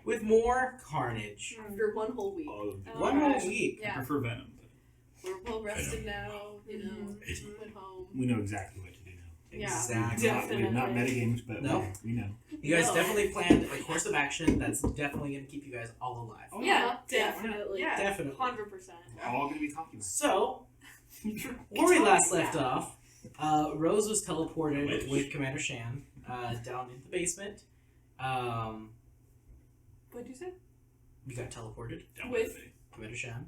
with more carnage. After one whole week. One whole week. I prefer Venom. We're well rested now, you know, went home. We know exactly what to do now. Exactly. We've not metagames, but we know. You guys definitely planned a course of action that's definitely going to keep you guys all alive. Oh, Yeah, definitely. Yeah, Definitely. 100%. We're all going to be concubines. So, where we last left off, Rose was teleported with Commander Shan down in the basement. What'd you say? You got teleported With Commander Shan.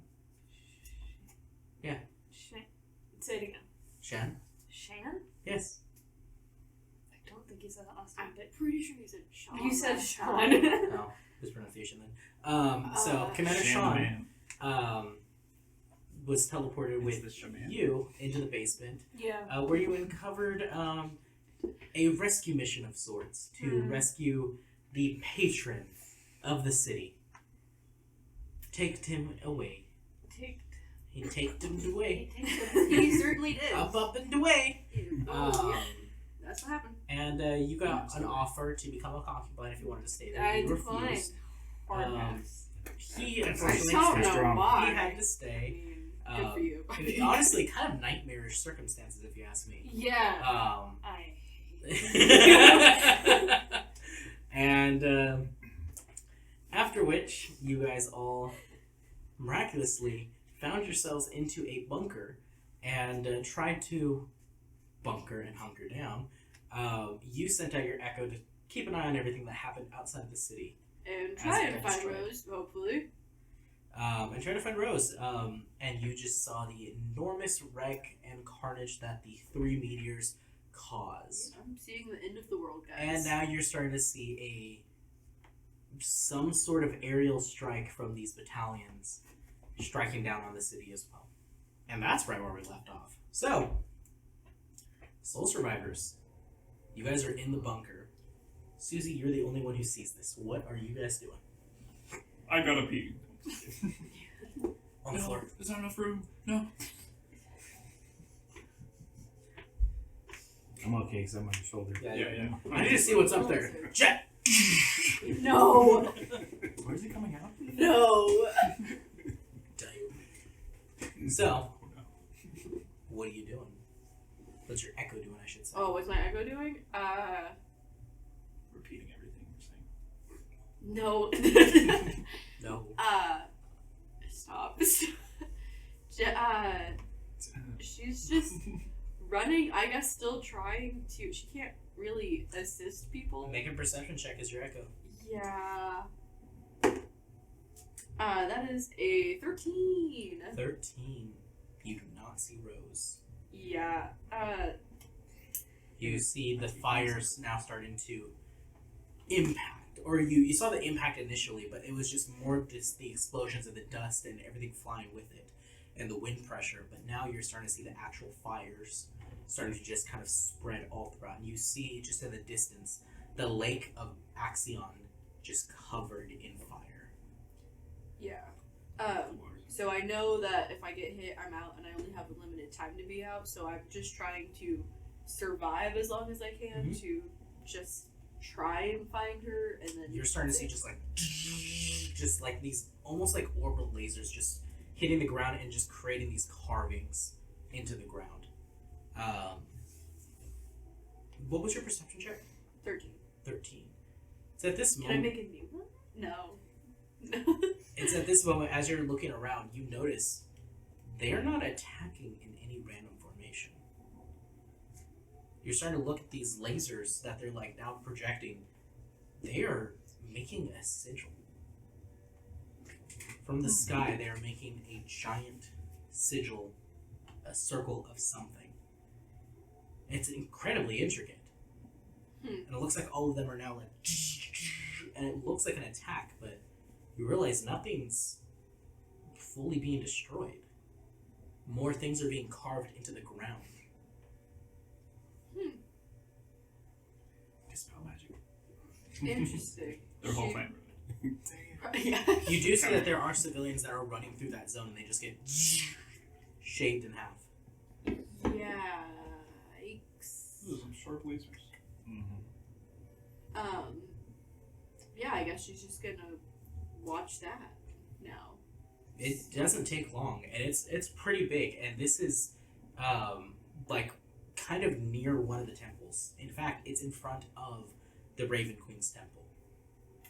Say it again. Shan? Shan? Yes. I don't think you said that last I'm time. pretty sure you said Sean. You said last Sean. time. No, mispronunciation then. So Commander Sean was teleported with you into the basement, Yeah. where you uncovered a rescue mission of sorts to rescue the patron of the city. Take him away. He taked him away. He certainly did. Up and away. That's what happened. And you got an offer to become a concubine if you wanted to stay there. I You declined. refused. Hard pass. He I unfortunately don't know strong. why. he had to I stay. mean, good for you. Honestly, kind of nightmarish circumstances, if you ask me. Yeah. I And after which, you guys all miraculously found yourselves into a bunker and tried to bunker and hunker down. You sent out your echo to keep an eye on everything that happened outside the city. And try and find Rose, hopefully. And try to find Rose. And you just saw the enormous wreck and carnage that the 3 meteors caused. I'm seeing the end of the world, guys. And now you're starting to see some sort of aerial strike from these battalions striking down on the city as well. And that's right where we left off. So, Soul Survivors, you guys are in the bunker. Susie, you're the only one who sees this. What are you guys doing? I gotta pee. On the floor. There's not enough room. No. I'm okay because I'm on your shoulder. Yeah. I need to see what's up there. Jet! No! Where's it coming out? No! So, what are you doing? What's your echo doing, I should say? Oh, what's my echo doing? Repeating everything you're saying. No. No. Stop. She's just running, I guess, still trying to. She can't really assist people. Make a perception check as your echo. Yeah. That is a 13. 13. You do not see Rose. Yeah. You see the fires now starting to impact. Or you saw the impact initially, but it was just more just the explosions of the dust and everything flying with it and the wind pressure. But now you're starting to see the actual fires starting to just kind of spread all throughout. And you see just in the distance the lake of Axxion just covered in fire. Yeah. So I know that if I get hit, I'm out, and I only have a limited time to be out, so I'm just trying to survive as long as I can to just try and find her, and then... You're starting to see just like these, almost like orbital lasers just hitting the ground and just creating these carvings into the ground. What was your perception check? 13. 13. It's at this Can moment... I make a new one? No. It's at this moment, as you're looking around, you notice they're not attacking in any random formation. You're starting to look at these lasers that they're like now projecting. They are making a sigil. From the sky, they are making a giant sigil, a circle of something. It's incredibly intricate. And it looks like all of them are now like, and it looks like an attack, but you realize nothing's fully being destroyed. More things are being carved into the ground. Dispel magic. Interesting. Their whole family. Yeah. You do see that there are civilians that are running through that zone and they just get shaved in half. Yeah. Those are some sharp lasers. yeah, I guess she's just gonna watch that now. It doesn't take long, and it's pretty big, and this is like kind of near one of the temples. In fact, it's in front of the Raven Queen's temple.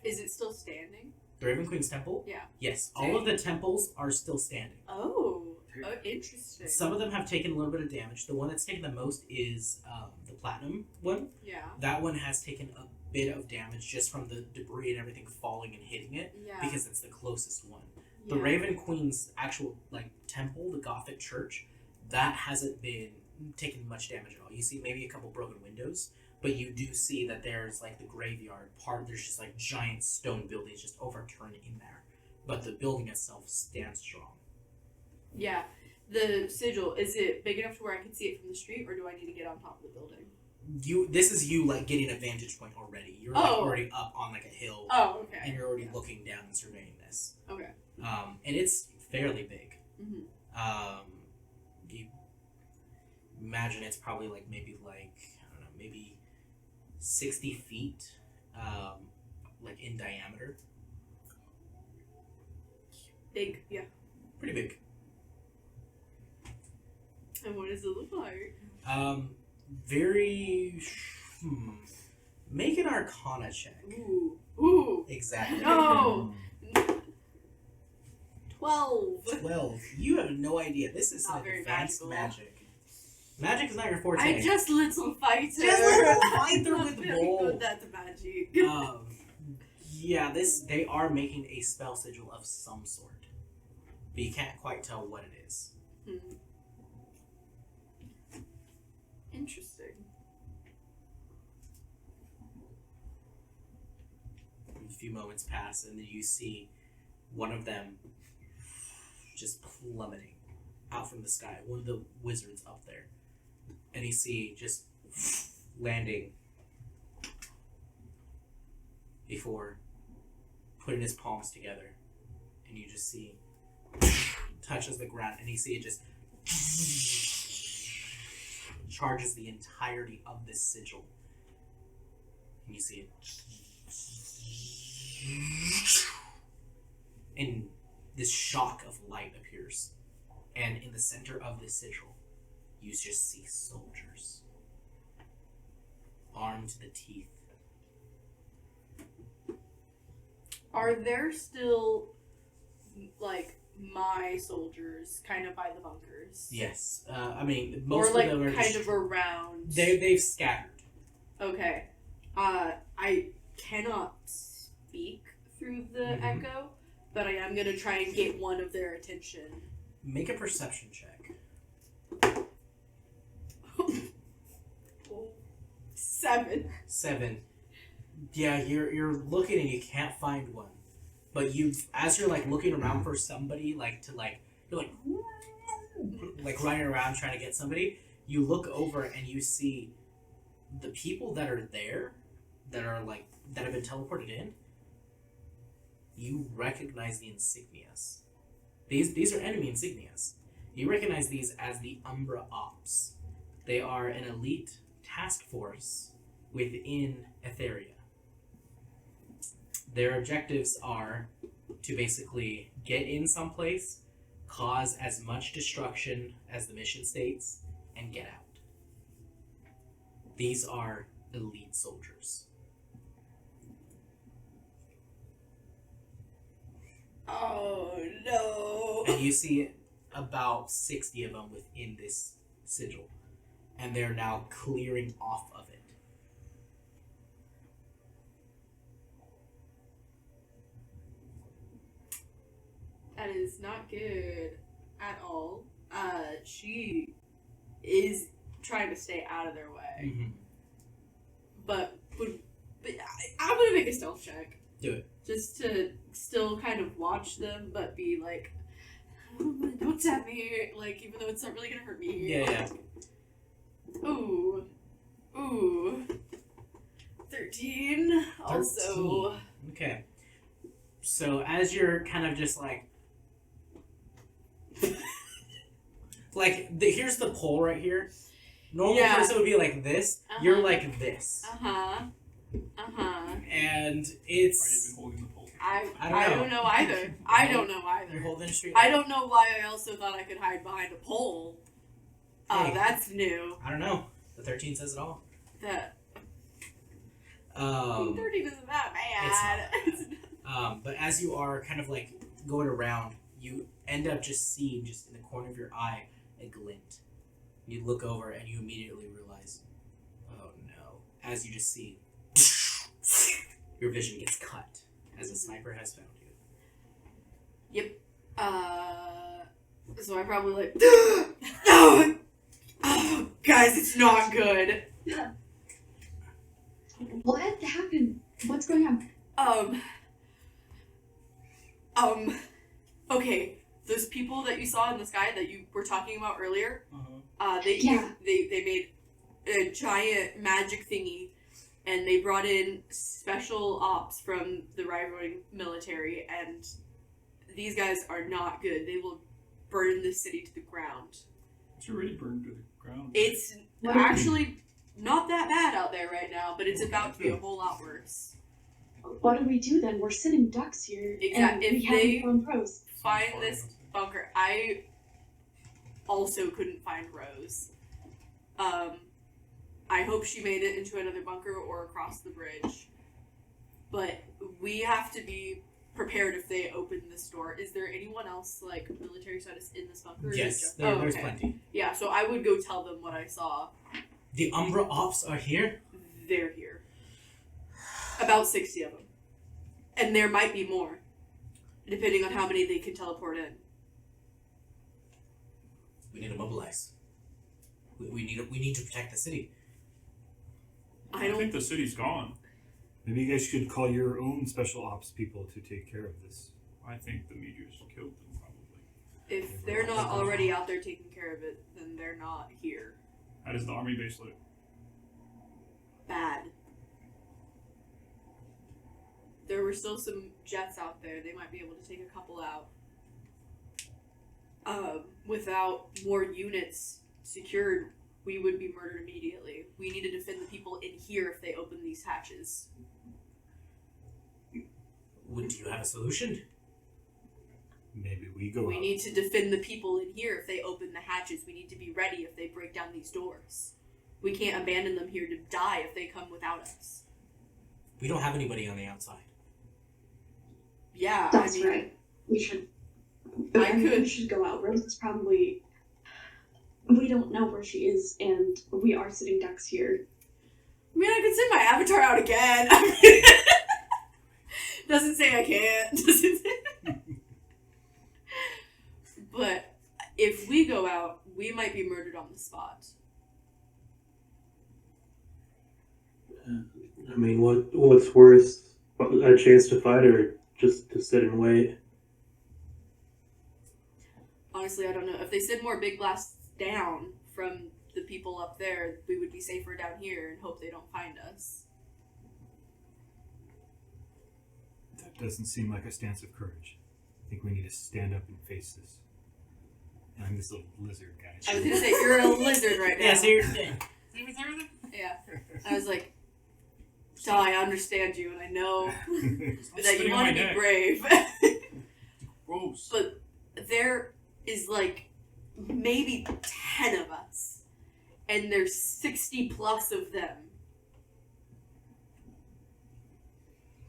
Is it still standing? The Raven Queen's temple? Yeah. Yes, all of the temples are still standing. Oh, interesting. Some of them have taken a little bit of damage. The one that's taken the most is the Platinum one. Yeah. That one has taken a bit of damage just from the debris and everything falling and hitting it, Yeah. because it's the closest one. Yeah. The Raven Queen's actual temple, the Gothic church, that hasn't been taking much damage at all. You see maybe a couple broken windows, but you do see that there's the graveyard part. There's just giant stone buildings just overturned in there, but the building itself stands strong. Yeah. The sigil, is it big enough to where I can see it from the street, or do I need to get on top of the building? This is you getting a vantage point already. You're already up on a hill, Oh, okay. and you're already looking down and surveying this. Okay. And it's fairly big. Mm-hmm. You imagine it's probably maybe maybe 60 feet, in diameter. Big, yeah. Pretty big. And what does it look like? Very. Make an Arcana check. Ooh. Exactly. No! 12. 12. You have no idea. This is Not very advanced magical. magic. Magic is not your forte. I'm just little fighter. Just little fighter I'm with very bowl. good at magic. Yeah, they are making a spell sigil of some sort, but you can't quite tell what it is. Interesting. A few moments pass, and then you see one of them just plummeting out from the sky. One of the wizards up there, and you see just landing before putting his palms together, and you just see touches the ground, and you see it just charges the entirety of this sigil, and you see it, and this shock of light appears, and in the center of this sigil you just see soldiers armed to the teeth. Are there still, my soldiers kind of by the bunkers? Yes. I mean, most or, of them are kind just, of around? they've scattered. Okay. I cannot speak through the echo, but I am going to try and get one of their attention. Make a perception check. 7. Yeah, you're looking and you can't find one, but as you're looking around for somebody you're running around trying to get somebody. You look over and you see the people that are there, that are that have been teleported in. You recognize the insignias. These are enemy insignias. You recognize these as the Umbra Ops. They are an elite task force within Aetheria. Their objectives are to basically get in someplace, cause as much destruction as the mission states, and get out. These are elite soldiers. Oh, no. And you see about 60 of them within this sigil, and they're now clearing off of it. That is not good at all. She is trying to stay out of their way. Mm-hmm. But I'm gonna make a stealth check. Do it. Just to still kind of watch them, but be like, oh, don't tap me, even though it's not really gonna hurt me. Yeah. Ooh. 13. Also. Okay. So as you're kind of just here's the pole right here. Normal person would be like this. You're like this. and Are you it's even holding the pole? I don't know either. I don't know either. you're holding straight. I don't know why I also thought I could hide behind a pole. Hey. That's new. I don't know. The 13 says it all. That 13 13 isn't that it's bad. not but as you are kind of like going around, you end up just seeing, just in the corner of your eye, a glint. You look over and you immediately realize, oh no. As you just see, your vision gets cut as a sniper has found you. Yep. So I probably like, no! Oh, guys, it's not good. What happened? What's going on? Okay, those people that you saw in the sky that you were talking about earlier, Uh-huh. they made a giant magic thingy, and they brought in special ops from the rivaling military, and these guys are not good. They will burn the city to the ground. It's already burned to the ground. It's What are we- actually not that bad out there right now, but it's about to be a whole lot worse. What do we do then? We're sitting ducks here. Exact- And we if haven't they- found pros. Find this bunker. I also couldn't find Rose. I hope she made it into another bunker or across the bridge. But we have to be prepared if they open this door. Is there anyone else, like, military status in this bunker? or is it Yes, just- there's okay. plenty. Yeah, so I would go tell them what I saw. The Umbra Ops are here. They're here. About 60 of them. And there might be more, depending on how many they can teleport in. We need to mobilize. We need to protect the city. I I don't think the city's gone. Maybe you guys should call your own special ops people to take care of this. I think the meteors killed them, probably. If they're not already out there taking care of it, then they're not here. How does the army base look? Bad. There were still some jets out there. They might be able to take a couple out. Without more units secured, we would be murdered immediately. We need to defend the people in here if they open these hatches. Do you have a solution? Maybe we go We out. need to defend the people in here if they open the hatches. We need to be ready if they break down these doors. We can't abandon them here to die if they come without us. We don't have anybody on the outside. Yeah, That's I mean, right. We should. I We could- should go out. Rose is probably. We don't know where she is, and we are sitting ducks here. I mean, I could send my avatar out again. I mean, doesn't say I can't. Doesn't say. But if we go out, we might be murdered on the spot. I mean, what's worse, a chance to fight or just to sit and wait? Honestly, I don't know. If they send more big blasts down from the people up there, we would be safer down here and hope they don't find us. That doesn't seem like a stance of courage. I think we need to stand up and face this. And I'm this little lizard guy. I was gonna say, you're a lizard right now. Yeah, so you're. Yeah. I was like, so I understand you, and I know that you want to be brave. Gross. But there is like maybe 10 of us, and there's 60 plus of them.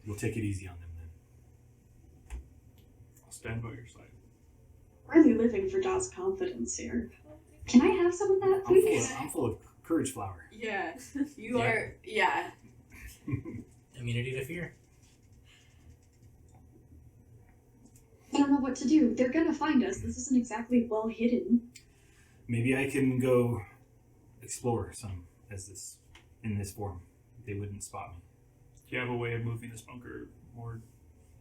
We'll take it easy on them then. I'll stand by your side. Really living for Daw's confidence here. Can I have some of that, please? I'm full of courage flower. Yeah, you Yeah. are. Yeah, Immunity to fear. I don't know what to do. They're gonna find us. This isn't exactly well hidden. Maybe I can go explore some in this form. They wouldn't spot me. Do you have a way of moving this bunker more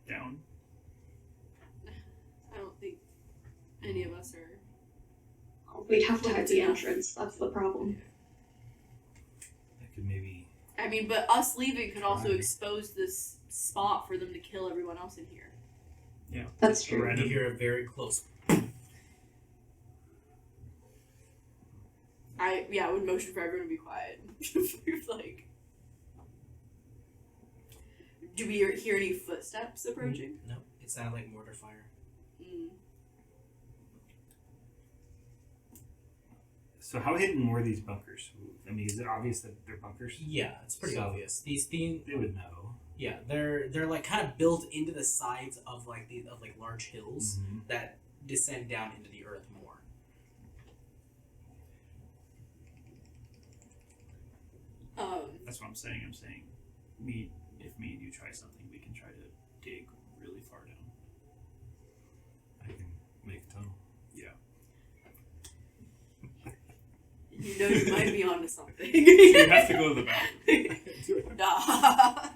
down? I don't think any of us are. We'd have to hide the entrance. That's the problem. I could maybe. I mean, but us leaving could also Right. expose this spot for them to kill everyone else in here. Yeah. That's true. You hear a very close. I would motion for everyone to be quiet. Like, Do we hear any footsteps approaching? No, it sounded like mortar fire. Mm. So how hidden were these bunkers? I mean, is it obvious that they're bunkers? Yeah, it's pretty So- obvious. These things, They would know. yeah, they're like kind of built into the sides of like large hills Mhm. that descend down into the earth more. That's what I'm saying. I'm saying, if me and you try something, we can try to dig really far down. I can make a tunnel. Yeah. You know you might be onto something. You have to go to the bathroom. Nah.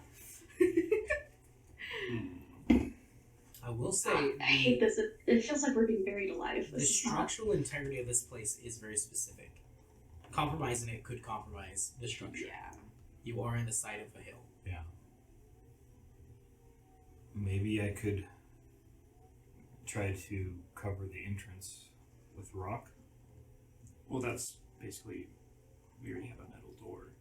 I will say I hate this. It feels like we're being buried alive. the This is not. structural integrity of this place is very specific. Compromising it could compromise the structure. Yeah. You are in the side of a hill. Yeah. Maybe I could try to cover the entrance with rock. Well, that's basically, we already have a metal door.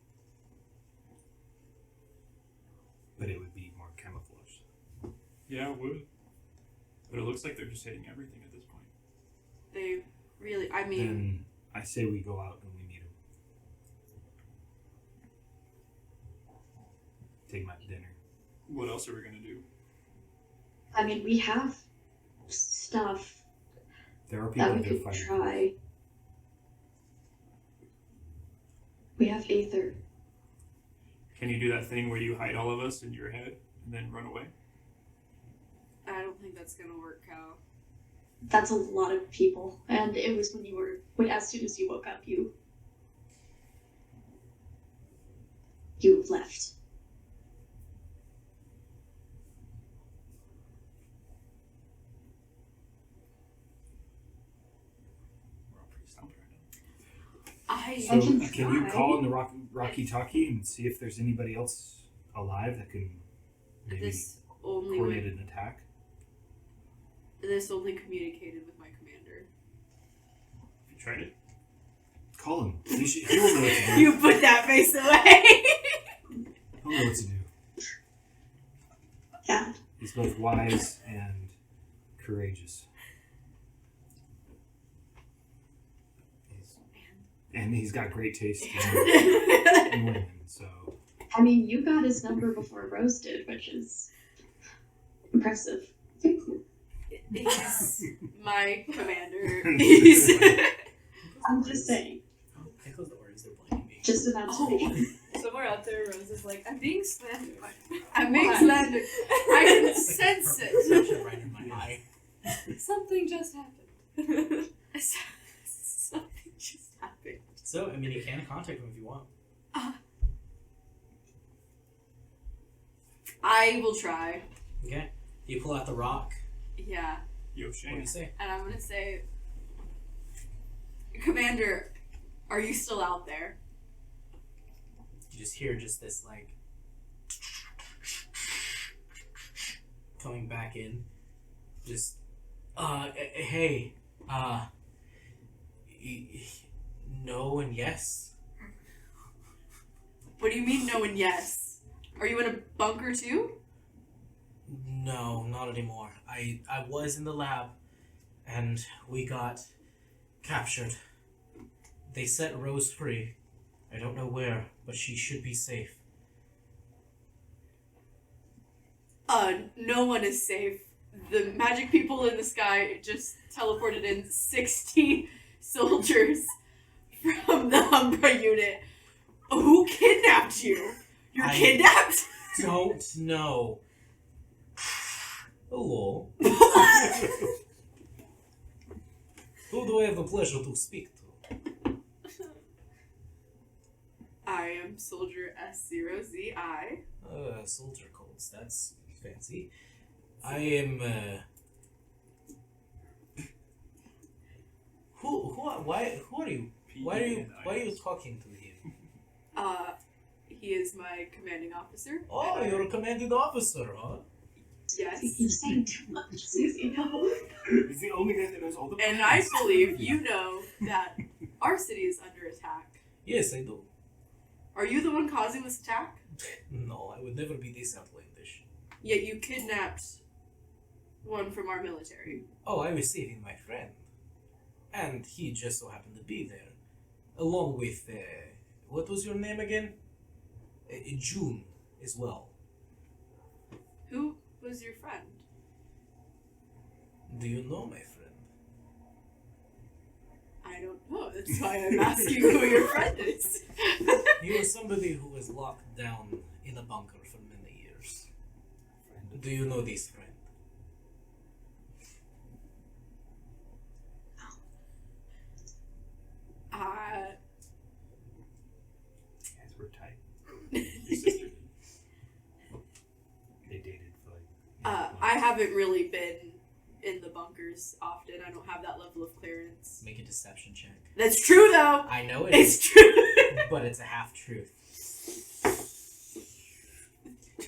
But it would be more camouflaged. Yeah, it would. But it looks like they're just hitting everything at this point. They really, I mean, Then I say we go out and we meet him. Take him out to dinner. What else are we gonna do? I mean, we have stuff There are people that we that are could fighting. try. We have Aether. Can you do that thing where you hide all of us in your head and then run away? I don't think that's gonna work out. That's a lot of people, and it was when as soon as you woke up, you left. We're all pretty stumped right now. I I So can can you try. call in the Rocky Talkie and see if there's anybody else alive that can maybe this only coordinate went, an attack? this only communicated with my commander. Have you tried it? Call him. He will know what to do. You put that face away. He'll know what to do. Yeah. He's both wise and courageous. And he's got great taste in women, so... I mean, you got his number before Rose did, which is impressive. He's my commander. He's I'm just saying, Oh, there goes the Orioles. They're blinding me. just an observation. Somewhere out there, Rose is like, I'm being slandered. I'm being Why? slandered. I can It's like sense a it. perception right in my eye. Something just happened. Something just happened. So, I mean, you can contact him if you want. I will try. Okay. You pull out the rock. Yeah. Yo, What do Shane. you say? And I'm gonna say, Commander, are you still out there? You just hear just this, like, coming back in. Just, hey, no and yes. What do you mean no and yes? Are you in a bunker too? No, not anymore. I was in the lab, and we got captured. They set Rose free. I don't know where, but she should be safe. No one is safe. The magic people in the sky just teleported in 60 soldiers from the Umbra unit. Who kidnapped you? You're I- kidnapped? Don't know. Hello. Who do I have the pleasure to speak to? I am Soldier S0ZI. Soldier codes. That's fancy. I am. Who are you? Why are you talking to him? He is my commanding officer. Oh, And I- you're a commanding officer, huh? Yes. You're saying too much, Susie. No. He's the only guy that knows all the And I plans. believe you know that our city is under attack. Yes, I do. Are you the one causing this attack? No, I would never be this outlandish. Yet you kidnapped one from our military. Oh, I was saving my friend. And he just so happened to be there. Along with, what was your name again? June as well. Who was your friend? Do you know my friend? I don't know. That's why I'm asking who your friend is. He was somebody who was locked down in a bunker for many years. Do you know this friend? You guys were tight. Your sister did. They dated for I haven't really been in the bunkers often. I don't have that level of clearance. Make a deception check. That's true, though. I know it is, It's true. but it's a half truth.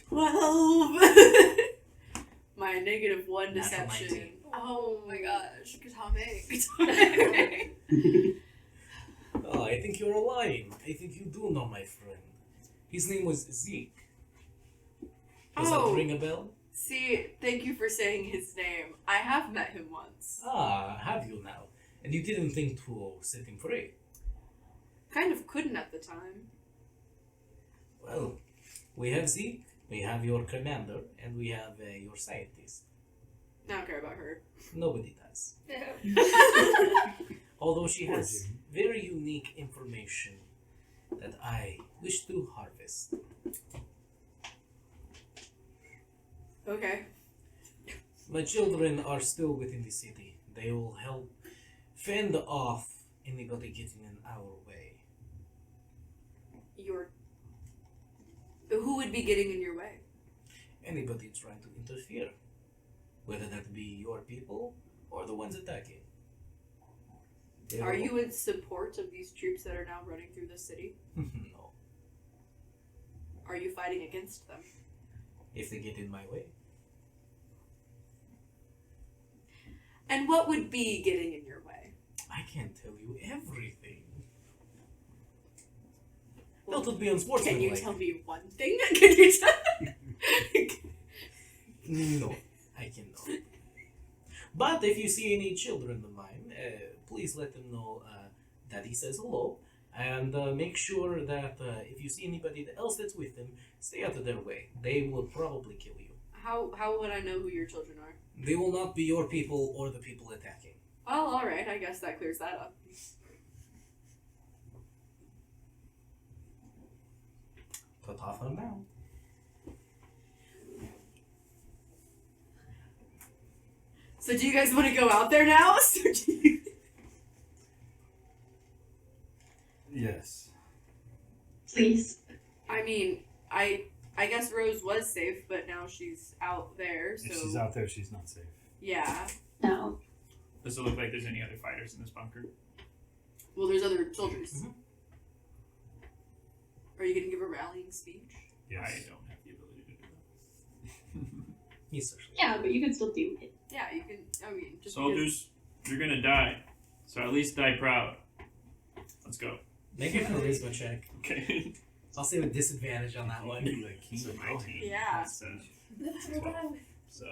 12. My -1 Natural deception. 19. Oh my gosh. Katame. Oh, I think you're lying. I think you do know my friend. His name was Zeke. Does that ring a bell? See, thank you for saying his name. I have met him once. Ah, have you now? And you didn't think to set him free? Kind of couldn't at the time. Well, we have Zeke, we have your commander, and we have your scientist. I don't care about her. Nobody does. Although she has very unique information that I wish to harvest. Okay. My children are still within the city. They will help fend off anybody getting in our way. Who would be getting in your way? Anybody trying to interfere. Whether that be your people or the ones attacking. They Are will- you in support of these troops that are now running through the city? No. Are you fighting against them? If they get in my way. And what would be getting in your way? I can't tell you everything. That would be unsportsmanlike. Can you tell me one thing? Can you tell? No, I cannot. But if you see any children of mine, please let them know Daddy says hello. And make sure that if you see anybody else that's with them, stay out of their way. They will probably kill you. How would I know who your children are? They will not be your people or the people attacking. Well, alright, I guess that clears that up. Put off on now. So do you guys want to go out there now? Yes. Please. I mean, I guess Rose was safe, but now she's out there, so If she's out there, she's not safe. yeah. No. Does it look like there's any other fighters in this bunker? Well, there's other soldiers. Mhm. Are you gonna give a rallying speech? Yes. I don't have the ability to do that. He's socially. Yeah, but you can still do it. Yeah, you can. I mean, just Soldiers, you're gonna die. So at least die proud. Let's go. Make a charisma check. Okay. I'll say with disadvantage on that one. Like King So of 19. Yeah. That's, That's what I would. so,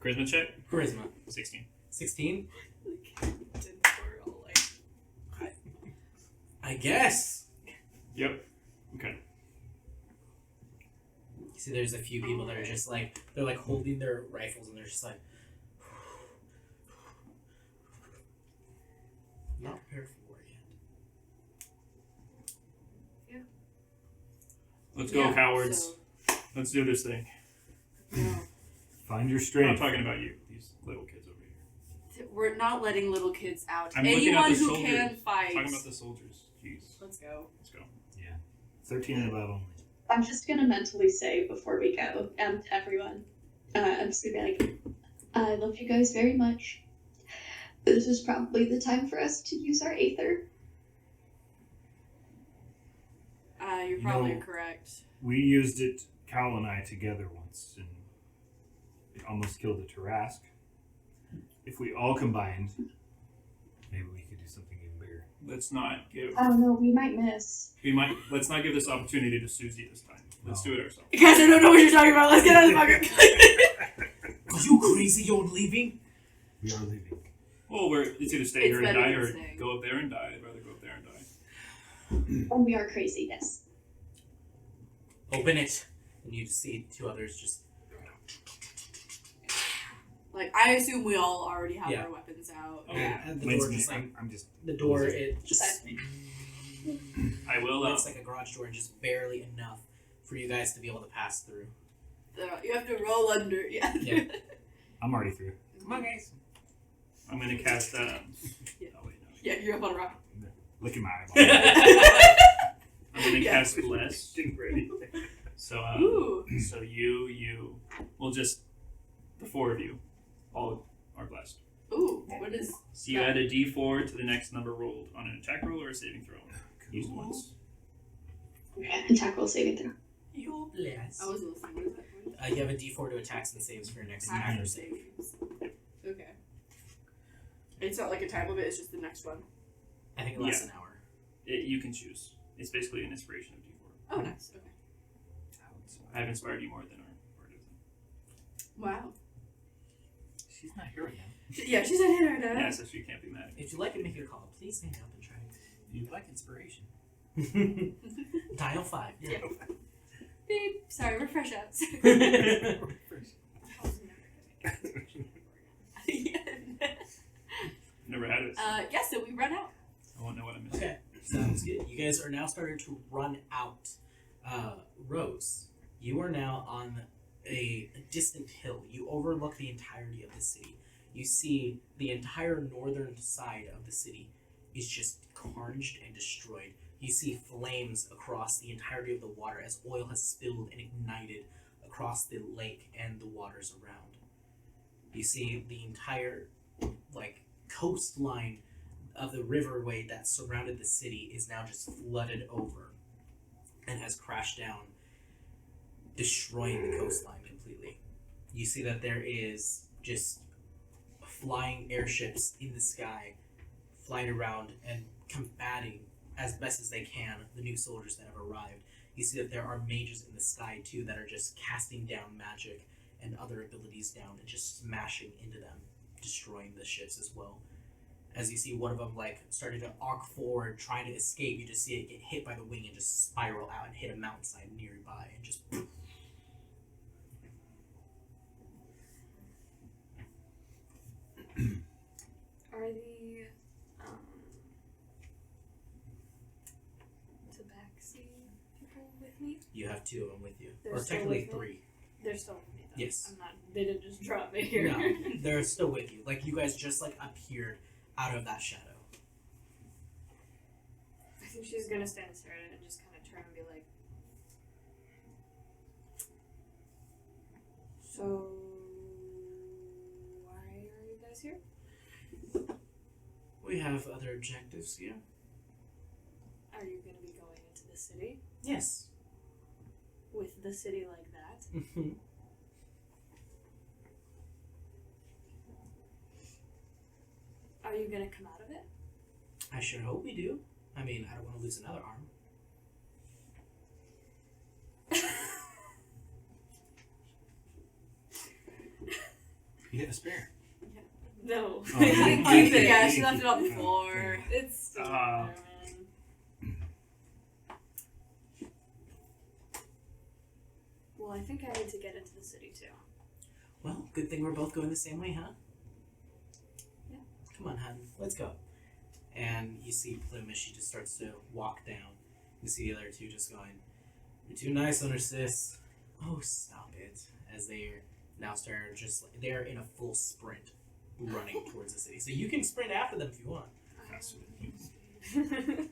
charisma check? Charisma. 16. 16? because I guess. Yep. Okay. You see, there's a few people that are just like, they're like holding their rifles and they're just like, not prepared for war yet. Let's go, cowards. Let's do this thing. No, Find your I'm not strength. talking about you. These little kids over here. we're not letting little kids out. I'm looking at Anyone the who soldiers. can fight. Talking about the soldiers. Jeez. Let's go. Let's go. 13 and above only. I'm just gonna mentally say before we go, and everyone, I'm just gonna be like, I love you guys very much. This is probably the time for us to use our Aether. You're probably No. correct. We used it, Cal and I, together once, and it almost killed a Tarask. If we all combined, maybe we could do something even bigger. Let's not give. I don't know. We might miss. Let's not give this opportunity to Susie this time. Let's do it ourselves. Guys, I don't know what you're talking about. Let's get out of the bunker. Are you crazy? You're leaving? We are leaving. Well, it's either stay It's here and better die than or staying. go up there and die. I'd rather go up there and die. And we are crazy. Yes. Open it. And you see two others just. Like, I assume we all already have Yeah. our weapons out. And the Lynn's door me. just like. I'm just. The door, it just. I will. It's like a garage door, just barely enough for you guys to be able to pass through. You have to roll under. Yeah. Yeah. I'm already through. Come on, guys. I'm gonna cast. Yeah. Oh wait, no. Yeah, you're up on a rock. Look at my eyeball. I'm gonna Yeah. cast less. So Ooh. so you. We'll just the four of you, all are blessed. Ooh. What is. So you add a D4 to the next number rolled on an attack roll or a saving throw. Used once. Okay. Attack roll saving throw. You're blessed. I wasn't listening. What is that word? You have a d4 to attacks and saves for your next attack or save. Okay. It's not like a time limit, it's just the next one. I think it lasts an hour. You can choose. It's basically an inspiration of D4. Oh, nice. Okay. I've inspired you more than our part of them. Wow. She's not here right now. Yeah, she's not here right now. Yeah, so she can't be mad. If you'd like to make your call, please hang up and try. You'd like inspiration. Dial 5. Yeah. Beep. Sorry, refresh us. Never had it. Yeah, so we run out. I won't know what I missed. Okay, sounds good. You guys are now starting to run out. Rose, you are now on a distant hill. You overlook the entirety of the city. You see the entire northern side of the city is just carnaged and destroyed. You see flames across the entirety of the water as oil has spilled and ignited across the lake and the waters around. You see the entire coastline of the riverway that surrounded the city is now just flooded over and has crashed down, destroying the coastline completely. You see that there is just flying airships in the sky, flying around and combating as best as they can the new soldiers that have arrived. You see that there are mages in the sky too that are just casting down magic and other abilities down and just smashing into them, destroying the ships as well. As you see one of them starting to arc forward, trying to escape, you just see it get hit by the wing and just spiral out and hit a mountainside nearby and just poof. Are the Tabaxi people with me? You have two of them with you. They're or still technically with me? three. They're still with me though. Yes. I'm not. They didn't just drop me here. No, they're still with you. You guys just appeared out of that shadow. I think she's gonna stand and stare at it and just kind of turn and be like, "So, why are you guys here?" We have other objectives here. Are you gonna be going into the city Yes. with the city like that? Mm-hmm. Are you gonna come out of it? I sure hope we do. I mean, I don't want to lose another arm. You have a spare. No. Oh, you didn't Keep keep it. it. Yeah, You she didn't left keep it on the it. floor. It's still there, man. Well, I think I need to get into the city too. Well, good thing we're both going the same way, huh? Yeah. Come on, hun. Let's go. And you see Plume as she just starts to walk down. You see the other two just going, "You're too nice on her, sis." Oh, stop it. As they're now starting they're in a full sprint running towards the city. So you can sprint after them if you want. Faster than humans.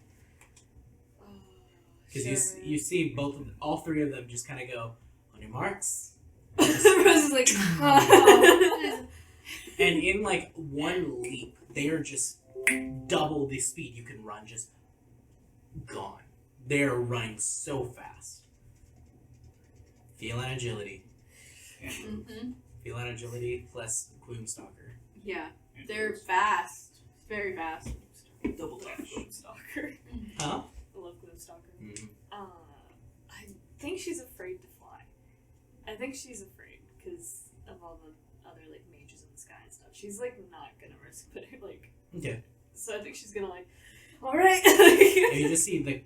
Because you see all three of them just kind of go, "On your marks." Rose is like, And in one leap, they are just double the speed you can run, just gone. They are running so fast. Feline agility. Feline agility plus Gloomstalker. yeah, they're fast. Very fast. Double dash. Stalker. Huh? I love Gloomstalker. Mm-hmm. I think she's afraid to fly. I think she's afraid because of all the other like mages in the sky and stuff. She's like not gonna risk putting like. Okay. So I think she's gonna like. All right. And you just see the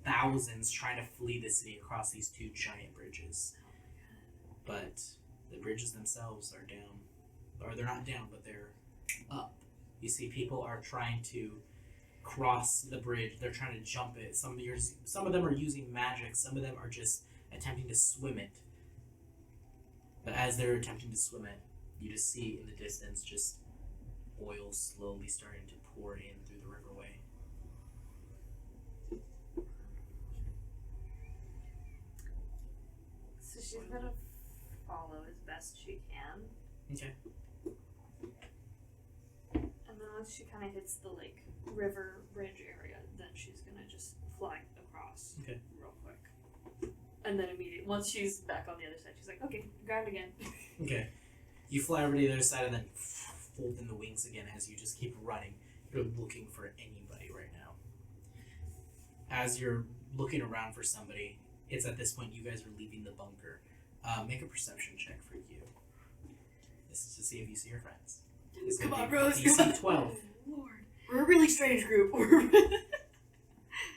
thousands trying to flee the city across these two giant bridges. But the bridges themselves are down. Or they're not down, but they're up. You see people are trying to cross the bridge. They're trying to jump it. Some of them are using magic. Some of them are just attempting to swim it. But as they're attempting to swim it, you just see in the distance just oil slowly starting to pour in through the riverway. So she's gonna follow as best she can. Okay. And then once she kind of hits the like river bridge area, then she's gonna just fly across. Okay. Real quick. And then immediately, once she's back on the other side, she's like, okay, ground again. Okay. You fly over to the other side and then fold in the wings again as you just keep running. You're looking for anybody right now. As you're looking around for somebody, it's at this point you guys are leaving the bunker. Make a perception check for you. This is to see if you see your friends. It's Come gonna on, be Rose. DC 12. Lord. We're a really strange group.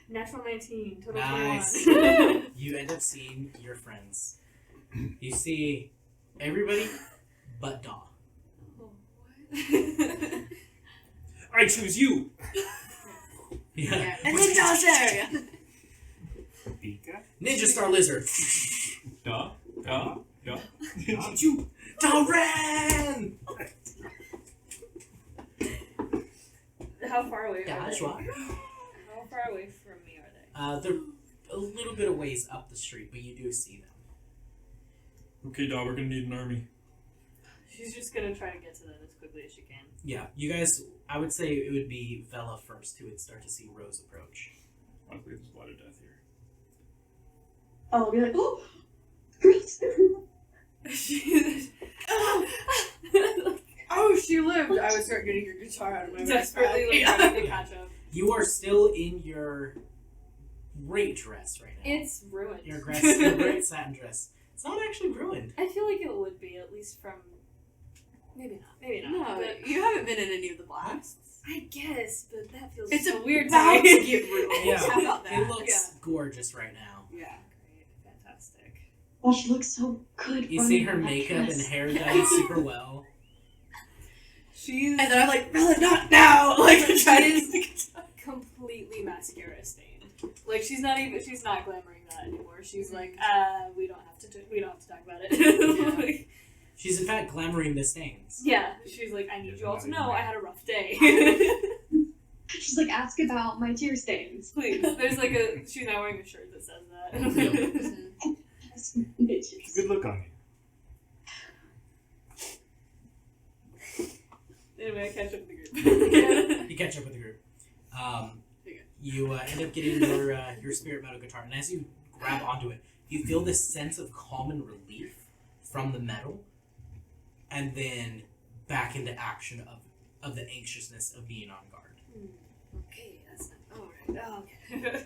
Natural 19, total Nice. 21. You end up seeing your friends. You see everybody but Daw. I choose you. Yeah. And then Daw's there. Pika? Ninja Star Lizard. Duh. Not you. Daw ran! How far away are Dodge they? what? How far away from me are they? They're a little bit of ways up the street, but you do see them. Okay, dog, we're gonna need an army. She's just gonna try to get to them as quickly as she can. Yeah, you guys, I would say it would be Vela first who would start to see Rose approach. Luckily, there's a lot of death here. I'll be like, oh, Rose. Oh, she lived. I would start getting your guitar out of my Desperately like backpack. trying to catch up. You are still in your great dress right now. It's ruined. Your great satin dress. It's not actually ruined. I feel like it would be, at least from... Maybe not. Maybe not. No, but you haven't been in any of the blasts. I guess, but that feels It's so weird to about me. to get ruined. Yeah. How about that? It looks gorgeous right now. Yeah. Great. Fantastic. Oh, she looks so good. You see running her in that makeup dress. and hair done super well. She's... And then I'm like, Bella, not now! Like, trying to completely mascara stained. Like she's not glamoring that anymore. She's like, we don't have to talk about it. Like, She's in fact glamoring the stains. yeah, she's like, I need you all to know I had a rough day. She's like, ask about my tear stains. Please, there's like she's now wearing a shirt that says that. Good look on you. Anyway, I catch up with the group. You catch up with the group. You end up getting your spirit metal guitar, and as you grab onto it, you feel this sense of calm and relief from the metal, and then back into action of the anxiousness of being on guard. Okay, that's not alright. Oh, okay.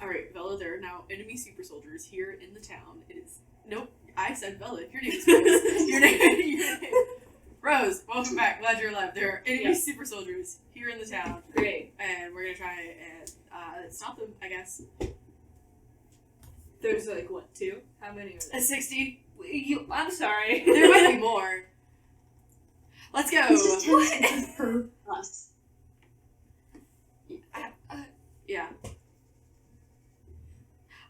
Alright, Bella, there are now enemy super soldiers here in the town. It is... Nope, I said Bella. Your name is Rose. Your name. Rose, welcome back. Glad you're alive. There are enemy super soldiers here in the town. Great. And we're gonna try and stop them, I guess. There's like what, 2? How many are there? 60. I'm sorry. There might be more. Let's go. It's just 10 seconds per us. Yeah.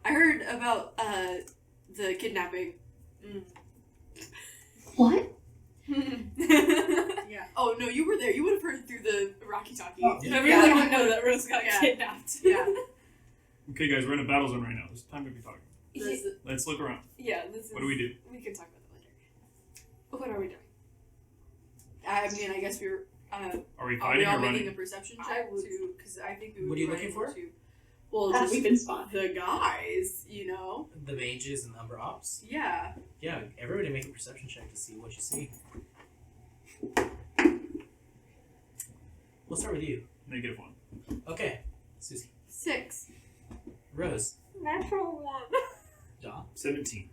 I heard about the kidnapping. What? Yeah. Oh no, you were there. You would have heard through the Rocky-talkie. Oh, yeah. Everyone would know that Rose got Yeah. kidnapped. Yeah. Okay, guys, we're in a battle zone right now. It's time to be talking. This- Let's look around. Yeah, this is... What do we do? We can talk about that later. What are we doing? I mean, I guess we were. Are we Are we fighting all or making a running? perception I check would- to? Because I think we would. What are you be looking running for? into- Well, That just we've been spotted. the guys, you know. The mages and the Umber Ops. Yeah. Yeah, everybody make a perception check to see what you see. We'll start with you. -1. Okay, Susie. 6. Rose. Natural 1. Daw. 17.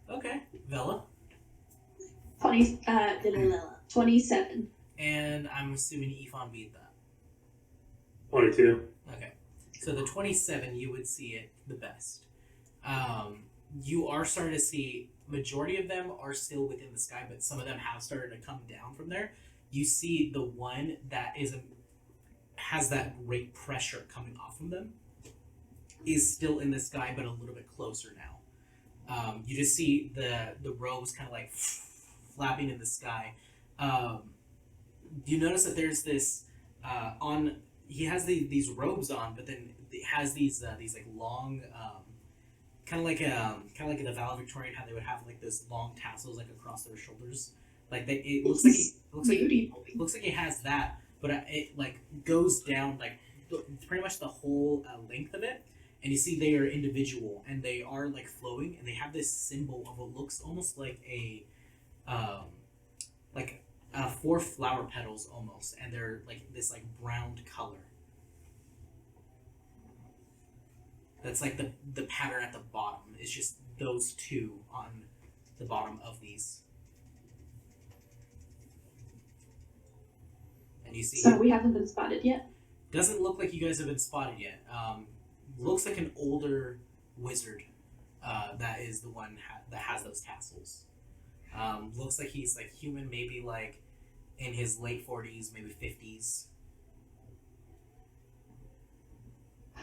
Okay. Vela. 27. And I'm assuming Ifan beat that. 22. Okay. So the 27, you would see it the best. You are starting to see, majority of them are still within the sky, but some of them have started to come down from there. You see the one that has that great pressure coming off from them is still in the sky, but a little bit closer now. You just see the robes kind of like flapping in the sky. You notice that there's this he has these robes on, but then it has these like long kind of like the valedictorian, how they would have like those long tassels like across their shoulders. Like it looks like he has that, but it like goes down like pretty much the whole length of it. And you see they are individual, and they are like flowing, and they have this symbol of what looks almost like a 4 flower petals almost, and they're like this like browned color. That's like the pattern at the bottom. It's just those two on the bottom of these. And you see, So we haven't been spotted yet. doesn't look like you guys have been spotted yet. Looks like an older wizard that is the one that has those tassels. Looks like he's like human, maybe like in his late 40s, maybe 50s.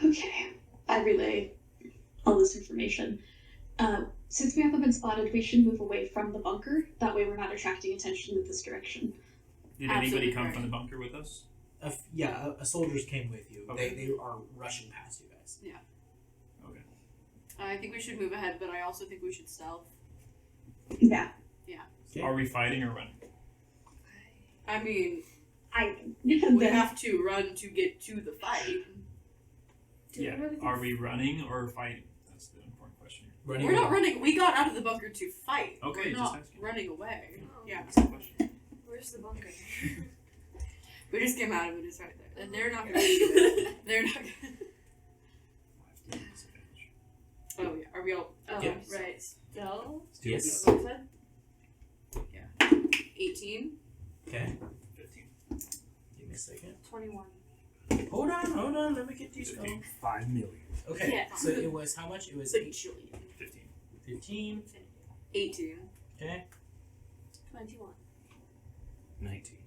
Okay. I relay all this information. Since we haven't been spotted, we should move away from the bunker. That way we're not attracting attention in this direction. Did Absolutely anybody come correct. from the bunker with us? Soldiers came with you. Okay. They are rushing past you guys. Okay. I think we should move ahead, but I also think we should stealth. Yeah. Okay. Are we fighting or running? I mean, We we have to run to get to the fight. Yeah. Are we running or fighting? That's the important question. Running We're not away. running. We got out of the bunker to fight. Okay, We're just not asking. running away. Yeah. That's the question. Where's the bunker? We just came out of it. It's right there. And they're not going to do it. They're not going to. Oh, yeah. Are we all. Oh, Yeah. right. Stealth? Yes. What was that? 18. Okay. 15. Give me a second. 21. Hold on. Let me get these going. 5 million. Okay. Yeah. So it was how much? It was 15. 15. 18. Okay. 21. 19.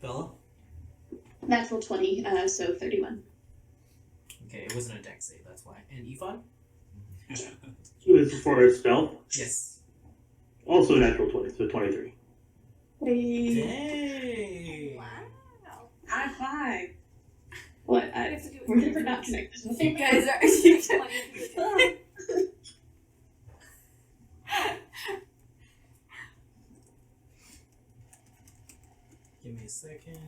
Bella. Natural 20, so 31. Okay, it wasn't a dex save, that's why. And Ifan? This is for stealth. Yes. Also natural 20, so 23. Dang. Wow. High five. What? We're never not connected. You guys are. Give me a second.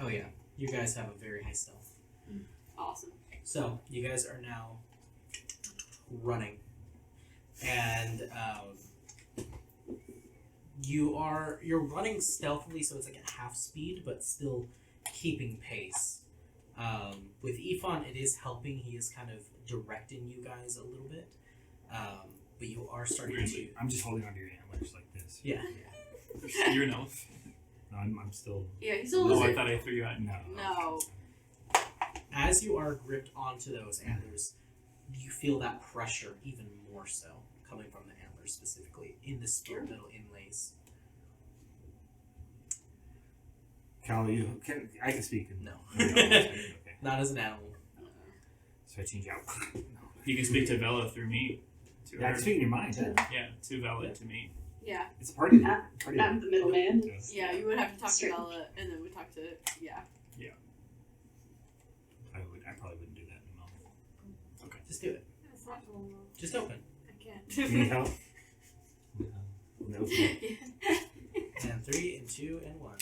Oh yeah, you guys have a very high stealth. Awesome. So you guys are now running, and you're running stealthily, so it's like at half speed, but still keeping pace. With Ifan, it is helping. He is kind of directing you guys a little bit, but you are starting to. I'm just holding onto your antlers like this. Yeah. You're an elf. No, I'm still. Yeah, he's a Oh, I lizard. thought I threw you out. No. No. As you are gripped onto those antlers, you feel that pressure even more so coming from the antlers, specifically in the spirit metal inlays. Cal, I can speak. No. Okay. Not as an animal. So I change out. You can speak to Vela through me. To Yeah, I her. can speak in your mind. Yeah. Yeah, to Vela, to me. Yeah. It's a party. I'm the middleman. Yeah, you would have to talk to Strange. Bella, and then we talk to. Yeah. I probably wouldn't do that in a moment. Just do it. It's not long. Just open. I can't. You need help? No. And 3 and 2 and 1.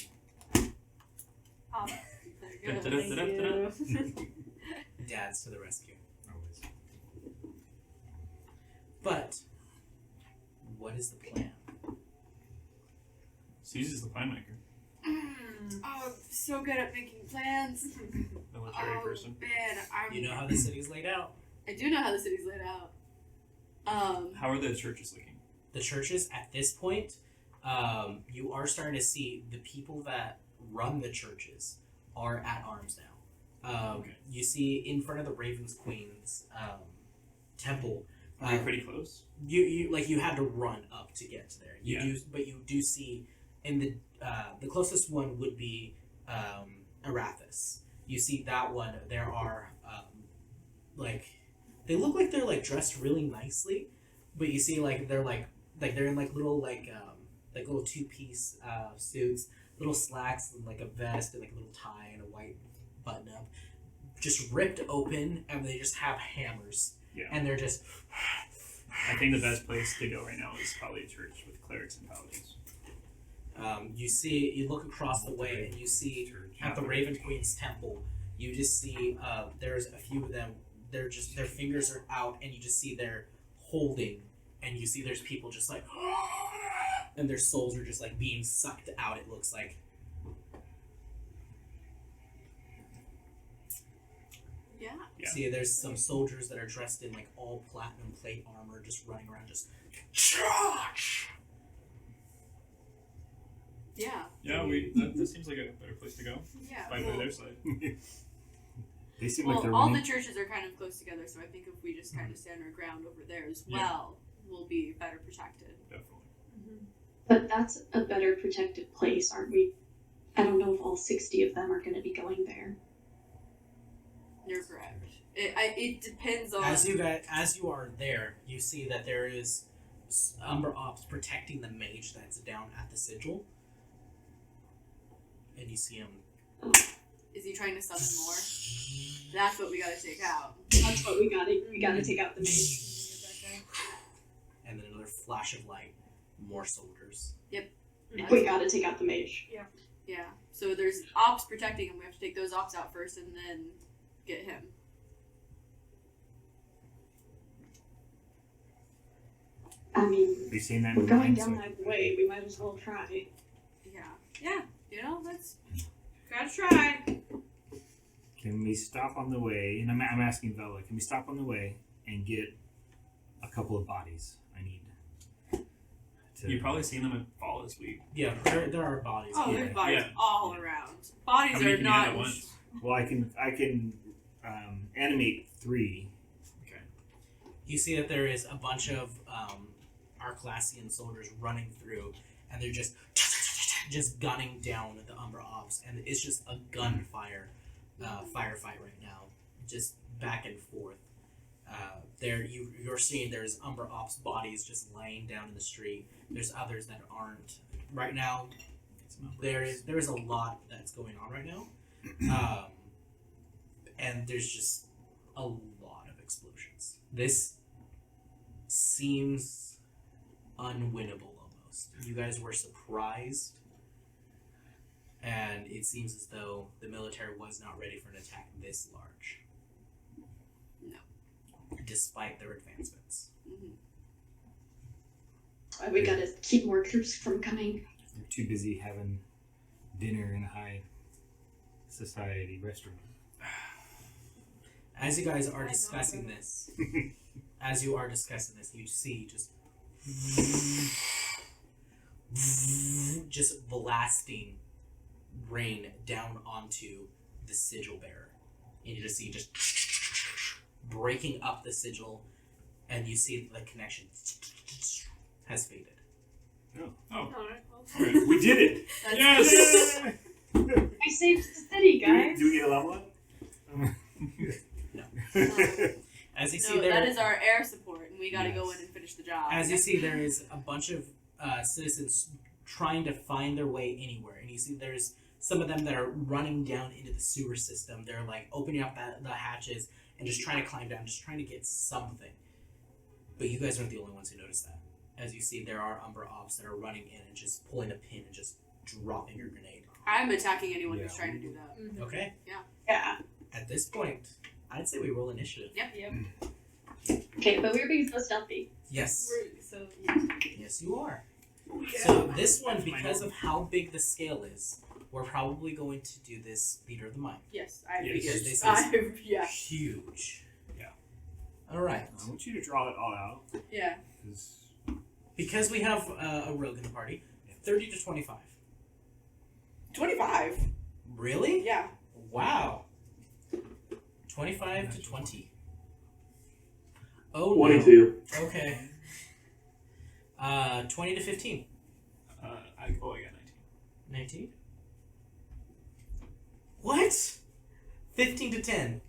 There you go. Thank you. Dads to the rescue. Always. But what is the plan? Suzy's the plan maker. Oh, I'm so good at making plans. Military person. Man, You know how the city's laid out. I do know how the city's laid out. How are the churches looking? The churches at this point, you are starting to see the people that run the churches are at arms now. Okay. You see in front of the Raven's Queen's temple. Are we pretty close? You had to run up to get to there. But you do see in the closest one would be Arathis. You see that one. There are they look like they're like dressed really nicely, but you see they're they're in little little 2-piece suits, little slacks and like a vest and like a little tie and a white button up, just ripped open, and they just have hammers. Yeah. And they're just. I think the best place to go right now is probably a church with clerics and paladins. You look across the way and you see at the Raven Queen's temple, you just see there's a few of them. They're just, their fingers are out, and you just see they're holding, and you see there's people just like, and their souls are just like being sucked out, it looks like. Yeah. Yeah. See, there's some soldiers that are dressed in like all platinum plate armor, just running around, just charge. Yeah. Yeah, that seems like a better place to go. Yeah. Fight by their side. They seem like Well, they're all running. the churches are kind of close together, so I think if we just kind of stand our ground over there as Yeah. well, we'll be better protected. Definitely. But that's a better protected place, aren't we? I don't know if all 60 of them are going to be going there. You're correct. It depends on. As you are there, you see that there is Umbra Ops protecting the mage that's down at the sigil, and you see him. Is he trying to summon more? That's what we gotta take out. That's what we gotta take out the mage. And then another flash of light, more soldiers. We gotta take out the mage. Yeah. So there's ops protecting him. We have to take those ops out first and then get him. I mean, Have you seen that we're in going mind? down that way. We might as well try. Yeah. Yeah. You know, let's gotta try. Can we stop on the way? And I'm asking Vela, can we stop on the way and get a couple of bodies? I need to. You've probably seen them at fall this week. Yeah, there are bodies. Oh, here. there's bodies Yeah. all around. Bodies How many are can you have not. at once? Well, I can animate 3. Okay. You see that there is a bunch of Arclassian soldiers running through, and they're just gunning down the Umbra Ops, and it's just a gunfire firefight right now, just back and forth. You're seeing there's Umbra Ops bodies just laying down in the street. There's others that aren't. Right now, there is a lot that's going on right now, and there's just a lot of explosions. This seems unwinnable almost. You guys were surprised, and it seems as though the military was not ready for an attack this large. No. Despite their advancements. We gotta keep more troops from coming. They're too busy having dinner in a high society restaurant. As you guys are discussing this, you see just blasting rain down onto the sigil bearer. And you just see just breaking up the sigil, and you see the connection has faded. Oh. Alright, well. Alright. We did it! Yes! We saved the city, guys. Do we get a level up? As you see No, there, that is our air support, and we gotta go Yes. in and finish the job. as you see, there is a bunch of citizens trying to find their way anywhere, and you see there's some of them that are running down into the sewer system. They're like opening up the hatches and just trying to climb down, just trying to get something. But you guys aren't the only ones who notice that. As you see, there are Umbra Ops that are running in and just pulling a pin and just dropping your grenade. I'm attacking anyone who's Yeah. trying to do that. Okay. Yeah. At this point, I'd say we roll initiative. Yep. Okay, but we're being so stealthy. Yes. So Yes, you are. yeah. So this one, That's my because goal. of how big the scale is, we're probably going to do this leader of the mind. Yes, I Yes. figured. This is Yeah. huge. Yeah. All right. I want you to draw it all out. Yeah. 'Cause Because we have a rogue in the party, 30 to 25. 25. Really? Yeah. Wow. 25 to 20. Oh, 22. no. Okay. 20 to 15. I got 19. 19? What? 15 to 10.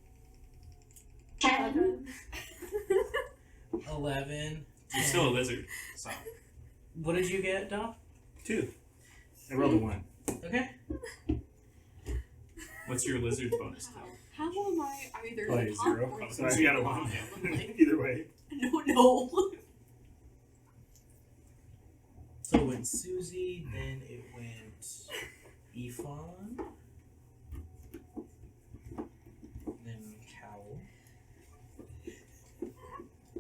10. 11. You're still a lizard. So. What did you get, Dom? 2. I rolled a 1. Okay. What's your lizard bonus though? How am I either Probably the a top 0. or So I got a 1. Either way. No. So it went Susie, then it went Ifan, then Cowl.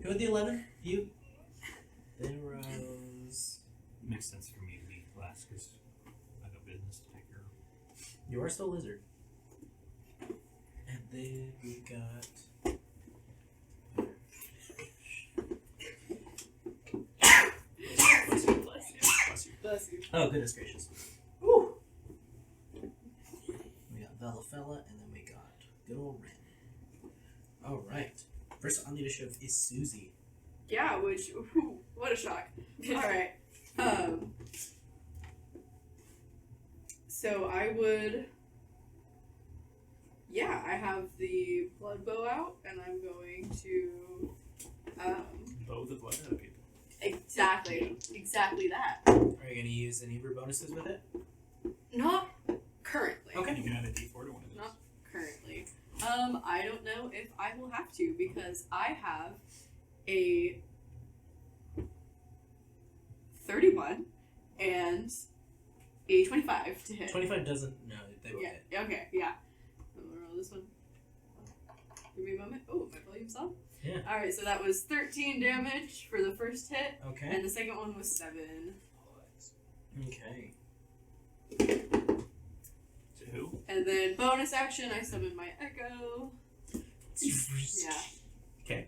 Who had the 11? You? Then Rose. Makes sense for me to be last because I got business to take care of. You are still lizard. And then we got. Bless you. Bless you. Bless you. Oh, goodness gracious. Woo! We got Velafella, and then we got good old Ren. Alright. First on the initiative is Susie. Yeah, which, what a shock. Alright. So I would, yeah, I have the blood bow out, and I'm going to, Bow the blood out of people. exactly that. Are you going to use any of your bonuses with it? Not currently. Okay. You can add a d4 to one of those. Not currently. I don't know if I will have to, because I have a 31 and a 25 to hit. 25 doesn't. No, they will hit. Yeah, okay, yeah. I'm gonna roll this one. Give me a moment. Oh, my volume's on. Yeah. Alright, so that was 13 damage for the first hit, Okay. and the second one was 7. Okay. To who? And then bonus action, I summon my Echo. Yeah. Okay.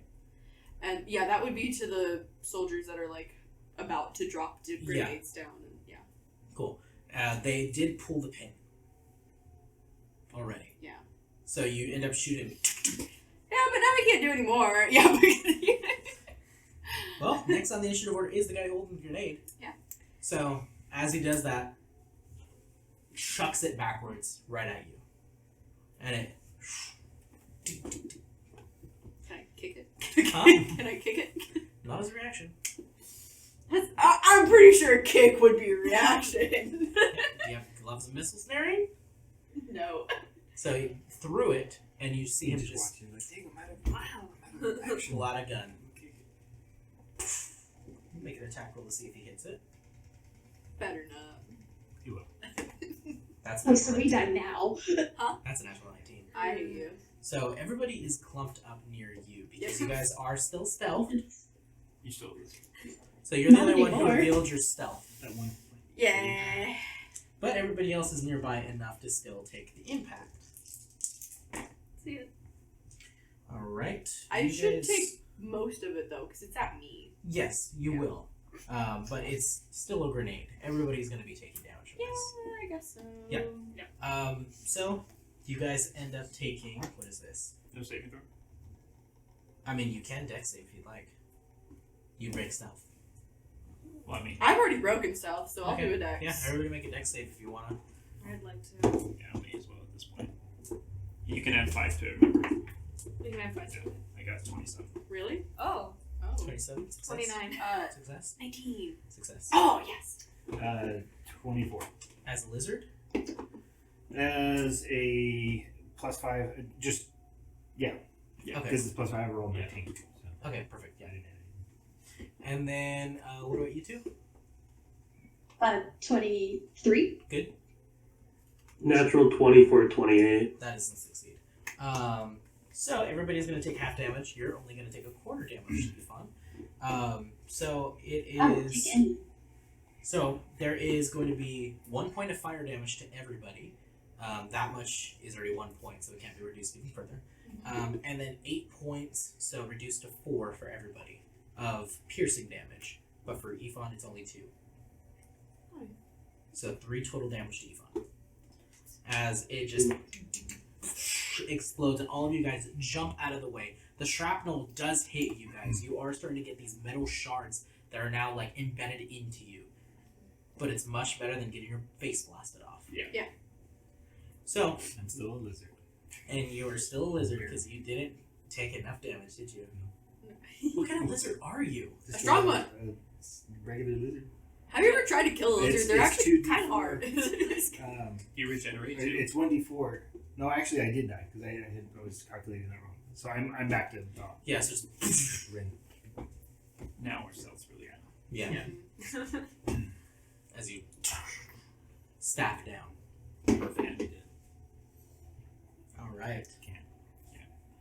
And yeah, that would be to the soldiers that are like about to drop grenades down. And yeah. Cool. They did pull the pin. Already. Yeah. So you end up shooting. Yeah, but now we can't do any more. Yeah. Well, next on the initiative order is the guy holding the grenade. Yeah. So as he does that, chucks it backwards right at you, and it. Can I kick it? Huh? Can I kick it? Not as a reaction. I'm pretty sure a kick would be a reaction. Do you have gloves and missile snaring? No. So he threw it, and you see him just watching. Like, dang, I'm out of action. pull out a gun. Make an attack roll to see if he hits it. Better not. You will. That's Oh, so we die now. That's a natural 19. I hate you. So everybody is clumped up near you because Yeah. you guys are still stealth. You still lose. So you're the Not only one who anymore. revealed your stealth. That one. Yeah. But everybody else is nearby enough to still take the impact. See ya. Alright. I you should guys- take most of it though, because it's at me. Yes, you Yeah. will. But it's still a grenade. Everybody's going to be taking damage from Yeah, this. I guess so. Yeah. So you guys end up taking. What is this? No saving throw. I mean, you can dex save if you'd like. You break stealth. Well, I mean, I've already broken stealth, so I'll Okay. do a dex. Yeah, everybody make a dex save if you want to. I'd like to. yeah, me as well at this point. You can add 5 to it, remember? We can have fun. Yeah, I got 27. Really? Oh, Oh. 27. Success. 29. Success. 19. Success. Oh, yes. 24. As a lizard? As a +5, just yeah. Yeah. Okay. This is +5. I rolled 19. So Okay, perfect. I Yeah. didn't add And then, what about you two? 23. Good. Natural 20 for a 28. That doesn't succeed. So everybody's going to take half damage. You're only going to take a quarter damage to be fun. So it I won't is. take any. So there is going to be 1 point of fire damage to everybody. That much is already 1 point, so it can't be reduced even further. And then 8 points, so reduced to 4 for everybody, of piercing damage. But for Ifan, it's only 2. Oh. So 3 total damage to Ifan. As it just explodes, and all of you guys jump out of the way. The shrapnel does hit you guys. You are starting to get these metal shards that are now like embedded into you. But it's much better than getting your face blasted off. Yeah. So, I'm still a lizard. and you are still a lizard because you didn't take enough damage, did you? What kind of lizard are you? A strong one. Regular lizard. Have you ever tried to kill a lizard? It's- They're it's actually 2d4. kind of hard. You regenerate too. It's 1d4. No, actually, I did die because I was calculating that wrong. So I'm back to dog. Yeah, it's just Rin. Now our cells really are. yeah. As you stack down. Perfect. All right.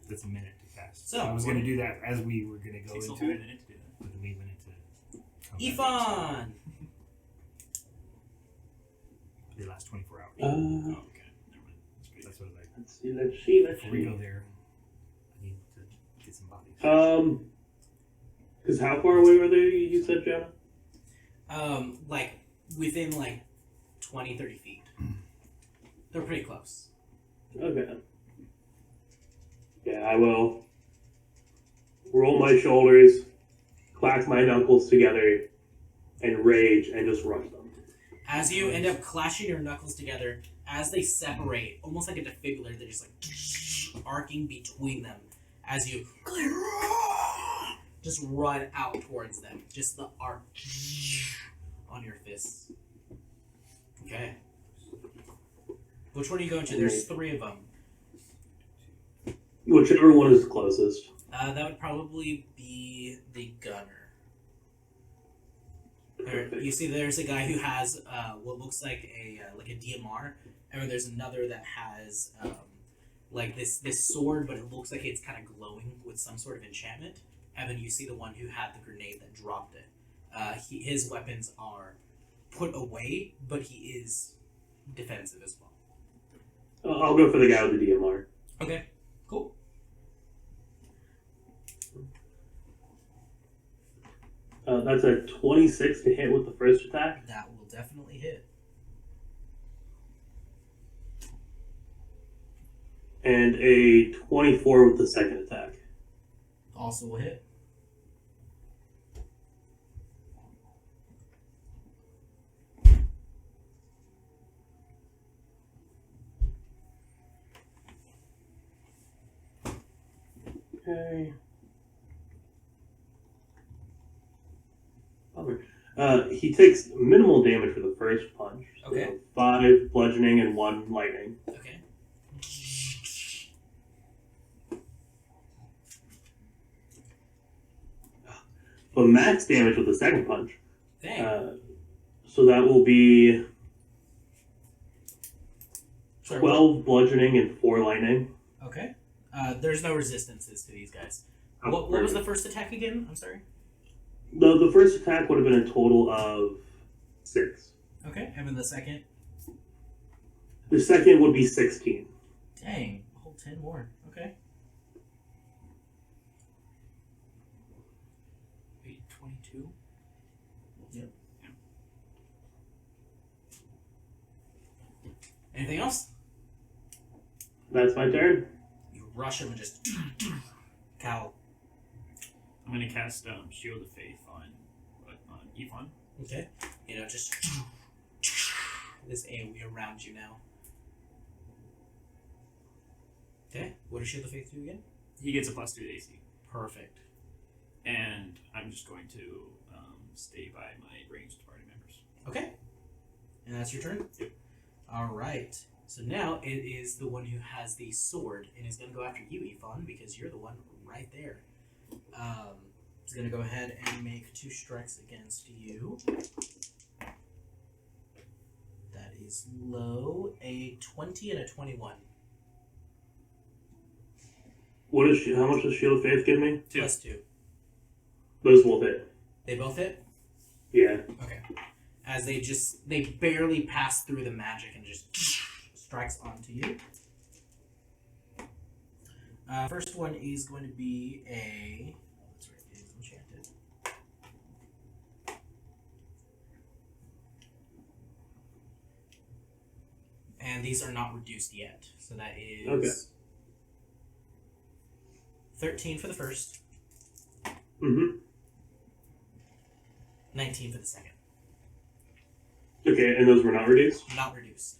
That's a minute to cast. So, I was going to do that as we were going to go Takes a into whole it, minute to do that. but then we went into combat. Ifan! The last 24 hours. Oh, okay. Never mind. That's pretty That's what I was like. Let's see. Before we go there, I need to get some bodies. Because how far away were they, you said, Jonah? Like, within, 20, 30 feet. They're pretty close. Okay. Yeah, I will roll my shoulders, clack my knuckles together, and rage, and just rush them. As you end up clashing your knuckles together, as they separate, almost like a defibrillator, they're just arcing between them. As you just run out towards them. Just the arc on your fists. Okay. Which one are you going to? There's 3 of them. Whichever one is closest. That would probably be the gunner. You see, there's a guy who has what looks like a DMR, and then there's another that has this sword, but it looks like it's kind of glowing with some sort of enchantment. And then you see the one who had the grenade that dropped it. His weapons are put away, but he is defensive as well. I'll go for the guy with the DMR. Okay, cool. That's a 26 to hit with the first attack. That will definitely hit. And a 24 with the second attack. Also will hit. Okay. He takes minimal damage for the first punch. So Okay. 5 bludgeoning and 1 lightning. Okay. But max damage with the second punch. Dang. So that will be Sorry, 12 bludgeoning and 4 lightning. Okay. There's no resistances to these guys. What was the first attack again? I'm sorry. The first attack would have been a total of 6. Okay. And then the second? The second would be 16. Dang. A whole 10 more. Okay. Wait, 22? Yep. Anything else? That's my turn. You rush him and just cowl. I'm gonna cast Shield of Faith on Ifan. Okay. Just this AoE around you now. Okay. What does Shield of Faith do again? He gets a +2 to AC. Perfect. And I'm just going to stay by my ranged party members. Okay. And that's your turn? Yep. Alright. So now it is the one who has the sword and is going to go after you, Ifan, because you're the one right there. He's going to go ahead and make 2 strikes against you. That is low, a 20 and a 21. How much does Shield of Faith give me? 2. +2. Those both hit. They both hit? Yeah. Okay. As they barely pass through the magic and just strikes onto you. First one is going to be a... Oh, that's right, it is enchanted. And these are not reduced yet. So that is... Okay. 13 for the first. Mm-hmm. 19 for the second. Okay, and those were not reduced? Not reduced.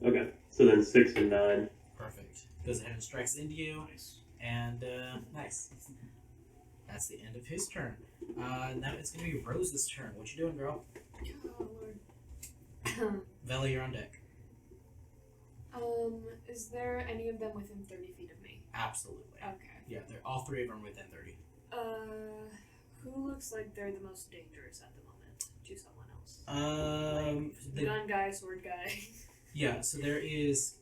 Okay. So then 6 and 9. Perfect. Goes ahead and strikes into you. Nice. And, nice. That's the end of his turn. Now it's going to be Rose's turn. What you doing, girl? Oh, Lord. Vela, you're on deck. Is there any of them within 30 feet of me? Absolutely. Okay. Yeah, they're all three of them within 30. Who looks like they're the most dangerous at the moment to someone else? The Gun guy, sword guy. yeah. So there is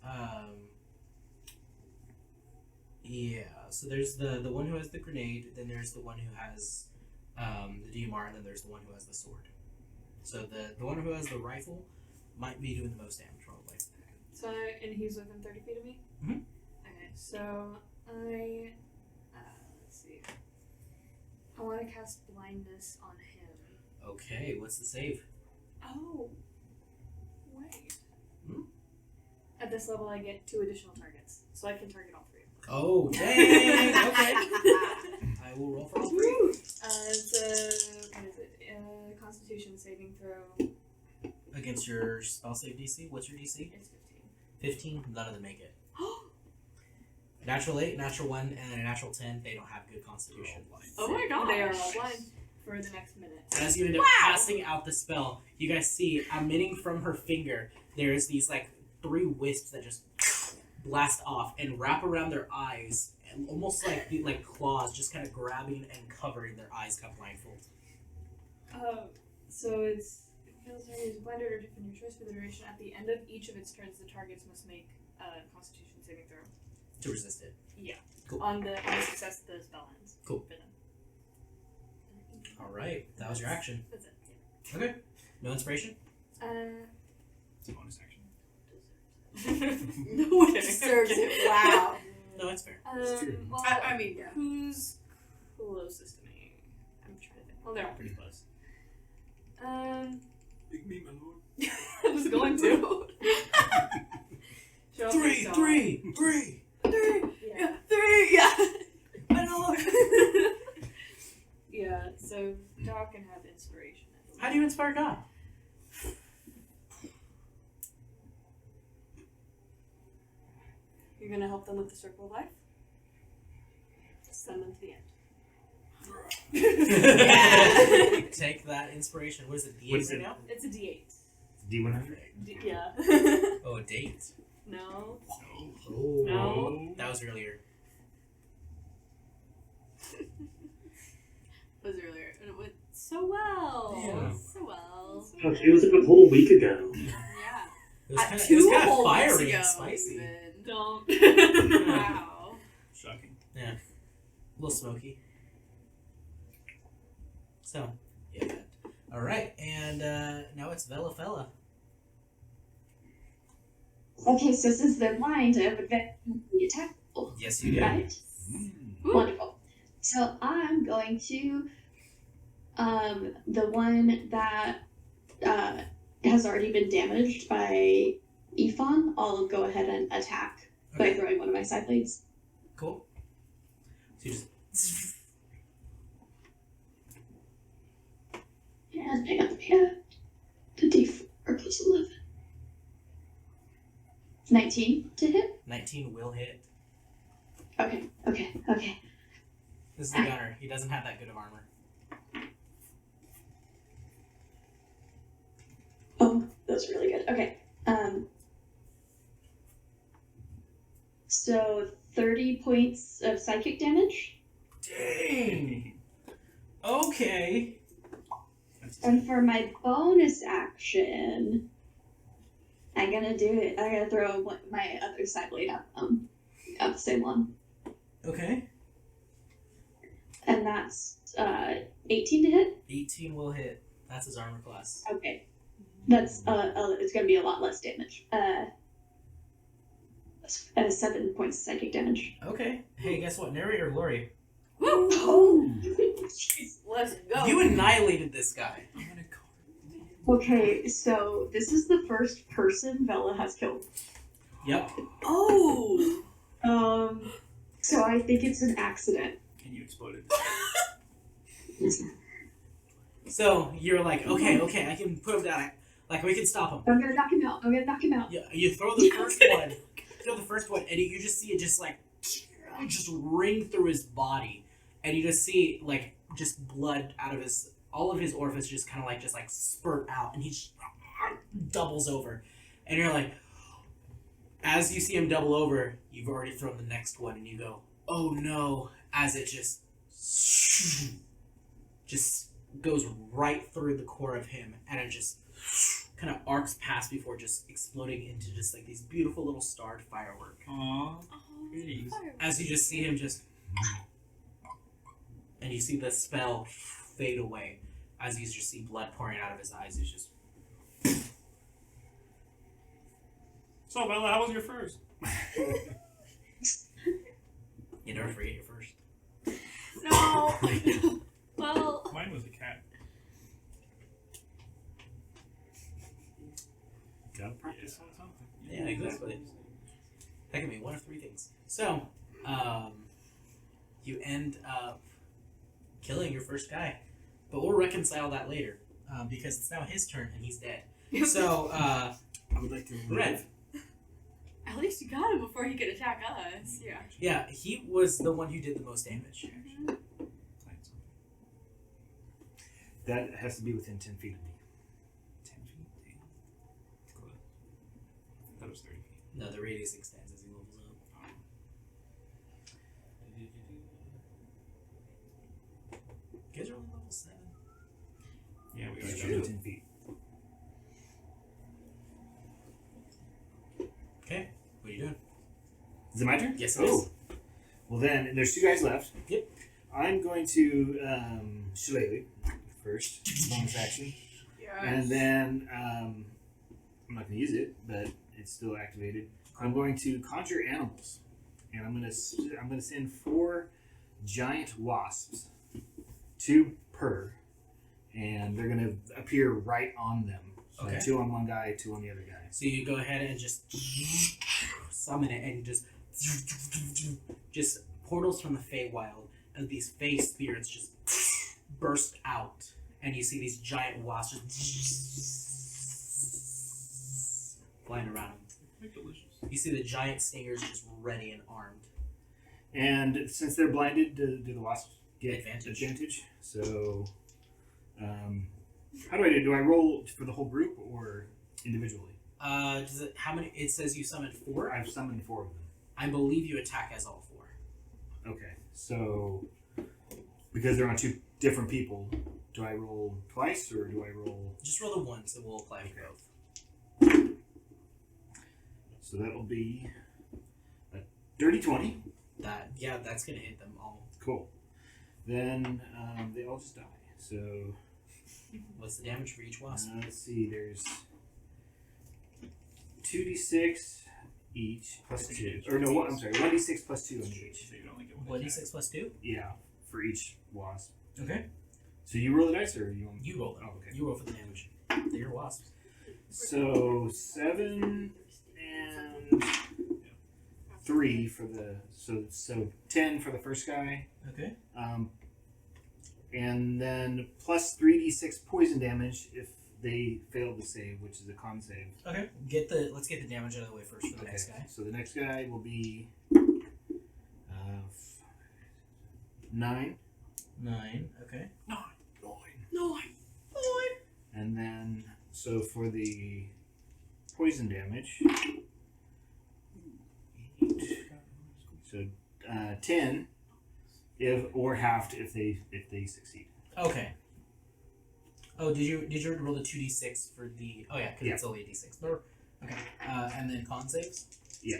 yeah. So there's the one who has the grenade. Then there's the one who has the DMR, and then there's the one who has the sword. So the one who has the rifle might be doing the most damage, probably. So, and he's within 30 feet of me? Mhm. Okay, so I, let's see. I want to cast blindness on him. Okay. What's the save? Oh, wait. Hmm? At this level, I get 2 additional targets, so I can target all 3 of them. Oh dang! Okay. I will roll for all 3. It's a, what is it? Constitution saving throw. Against your spell save DC. What's your DC? It's 15. None of them make it. Natural 8, natural 1, and then a natural 10. They don't have good constitution. Oh my god! They are all blind for the next minute. As you end up casting out the spell, you guys see emitting from her finger, there's these like 3 wisps that just blast off and wrap around their eyes, and almost like claws, just kind of grabbing and covering their eyes, cut blindfold. So it's is blinded or different your choice for the duration. At the end of each of its turns, the targets must make a Constitution saving throw. To resist it. Yeah. Cool. On the success, the spell ends. Cool. For them. All right, that was your action. That's it. Okay. No inspiration. It's a bonus action. No one deserves it. Wow. No, it's fair. It's true. Well, I mean, yeah. who's closest to me? I'm trying to think. Well, they're all pretty close. Big me, my lord. I was going to. Show off your song. 3. Yeah. 3. Yeah. I know. Yeah. So Doc can have inspiration. How do you inspire God? You're gonna help them with the circle of life. Send them to the end. Take that inspiration. What is it? What D8 is right it? now? It's a D8. D100? Yeah. Oh, a date. No. Oh. No. That was earlier. Was earlier, and it went so well. Yeah. So well. Oh, she was like a whole week ago. Yeah. It was kind of 2 kind of whole weeks fiery ago, and spicy. even. Don't. Wow. Shocking. Yeah. A little smoky. So, yeah. All right, and now it's Vela Fella. Okay, so since they're blind, I would bet the attack roll, Yes, you do. right? Wonderful. So I'm going to the one that has already been damaged by Ephon, I'll go ahead and attack by Okay. throwing one of my side blades. Cool. So you just And I got the D4 plus 11. 19 to hit? 19 will hit. Okay. This is the gunner. He doesn't have that good of armor. Oh, that's really good. Okay. So 30 points of psychic damage. Dang. Okay. And for my bonus action, I'm gonna do it. I'm gonna throw my other side blade at the same one. Okay. And that's 18 to hit. 18 will hit. That's his armor class. Okay. That's it's gonna be a lot less damage. 7 points of psychic damage. Okay. Hey, guess what? Narrator Lori, Woo! Oh. Let's go. you annihilated this guy. Okay, so this is the first person Vela has killed. Yep. Oh. So I think it's an accident. And you exploded. So you're like, okay, I can put him down. Like, we can stop him. I'm gonna knock him out. Yeah, you throw the first one, and you just see it just like just ring through his body, and you just see like just blood out of all of his orifice just kind of like spurt out, and he just doubles over, and you're like, as you see him double over, you've already thrown the next one, and you go, oh no, as it just goes right through the core of him, and it just kind of arcs past before just exploding into just like these beautiful little starred firework. Aww. Pretty. As you just see him and you see the spell fade away, as you just see blood pouring out of his eyes. He's just. So, Bella, how was your first? You never forget your first. No. Well. Mine was a cat. Gotta practice on something. Yeah, exactly. That can be one of three things. So, you end up killing your first guy, but we'll reconcile that later because it's now his turn and he's dead. So, I would like to Red. At least you got him before he could attack us. Yeah. Yeah, he was the one who did the most damage. That has to be within 10 feet of me. 10 feet? Damn. Cool. That was 30 feet. No, the radius extends as he levels up. You guys are only level 7. Yeah, we That's got true. 10 feet. Okay, what are you doing? Is it my turn? Yes, it is. Well then, there's 2 guys left. Yep. I'm going to Shillelagh first, bonus action. Yes. And then, I'm not going to use it, but it's still activated. I'm going to conjure animals. And I'm going to send 4 giant wasps, 2 per, and they're going to appear right on them. So Okay. 2 on one guy, 2 on the other guy. So you go ahead and just summon it and just portals from the Feywild, and these Fey spirits just burst out, and you see these giant wasps just flying around them. delicious. You see the giant stingers just ready and armed. And since they're blinded, do the wasps get Advantage. So, how do I do? Do I roll for the whole group or individually? Does it? How many? It says you summoned 4. I've summoned 4 of them. I believe you attack as all 4. Okay, so because they're on 2 different people, do I roll twice or do I roll? Just roll the 1, so we'll apply for both. So that'll be a dirty 20. That's gonna hit them all. Cool. Then they all just die. So What's the damage for each wasp? let's see. There's 2d6 each plus 2. Or no, I'm sorry. 1d6 plus 2 on each. So you only get one. 1d6 plus 2. Yeah, for each wasp. Okay. So you roll the dice, or you want? You roll it. Oh, okay. You roll for the damage. They're your wasps. So 7 and 3 for the so 10 for the first guy. Okay. And then plus 3d6 poison damage if they fail to save, which is a con save. Okay. Let's get the damage out of the way first for the next guy. So the next guy will be 9. 9. Okay. 9. And then so for the poison damage, so 10 or halved if they succeed. Okay. Oh, did you roll the 2d6 for the? Oh yeah, because it's only a d6. Okay. And then con saves? Yeah.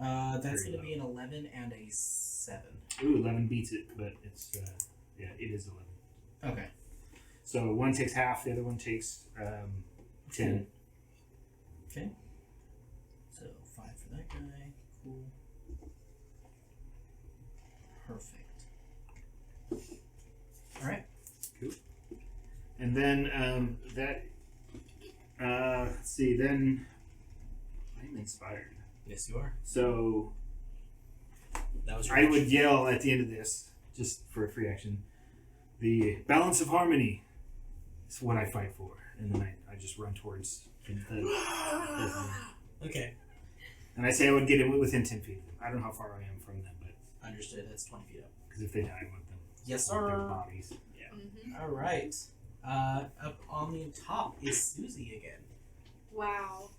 That's Very going to be low. an 11 and a 7. Ooh, 11 beats it, but it's it is 11. Okay. So one takes half, the other one takes 10. Okay. So 5 for that guy. Cool. Perfect. All right. And then let's see. Then I'm inspired. Yes, you are. So That was your I action. would yell at the end of this, just for a free action, the balance of harmony is what I fight for. And then I just run towards the Okay. and I say I would get it within 10 feet of them. I don't know how far I am from them, but Understood. That's 20 feet up. because if they die, I want them. Yes, I want their sir. bodies. Mm-hmm. All right. Up on the top is Susie again. Wow.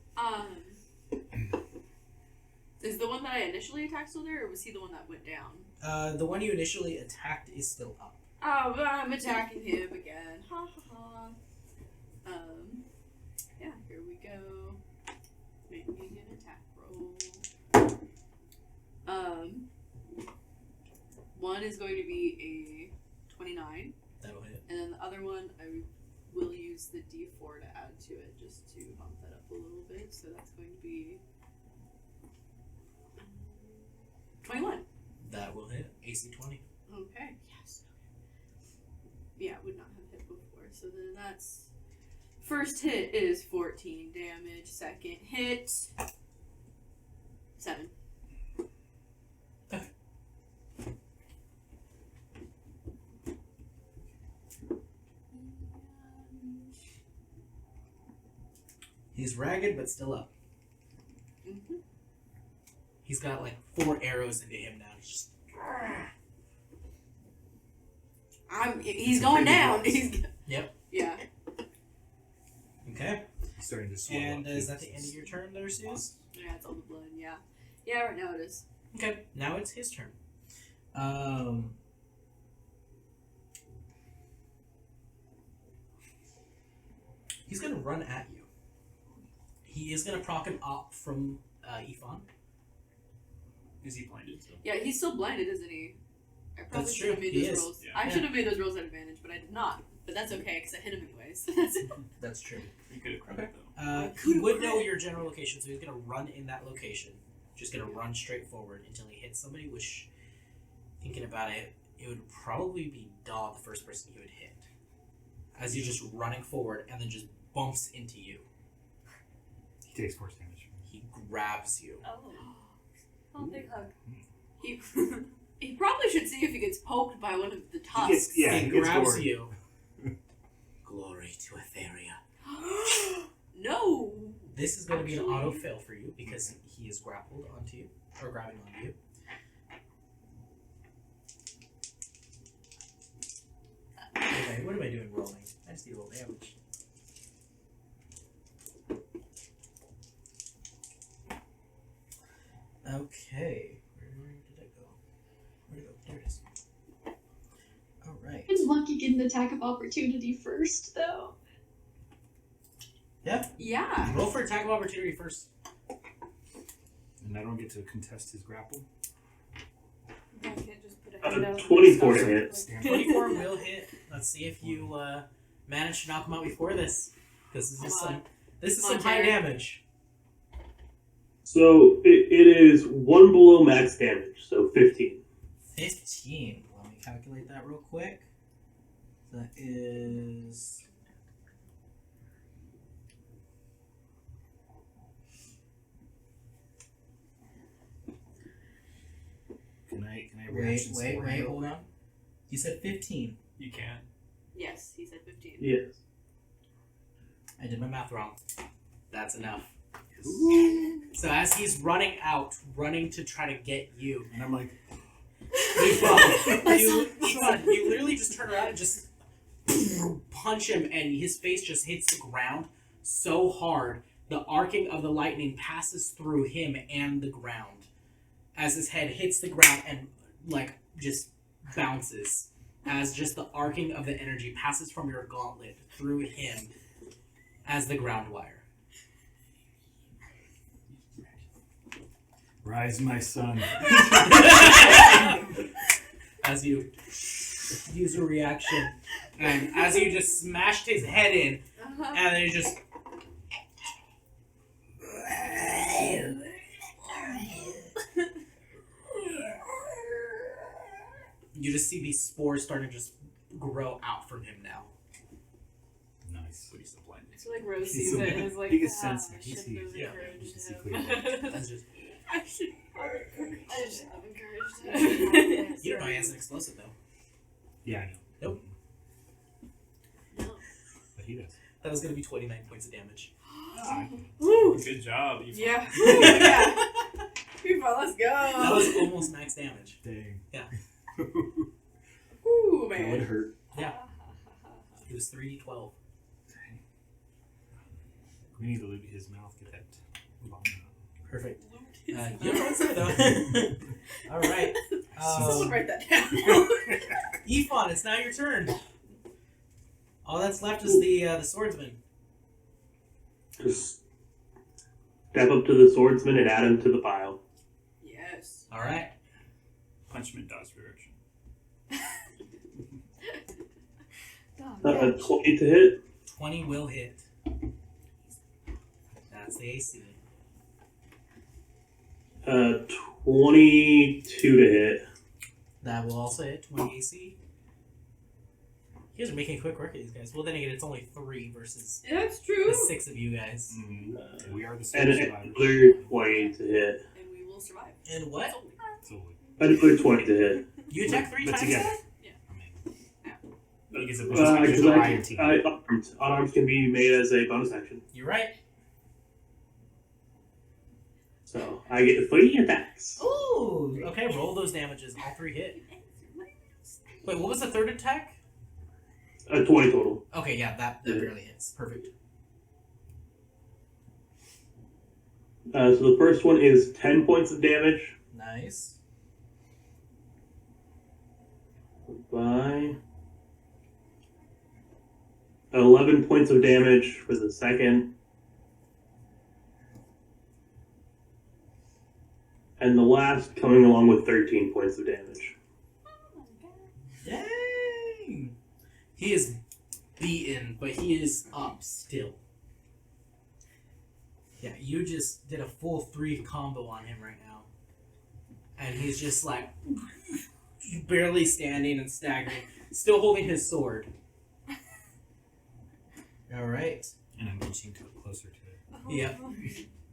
Is the one that I initially attacked still there, or was he the one that went down? The one you initially attacked is still up. Oh, but I'm attacking him again. Ha ha ha. Yeah, here we go. Make me an attack roll. One is going to be a 29, That'll hit. and then the other one I will use the D4 to add to it just to bump that up a little bit. So that's going to be 21. That will hit. AC 20. Okay. Yes. Yeah, would not have hit before. So then that's first hit is 14 damage. Second hit 7. He's ragged, but still up. Mm-hmm. He's got like 4 arrows into him now. He's just. He's It's a going pretty down. good He's Yep. yeah. Okay. He's starting to swell And up, is too. that the end of your turn there, Suze? Yeah, it's all the blood. Yeah. Yeah, right now it is. Okay. Now it's his turn. He's gonna run at you. He is gonna proc an op from Ifan. Is he blinded still? Yeah, he's still blinded, isn't he? I probably That's should have true, made he those is. rolls. Yeah. I should have made those rolls at advantage, but I did not. But that's okay, because I hit him anyways. That's true. You could have credit though. He would know your general location, so he's gonna run in that location. Just gonna run straight forward until he hits somebody, which, thinking about it, it would probably be Daw, the first person he would hit. As he's just running forward and then just bumps into you. He takes force damage. He grabs you. Oh, big hug. he, he probably should see if he gets poked by one of the tusks. gets- yeah. He he gets grabs gored. you. Glory to Aetheria. No! This is going to be an Actually- auto fail for you because he is grappled onto you, or grabbing onto you. Okay, what am I doing rolling? I just need to roll damage. Okay, where did I go? Where'd it go? There it is. Alright. It's lucky getting an attack of opportunity first, though. Yeah. Roll for attack of opportunity first. And I don't get to contest his grapple. I can't just put a hand out. 24 to hit. Stand 24 will hit. Let's see if you manage to knock him out before this. Because this is Come on. some high Jared. damage. So it is 1 below max damage, so 15. 15. Let me calculate that real quick. That is. Can I Wait, reaction some more? hold on. You said 15. You can. Yes, he said 15. Yes. I did my math wrong. That's enough. Ooh. So as he's running out, running to try to get you, And I'm like, you literally just turn around and just punch him, and his face just hits the ground so hard, the arcing of the lightning passes through him and the ground as his head hits the ground and like just bounces as just the arcing of the energy passes from your gauntlet through him as the ground wire. Rise, my son. As you use your reaction, and as you just smashed his head in, and then you just. You just see these spores starting to just grow out from him now. Nice. But he's still blinded. So like Rose He's sees so it and is like, he can sense I it. He shouldn't have sees- yeah, encouraged he can see him. clearly. That's just, I should I shouldn't have encouraged him. you don't know he has an explosive though. Yeah, I know. Nope. No. But he does. That was gonna be 29 points of damage. Woo! Good job. You Yeah. Yeah. People, let's That go. was almost max damage. Dang. Yeah. Woo, That would man. hurt. Yeah. It was 3d12. We need to loot his mouth. Get that long mouth. Perfect. You don't know what's there though. All right. Someone write that down. Ephon, it's now your turn. All that's left is the swordsman. Just step up to the swordsman and add him to the pile. Yes. All right. punch him in dodge direction. 20 to hit. 20 will hit. That's the AC. 22 to hit. That will also hit 20 AC. You guys are making quick work of these guys. Well, then again, it's only 3 versus That's true. the 6 of you guys. Mm-hmm. We are the And same survivors. another 20 to hit. And we will survive. And what? So, Another 20 to hit. You attack 3 but times together. that? I mean, because Because variety. unarmed can be made as a bonus action. You're right. So I get 3 attacks. Ooh! Okay, roll those damages. All 3 hit. Wait, what was the third attack? 20 total. Okay, yeah, that barely hits. Perfect. So the first one is 10 points of damage. Nice. By 11 points of damage for the second. And the last coming along with 13 points of damage. Dang! He is beaten, but he is up still. Yeah, you just did a full 3 combo on him right now. And he's just like barely standing and staggering, still holding his sword. Alright. And I'm inching closer to it. Yep.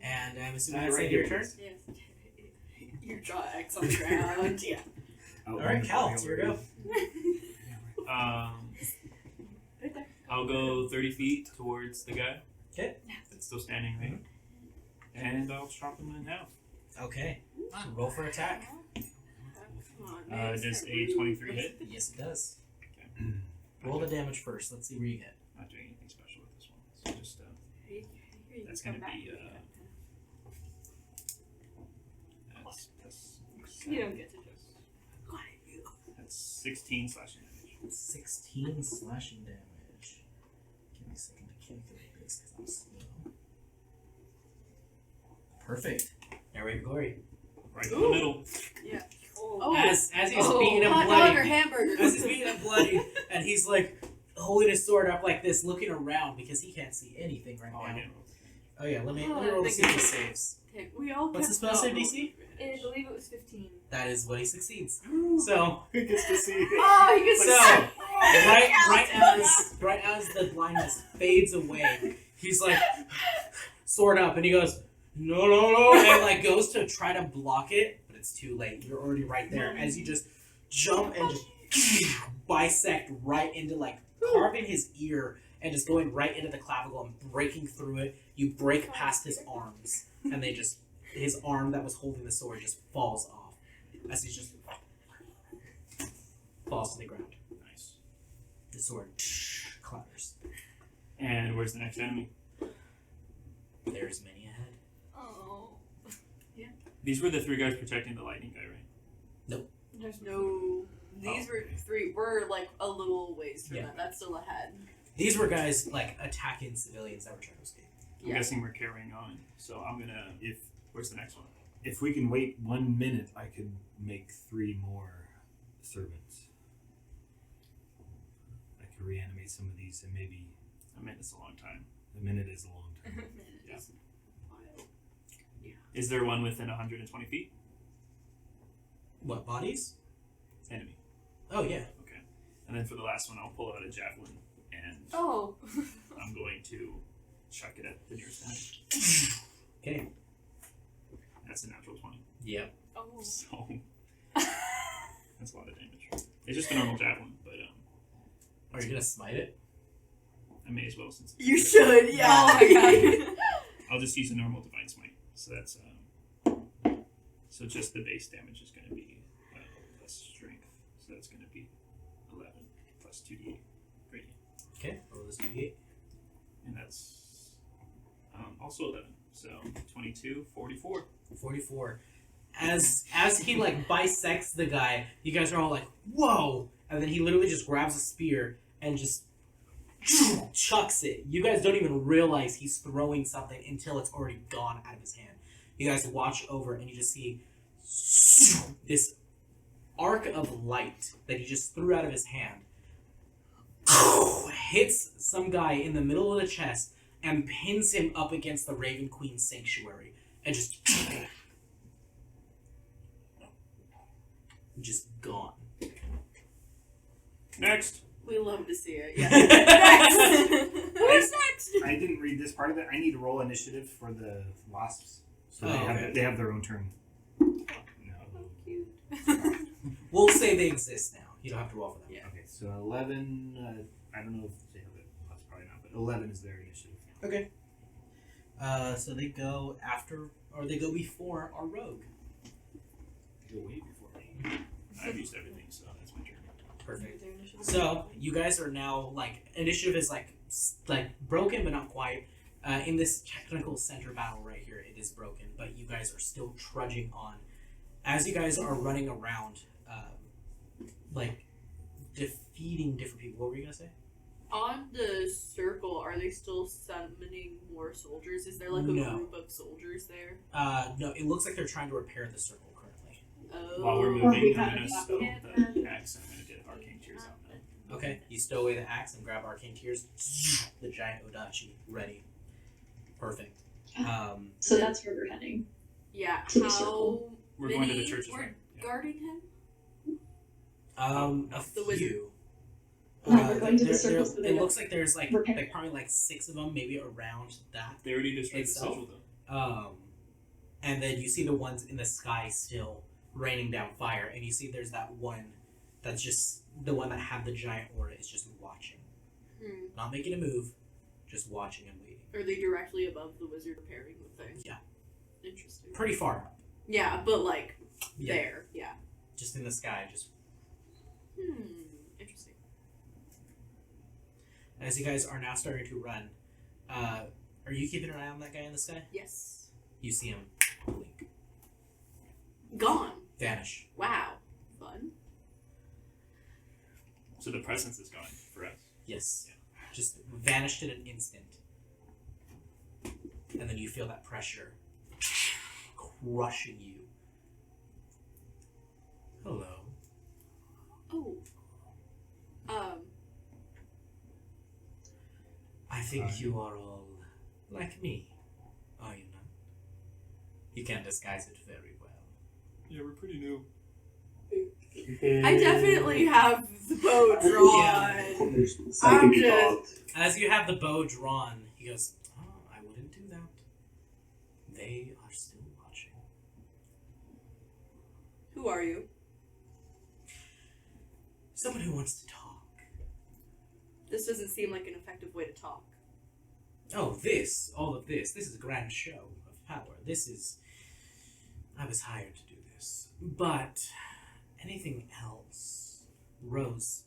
And I'm assuming that's Right the end of your here. turn? Yes. You draw X on the ground. Yeah. Alright, Cal, it's your go. I'll go 30 feet towards the guy. Okay. That's still standing there. And I'll chop him in half. Okay. Roll for attack. Does a 23 hit? Yes, it does. Roll the damage first. Let's see where you get. Not doing anything special with this one. So just, that's going to be, that's You don't get to just. That's 16 slashing damage. 16 slashing damage. Give me a second to calculate this because I'm slow. Perfect. Narrate glory. Right in the middle. Oh. As he's beating him Hot dog or bloody. hamburger? As he's beating him bloody, and he's like holding his sword up like this, looking around because he can't see anything right Oh, I now. didn't. Oh yeah, let me roll to see if he saves. Okay, we all What's kept the spell save no. DC? I believe it was 15. That is what he succeeds. So He gets to see it. Oh, he gets So, right as the blindness fades away, he's like, sword up, and he goes, no, and like goes to try to block it, but it's too late. You're already right there. As you just jump and just bisect right into like carving his ear and just going right into the clavicle and breaking through it. You break past his arms, and they just his arm that was holding the sword just falls off as he just falls to the ground. Nice. The sword clatters. And where's the next enemy? There's many ahead. Oh. These were the 3 guys protecting the lightning guy, right? There's no. These were 3. We're like a little ways from Yeah. that. That's still ahead. These were guys like attacking civilians that were trying to escape. I'm guessing we're carrying on. So I'm gonna. Where's the next one? if we can wait 1 minute, I could make 3 more servants. I could reanimate some of these, and maybe A minute's a long time. a minute is a long time. Yeah. Is there one within 120 feet? What, bodies? Enemy. Oh, yeah. Okay. And then for the last one, I'll pull out a javelin and Oh. I'm going to chuck it at the nearest enemy. Okay. That's a natural 20. Yep. Oh. So that's a lot of damage. It's just a normal javelin, but Are you gonna smite it? I may as well since it's You should, yeah. Oh my god. I'll just use a normal divine smite. So that's so just the base damage is going to be less strength. So that's going to be 11 plus 2d8 radiant, Okay, roll this d8. and that's also 11. So 22, 44. 44. As he like bisects the guy, you guys are all like, whoa! And then he literally just grabs a spear and just chucks it. You guys don't even realize he's throwing something until it's already gone out of his hand. You guys watch over and you just see this arc of light that he just threw out of his hand hits some guy in the middle of the chest and pins him up against the Raven Queen sanctuary and just gone. Next. We love to see it. Yeah. Next. Who's next? I didn't read this part of it. I need to roll initiative for the wasps. So Oh, they, okay. they have their own turn. No. Cute. We'll say they exist now. You don't have to roll for them. Yeah. Okay, so 11, I don't know if they have it. That's probably not, but 11 is their initiative. Okay. So they go after, or they go before our rogue. Go way before me. I've used everything, so that's my turn. Perfect. So you guys are now like initiative is like broken, but not quite. In this technical center battle right here, it is broken, but you guys are still trudging on. As you guys are running around, like defeating different people. What were you gonna say? On the circle, are they still summoning more soldiers? Is there like a No. group of soldiers there? No, it looks like they're trying to repair the circle currently. Oh. While we're Well, we moving, have I'm going to to stow get the axe and I'm going to get Arcane Tears out now. Okay, you stow away the axe and grab Arcane Tears. The giant Odachi ready. Perfect. So that's where we're heading. Yeah. To the How circle. We're many going to the church's were right. Yeah. guarding him? A The wizard. few. Yeah, we're going to the there- circle so they it don't looks like there's like repair. probably like 6 of them, maybe around that. They already destroyed the Itself? sigil though. And then you see the ones in the sky still raining down fire, and you see there's that one that's just the one that had the giant aura is just watching, not making a move, just watching and waiting. Are they directly above the wizard repairing the thing? Yeah. Interesting. Pretty far up. Yeah, but like Yeah. there. Yeah. Just in the sky, just Interesting. as you guys are now starting to run. Are you keeping an eye on that guy in the sky? Yes. You see him blink, Gone. vanish. Wow. Fun. So the presence is gone for us. Yes. Just vanished in an instant. And then you feel that pressure crushing you. Hello. Oh. I think you are all like me, are you not? You can disguise it very well. Yeah, we're pretty new. I definitely have the bow drawn. I'm just. As you have the bow drawn, he goes, "Oh, I wouldn't do that. They are still watching." Who are you? Someone who wants to talk. This doesn't seem like an effective way to talk. Oh, all of this is a grand show of power. I was hired to do this. But anything else? Rose,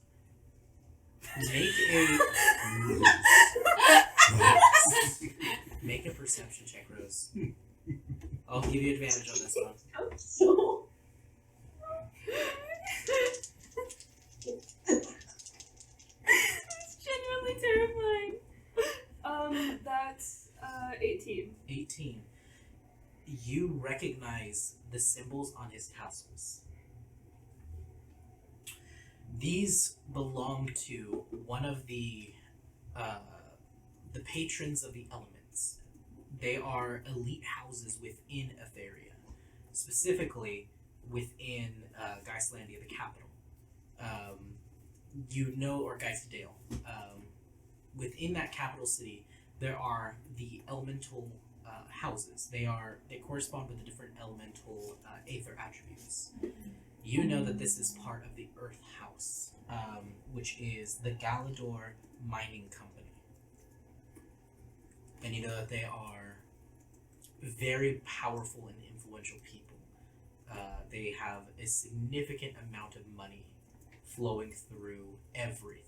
make a perception check, Rose. I'll give you advantage on this one. So It's genuinely terrifying. That's 18. 18. you recognize the symbols on his tassels. These belong to one of the patrons of the elements. They are elite houses within Aetheria, specifically within Geistlandia, the capital. Or Geistdale. Within that capital city, there are the elemental houses. They correspond with the different elemental aether attributes. You know that this is part of the Earth House, which is the Galador Mining Company. And you know that they are very powerful and influential people. They have a significant amount of money flowing through everything.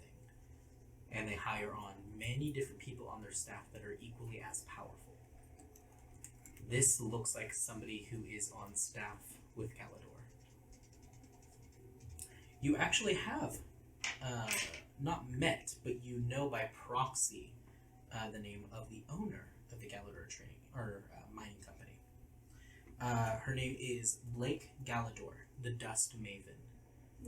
And they hire on many different people on their staff that are equally as powerful. This looks like somebody who is on staff with Galador. You actually have not met, but you know by proxy the name of the owner of the Galador mining company. Her name is Blake Galador, the Dust Maven.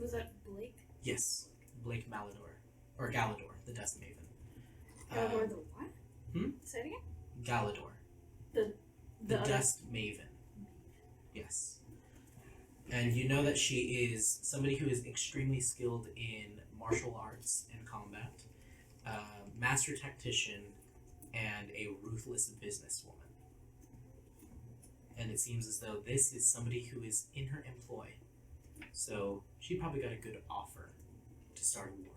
Was that Blake? Yes, Blake Malador. Or Galador, the Dust Maven. Galador the what? Say it again? Galador. The Dust Maven. Yes. And you know that she is somebody who is extremely skilled in martial arts and combat, master tactician, and a ruthless businesswoman. And it seems as though this is somebody who is in her employ. So she probably got a good offer to start a war.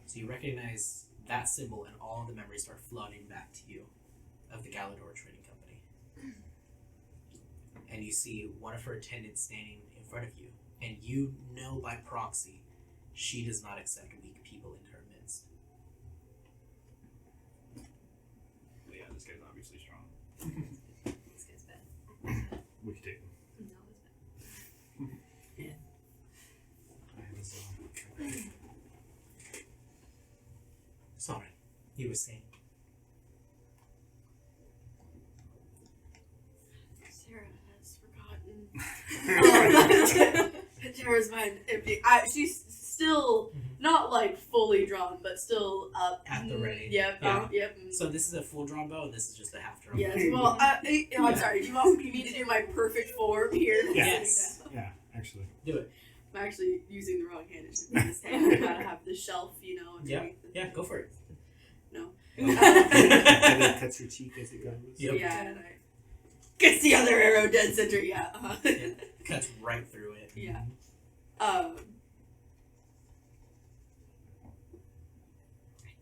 So you recognize that symbol, and all the memories start flooding back to you of the Galador Trading Company. And you see one of her attendants standing in front of you, and you know by proxy she does not accept weak people in her midst. Well, yeah, this guy's obviously strong. This guy's bad. We could take him. No, it's bad. I have this Sorry, you were saying. Sarah has forgotten. Sarah's mind empty. She's still not like fully drawn, but still up At the ready. Yep. Yeah. Yep. So this is a full drawn bow, and this is just a half drawn Yes. bow. Well, I'm sorry. Do you want me to do my perfect form here? Yes. Yeah, actually. Do it. I'm actually using the wrong hand. It's just this hand. I gotta have the shelf, Yeah. underneath the- Yeah, go for it. No. And it cuts your cheek as it goes. Yep. Yeah, and I gets the other arrow dead center. Yeah. Uh-huh. Yeah. Cuts right through it. Yeah. I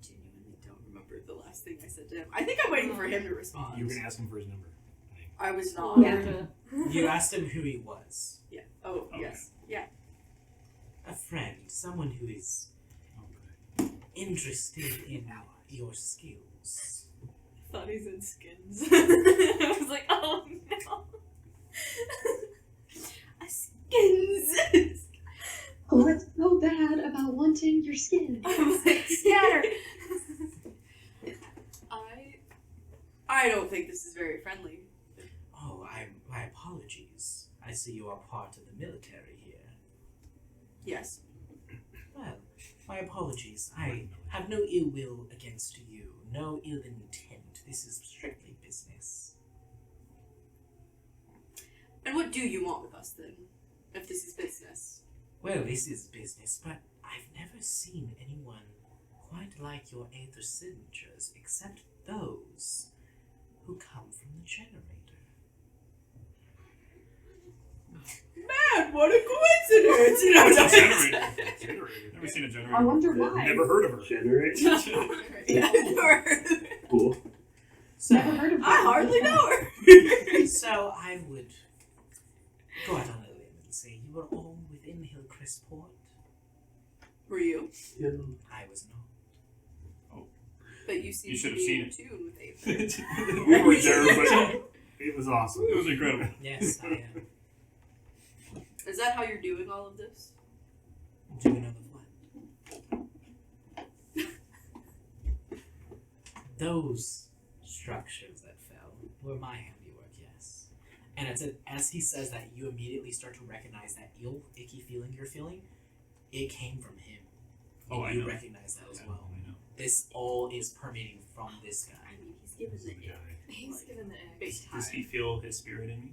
genuinely don't remember the last thing I said to him. I think I'm waiting for him to respond. You were going to ask him for his number. I was not. Yeah. You asked him who he was. Yeah. Oh, Okay. yes. Yeah. A friend, someone who is Okay. interested in your skills. I thought he said skins. I was like, oh no. Skins. What's so bad about wanting your skin? I'm like, scatter. I don't think this is very friendly. Oh, my apologies. I see you are part of the military here. Yes. Well, my apologies. I have no ill will against you. No ill intent. This is strictly business. And what do you want with us then? If this is business. Well, this is business, but I've never seen anyone quite like your Aether signatures, except those who come from the generator. Man, what a coincidence! You know, Generator. Never seen a generator. I wonder why. Never heard of her. Generate. Yeah, never heard of her. Cool. So, Never heard of I hardly know her. so I would go out on a limb and say you were all within Hillcrest Port. Were you? Yeah. I was not. But you seem You to should have be seen in it. tune with Aether. We were there, but It was awesome. it was incredible. Yes, I am. Is that how you're doing all of this? Doing of what? Those structures that fell were my handiwork, yes. And as he says that, you immediately start to recognize that icky feeling you're feeling. It came from him. Oh, And I you know. recognize that as well. I know. This all is permeating from this guy. I mean, he's given the ick. He's given the egg. Big Does time. he feel his spirit in me?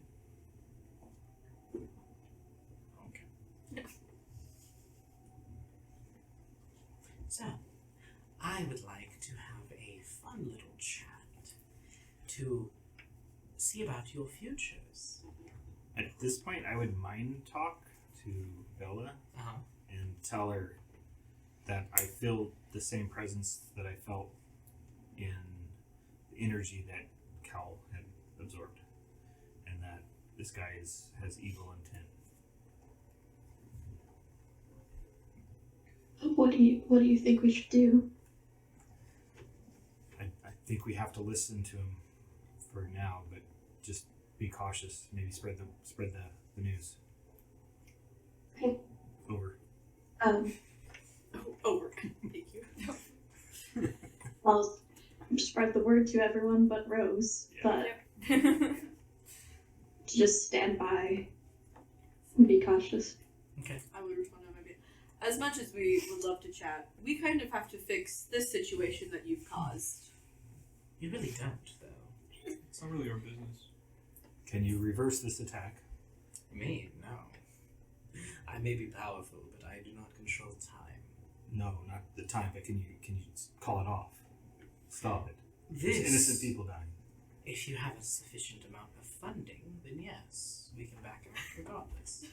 Okay. So, I would like to have a fun little chat to see about your futures. At this point, I would mind talk to Bella Uh-huh. and tell her that I feel the same presence that I felt in the energy that Cal had absorbed, and that this guy has evil intent. What do you think we should do? I think we have to listen to him for now, but just be cautious. Maybe spread the news. Okay. Over. Over. Thank you. I'll spread the word to everyone but Rose, but to just stand by and be cautious. Okay. I would respond to maybe. As much as we would love to chat, we kind of have to fix this situation that you've caused. You really don't, though. It's not really our business. Can you reverse this attack? Me? No. I may be powerful, but I do not control time. No, not the time, but can you call it off? Stop it. There's This, innocent people dying. if you have a sufficient amount of funding, then yes, we can back it up regardless.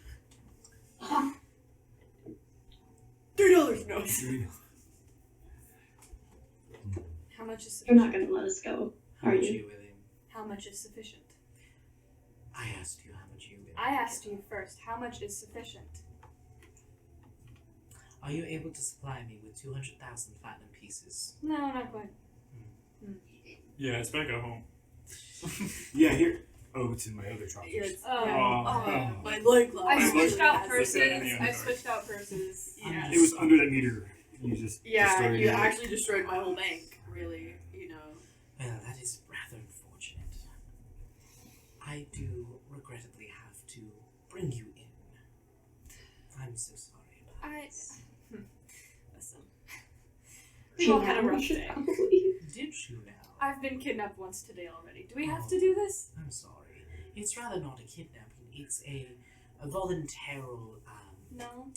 $3 no. How much is You're sufficient? not going to let us go, How are much you? are you willing? How much is sufficient? I asked you how much you willing. I to asked give. you first. How much is sufficient? Are you able to supply me with 200,000 platinum pieces? No, not quite. Yeah, it's back at home. Yeah, here. Oh, it's in my other trousers. It's, Oh. yeah. Oh. My loincloth. I switched out has purses. it. I switched out purses. Yeah. It was under that meter. You just Yeah, destroyed you it. actually destroyed my whole bank, really, you know. Well, that is rather unfortunate. I do regrettably have to bring you in. I'm so sorry about this. Listen. We've all had a Yeah, rough we should day. probably- Did you now? I've been kidnapped once today already. Do we have to do this? I'm sorry. It's rather not a kidnapping. It's a voluntary No.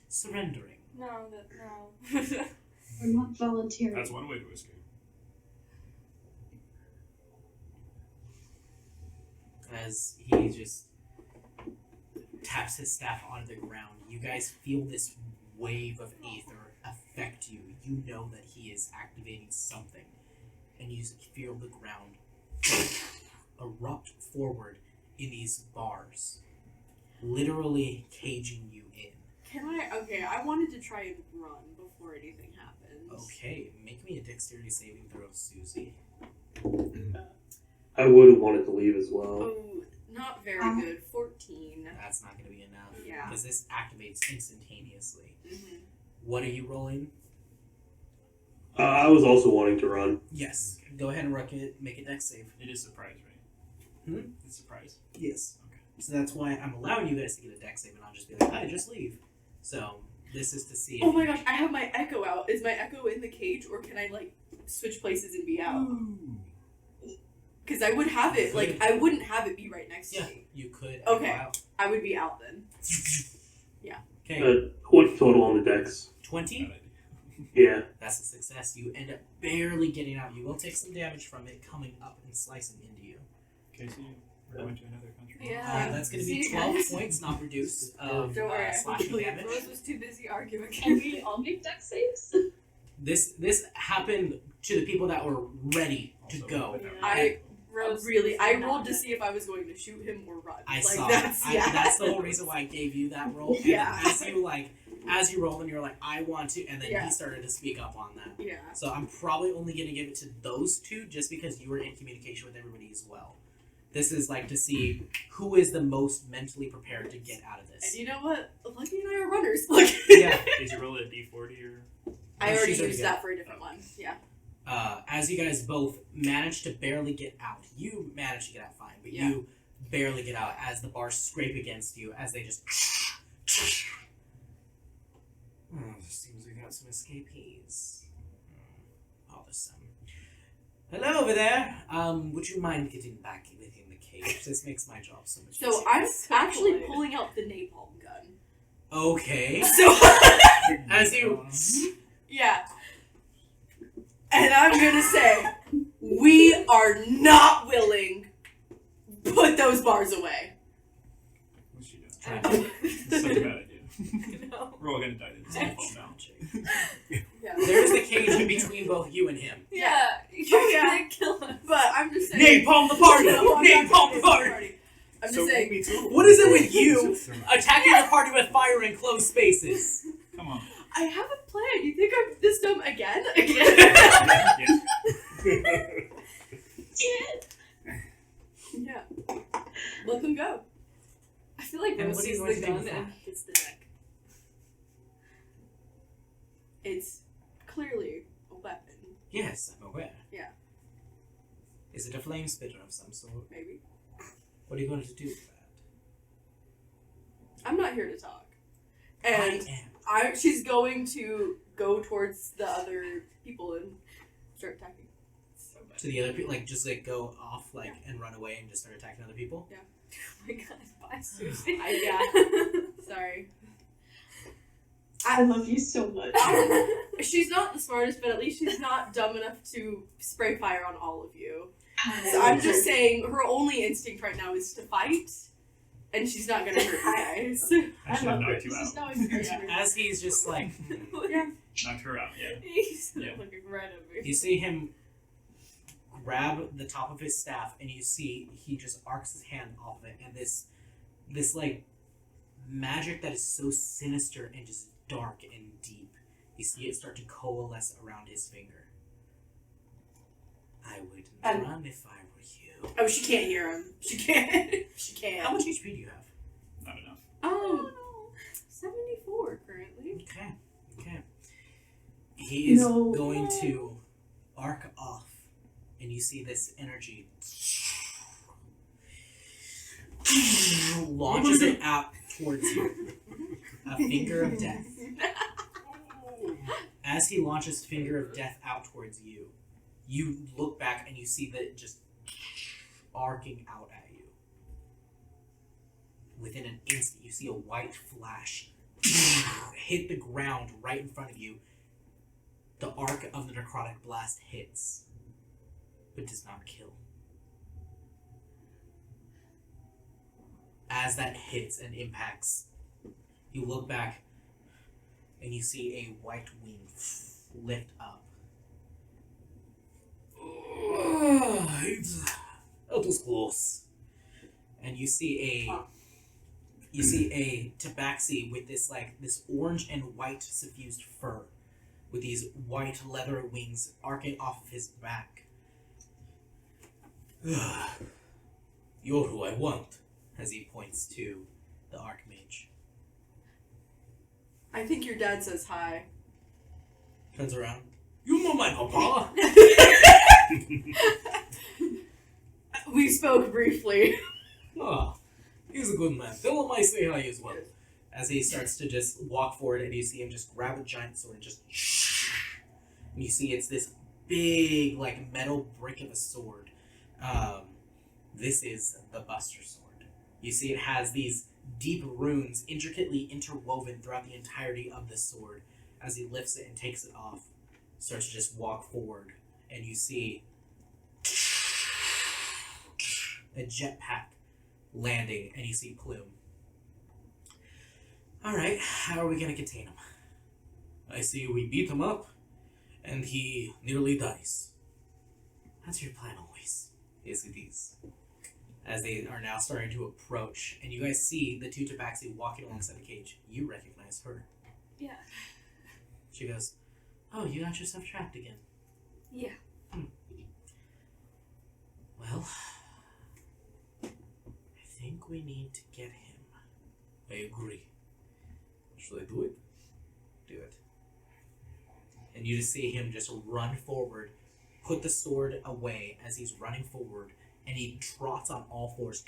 surrendering. No. No. We're not volunteering. That's one way to escape. As he just taps his staff onto the ground, you guys feel this wave of aether affect you. You know that he is activating something, and you feel the ground erupt forward in these bars, literally caging you in. Okay, I wanted to try and run before anything happened. Okay, make me a dexterity saving throw, Susie. I would have wanted to leave as well. Oh, not very good. 14. That's not going to be enough. Yeah. Because this activates instantaneously. Mm-hmm. What are you rolling? I was also wanting to run. Yes. Go ahead and make a dex save. It is surprise, right? Hmm? It's surprise. Yes. Okay. So that's why I'm allowing you guys to get a dex save and I'll just be like, hi, just leave. So this is to see if Oh my gosh, I have my echo out. Is my echo in the cage, or can I, like, switch places and be out? Because I would have it, like, I wouldn't have it be right next to Yeah, me. you could. Okay. Wow. I would be out then. Okay. What's total on the decks? 20? Yeah. That's a success. You end up barely getting out. You will take some damage from it coming up and slicing into you. Casey, we're going to another country. Yeah. That's going to be See, 12 guys? points, not reduced, of Don't worry. slashing damage. Rose was too busy arguing. Can we all make dex saves? This happened to the people that were ready to Also, go. I Rose really, I not rolled to good. see if I was going to shoot him or run. I like, saw that's, it. yeah. That's the whole reason why I gave you that roll. And Yeah. as you roll and you're like, I want to, and then Yeah. he started to speak up on that. Yeah. So I'm probably only going to give it to those two just because you were in communication with everybody as well. This is like to see who is the most mentally prepared to get out of And this. you know what? Lucky and I are runners. Like, Yeah. Did you roll a d40 or? I already She's already used good. that for a different one. Yeah. as you guys both manage to barely get out. You manage to get out fine, but you barely get out as the bars scrape against you, as they just... seems we got some escapees. Bothersome. Hello over there. Would you mind getting back within the cage? This makes my job so much easier. So I'm actually pulling out the napalm gun. Okay. So As you... yeah. And I'm gonna say, we are not willing. Put those bars away. What's she doing? Try It's such a bad idea. No. We're all gonna die to this napalm now. Yeah. There's the cage in between both you and him. Yeah, you're gonna kill us. But I'm just saying. Napalm the party! No, I'm not Napalm gonna the do party! I'm just saying. Me too. What is it with you attacking the party with fire in closed spaces? Come on. I have a plan. You think I'm this dumb again? Yeah. Let them go. I feel like And Rose what are you sees going the to do gun with and that? hits the deck. It's clearly a weapon. Yes, I'm aware. Yeah. Is it a flame spitter of some sort? Maybe. What are you going to do with that? I'm not here to talk. I And am. she's going to go towards the other people and start attacking. So bad. To the other people, like go off, and run away and just start attacking other people? Oh my god, bye Susie. Sorry. I love you so much. She's not the smartest, but at least she's not dumb enough to spray fire on all of you. I So I'm love just her. saying her only instinct right now is to fight, and she's not gonna hurt you guys. I should have love her. knocked you This is out. now encouragement. As he's just like, Knocked her out, yeah. He's Yeah. looking right at me. you see him grab the top of his staff, and you see he just arcs his hand off of it, and this magic that is so sinister and just dark and deep, you see it start to coalesce around his finger. I wouldn't run if I were you. Oh, she can't hear him. She can't. She can't. How much HP do you have? Not enough. 74 currently. Okay. He is No. going to arc off, and you see this energy launches it out towards you. A finger of death. As he launches finger of death out towards you, you look back and you see that it just arcing out at you. Within an instant, you see a white flash hit the ground right in front of you. The arc of the necrotic blast hits, but does not kill. As that hits and impacts, you look back and you see a white wing lift up. It was close. And you see a tabaxi with this orange and white suffused fur, with these white leather wings arcing off of his back. You're who I want, as he points to the Archmage. I think your dad says hi. Turns around. You know my papa! We spoke briefly. Ah, he's a good man. Tell him I say hi as well. As he starts to just walk forward, and you see him just grab a giant sword and just... And you see it's this big, metal brick of a sword. This is the Buster Sword. You see it has these deep runes intricately interwoven throughout the entirety of the sword. As he lifts it and takes it off, starts to just walk forward, and you see a jetpack landing, and you see Plume. Alright, how are we gonna contain him? I see we beat him up, and he nearly dies. That's your plan always. Yes, it is. As they are now starting to approach, and you guys see the two tabaxi walking alongside the cage. You recognize her. Yeah. She goes, "Oh, you got yourself trapped again." Yeah. Well, I think we need to get him. I agree. Should I do it? Do it. And you just see him just run forward, put the sword away as he's running forward, and he trots on all fours.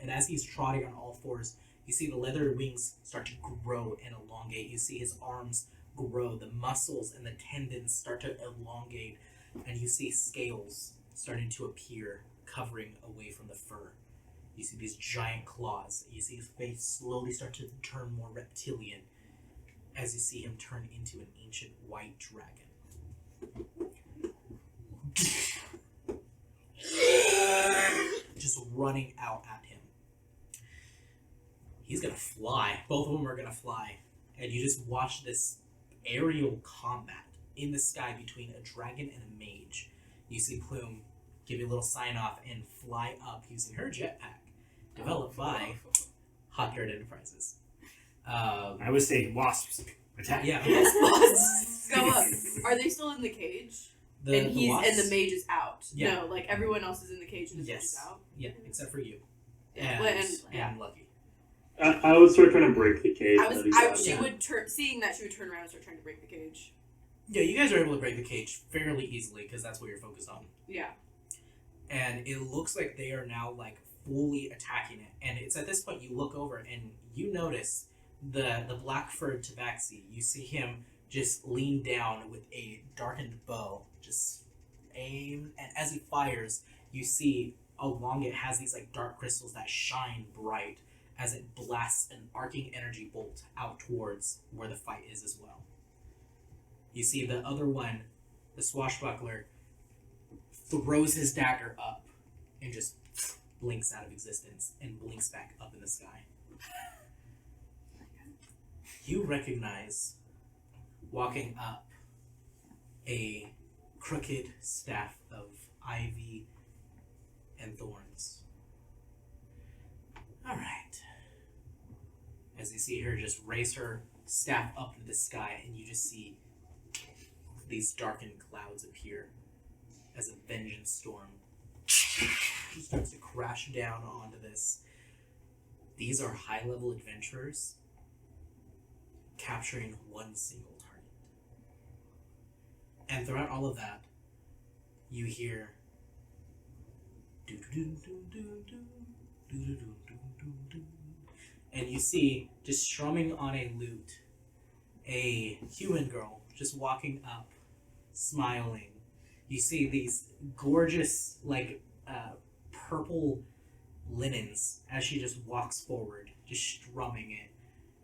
And as he's trotting on all fours, you see the leather wings start to grow and elongate. You see his arms grow, the muscles and the tendons start to elongate, and you see scales starting to appear, covering away from the fur. You see these giant claws. You see his face slowly start to turn more reptilian as you see him turn into an ancient white dragon. Just running out at him. He's gonna fly. Both of them are gonna fly. And you just watch this aerial combat in the sky between a dragon and a mage. You see Plume give you a little sign off and fly up using her jetpack, developed by Hot Dirt Enterprises. I would say wasps attack. Yeah. Go up. Are they still in the cage? And the wasps? the mage is out. Yeah. No, like everyone else is in the cage and the mage is out. Yeah, except for you. Yeah. And Lucky. I would start trying to break the cage. She would turn, seeing that she would turn around and start trying to break the cage. Yeah, you guys are able to break the cage fairly easily because that's what you're focused on. Yeah. And it looks like they are now like fully attacking it. And it's at this point you look over and you notice the black-furred tabaxi. You see him just lean down with a darkened bow, just aim, and as he fires, you see along it has these like dark crystals that shine bright as it blasts an arcing energy bolt out towards where the fight is as well. You see the other one, the swashbuckler, throws his dagger up and just blinks out of existence and blinks back up in the sky. You recognize, walking up, a crooked staff of ivy and thorns. Alright. As you see her just raise her staff up into the sky, and you just see these darkened clouds appear as a vengeance storm starts to crash down onto this. These are high-level adventurers capturing one single target. And throughout all of that, you hear and you see, just strumming on a lute, a human girl just walking up, smiling. You see these gorgeous, purple linens as she just walks forward, just strumming it.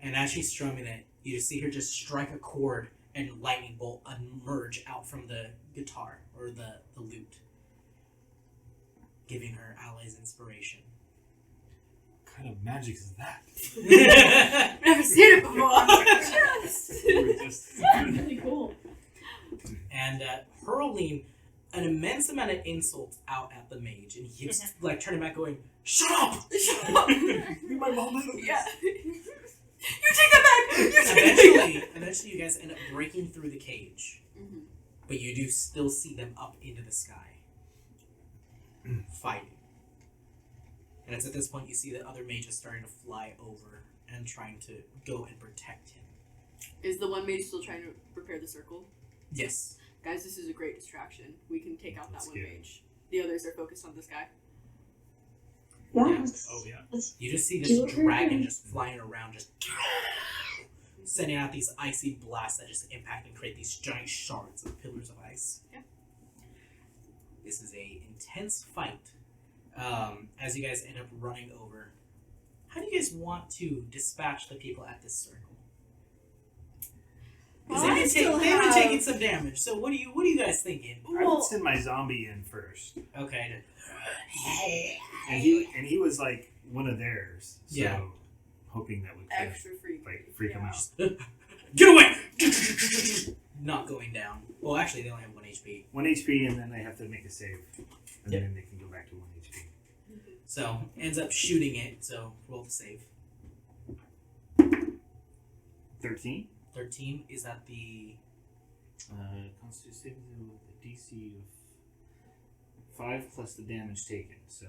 And as she's strumming it, you just see her just strike a chord and lightning bolt emerge out from the guitar or the lute, giving her allies inspiration. What kind of magic is that? Never seen it before. Really cool. And hurling an immense amount of insults out at the mage, and he keeps turning back, going, "Shut up! Shut up! My mom had Yeah. You take that back! You take that back! Eventually, you guys end up breaking through the cage, but you do still see them up into the sky, fighting. And it's at this point you see the other mage is starting to fly over and trying to go and protect him. Is the one mage still trying to repair the circle? Yes. Guys, this is a great distraction. We can take out Let's that one get it. mage. The others are focused on this guy. Yes. Oh yeah. You just see this Do it. dragon just flying around, just sending out these icy blasts that just impact and create these giant shards of pillars of ice. Yeah. This is a intense fight. As you guys end up running over, how do you guys want to dispatch the people at this circle? Because Well, they've been taking some damage. So what are you guys thinking? I would send my zombie in first. Okay. And he was like one of theirs. So Yeah. hoping that would kind of, Extra free. freak him out. Get away! Not going down. Well, actually, they only have 1 HP. 1 HP, and then they have to make a save. And Yep. then they can go back to 1 HP. So, ends up shooting it. So, roll the save. 13. 13 is at the... Constitution with a DC of 5 plus the damage taken. So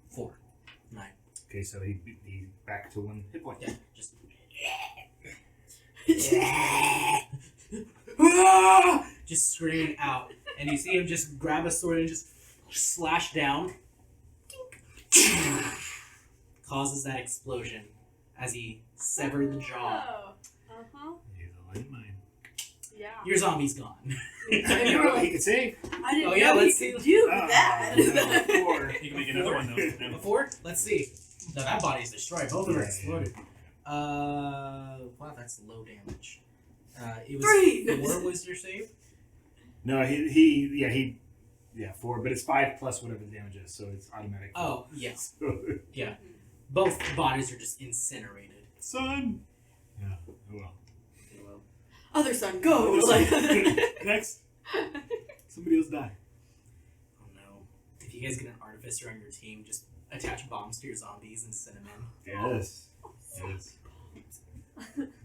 4. 9. okay, so he back to 1 hit point. Yeah, just... "Ah!" just screaming out. And you see him just grab a sword and just slash down. Causes that explosion as he severed the jaw. Oh. Uh-huh. He's a light mine. Yeah. Your zombie's gone. And you were like, he can save. I didn't Oh, yeah, know let's he could see. do Ah, that. no, 4. You can make another one though. A No. 4? Let's see. No, that body's destroyed. Both of them Yeah, exploded. Wow, that's low damage. It was 3. 4 was your save? No, 4, but it's 5 plus whatever the damage is, so it's automatic. Oh, yes. So, Both bodies are just incinerated. Son. yeah. Oh well. Other son, go! Next. Somebody else die. Oh no. If you guys get an artificer on your team, just attach bombs to your zombies and send them in. Yes. Yes.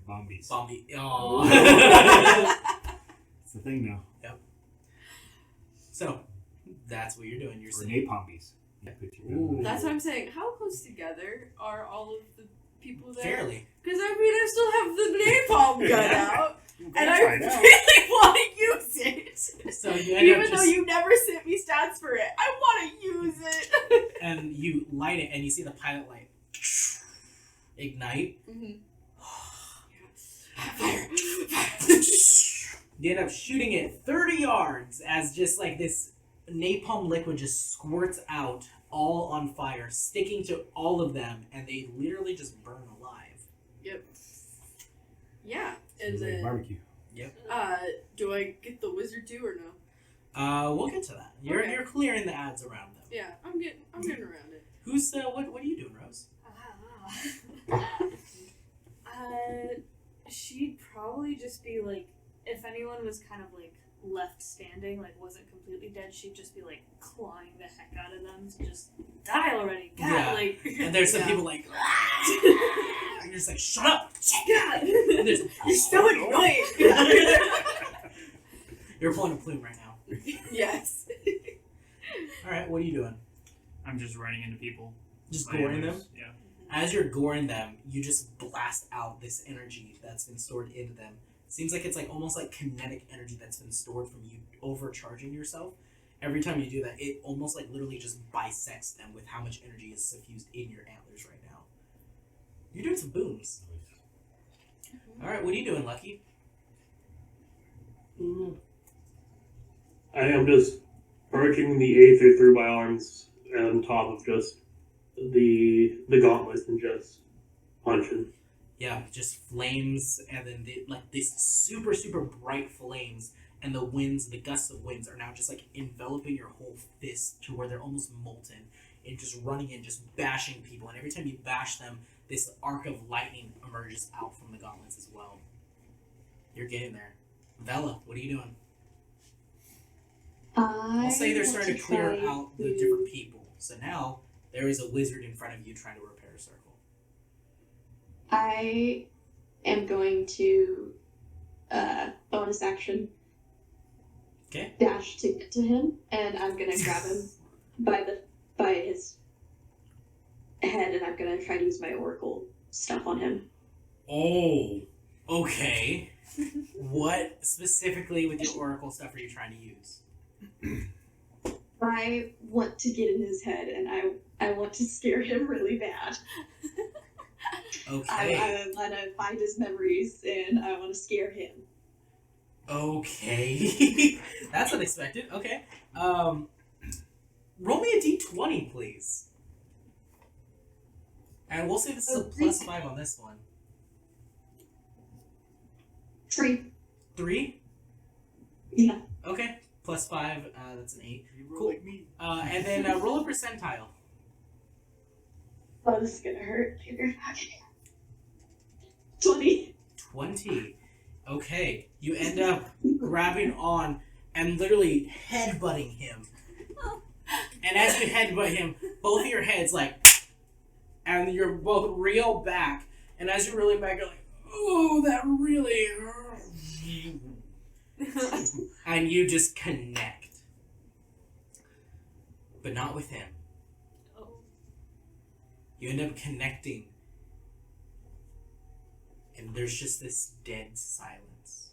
Bombies. Zombie. Oh. It's the thing now. So, that's what you're doing. You're Or saying. napalmbies. Ooh. That's what I'm saying. How close together are all of the people there? Fairly. Because I still have the napalm gun out, and I try it out. really want to use it. So you end Even up though just, you never sent me stats for it, I want to use it. and you light it, and you see the pilot light ignite. Mm-hmm. You end up shooting it 30 yards as just like this napalm liquid just squirts out, all on fire, sticking to all of them, and they literally just burn alive. Yep. Yeah, and It's like then barbecue. do I get the wizard too or no? We'll get to that. You're Okay. you're clearing the ads around them. Yeah, I'm getting around it. Who's what are you doing, Rose? She'd probably just be like, if anyone was kind of like left standing, like wasn't completely dead, she'd just be like clawing the heck out of them to just die already. God, Yeah. like, And there's some Yeah. people like, and you're just like, shut up! God, And there's, you're so annoying. you're pulling a plume right now. Yes. All right, what are you doing? I'm just running into people. Just My goring them? others, Yeah. As you're goring them, you just blast out this energy that's been stored into them. Seems like it's like almost like kinetic energy that's been stored from you overcharging yourself. Every time you do that, it almost like literally just bisects them with how much energy is suffused in your antlers right now. You're doing some booms. All right, what are you doing, Lucky? I am just purging the aether through my arms on top of just the gauntlets and just punching. Yeah, just flames, and then like these super, super bright flames, and the winds, the gusts of winds are now just like enveloping your whole fist to where they're almost molten, and just running in, just bashing people. And every time you bash them, this arc of lightning emerges out from the gauntlets as well. You're getting there. Vela, what are you doing? I'll say they're starting to clear out the different people. So now there is a wizard in front of you trying to repair a circle. I am going to bonus action. Okay. Dash to get to him, and I'm gonna grab him by his head, and I'm gonna try to use my oracle stuff on him. Oh, okay. What specifically with your oracle stuff are you trying to use? I want to get in his head, and I want to scare him really bad. Okay. I want to find his memories, and I want to scare him. Okay. That's unexpected. Okay. Roll me a d20, please. And we'll say this is a +5 on this one. 3. 3? Yeah. Okay. +5, that's an 8. You roll Cool. like me. And then roll a percentile. Oh, this is gonna hurt. Okay. 20. 20. Okay. You end up grabbing on and literally headbutting him. And as you headbutt him, both of your heads like, and you're both reel back. And as you're reeling back, you're like, oh, that really hurt. And you just connect. But not with him. oh, You end up connecting. And there's just this dead silence.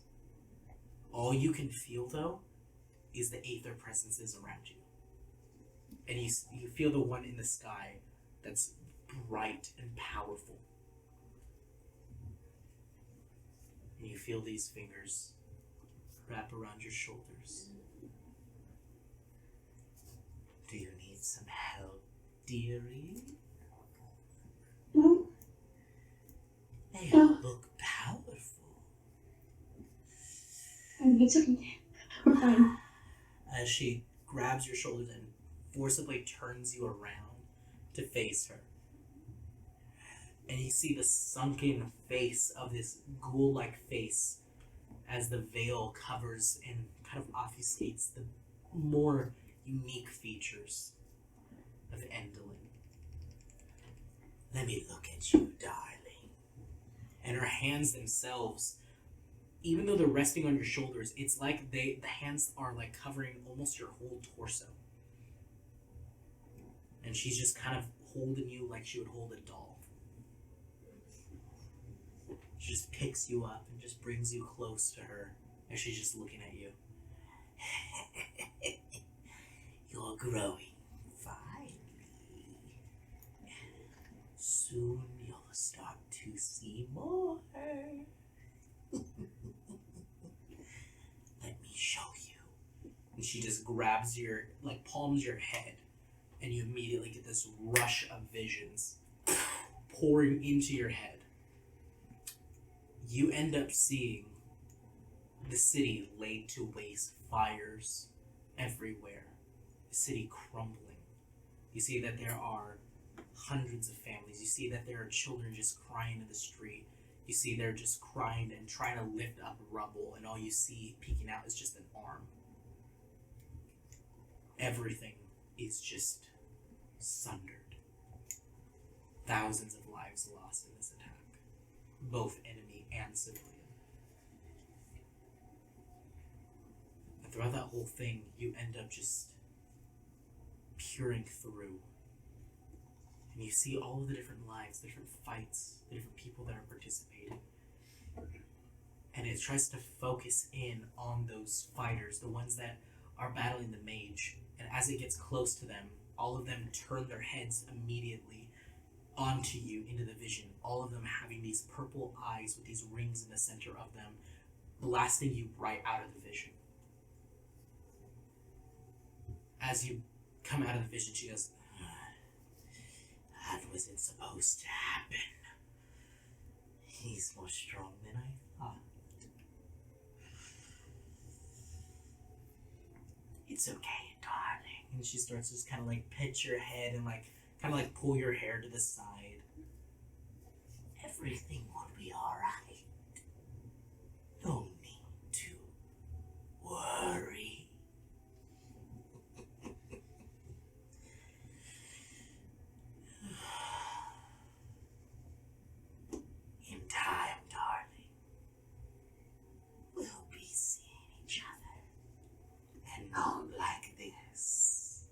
All you can feel, though, is the Aether presences around you. And you feel the one in the sky that's bright and powerful. And you feel these fingers wrap around your shoulders. Do you need some help, dearie? No. They No. look powerful. It's okay. We're fine. As she grabs your shoulders and forcibly turns you around to face her. And you see the sunken face of this ghoul-like face as the veil covers and kind of obfuscates the more unique features of Endolin. Let me look at you, darling. And her hands themselves, even though they're resting on your shoulders, it's like the hands are like covering almost your whole torso. And she's just kind of holding you like she would hold a doll. She just picks you up and just brings you close to her as she's just looking at you. You're growing finely. Soon you'll start to see more. Let me show you. And she just grabs your, like, palms your head, and you immediately get this rush of visions pouring into your head. You end up seeing the city laid to waste, fires everywhere, the city crumbling. You see that there are hundreds of families. You see that there are children just crying in the street. You see they're just crying and trying to lift up rubble, and all you see peeking out is just an arm. Everything is just sundered. Thousands of lives lost in this attack, both enemy and civilian. And throughout that whole thing, you end up just peering through. And you see all of the different lives, the different fights, the different people that are participating. And it tries to focus in on those fighters, the ones that are battling the mage. And as it gets close to them, all of them turn their heads immediately onto you into the vision. All of them having these purple eyes with these rings in the center of them, blasting you right out of the vision. As you come out of the vision, she goes, that wasn't supposed to happen. He's more strong than I thought. It's okay, darling. And she starts to just kind of like pet your head and like kind of like pull your hair to the side. Everything will be alright. No need to worry. In time, darling, we'll be seeing each other. And not like this.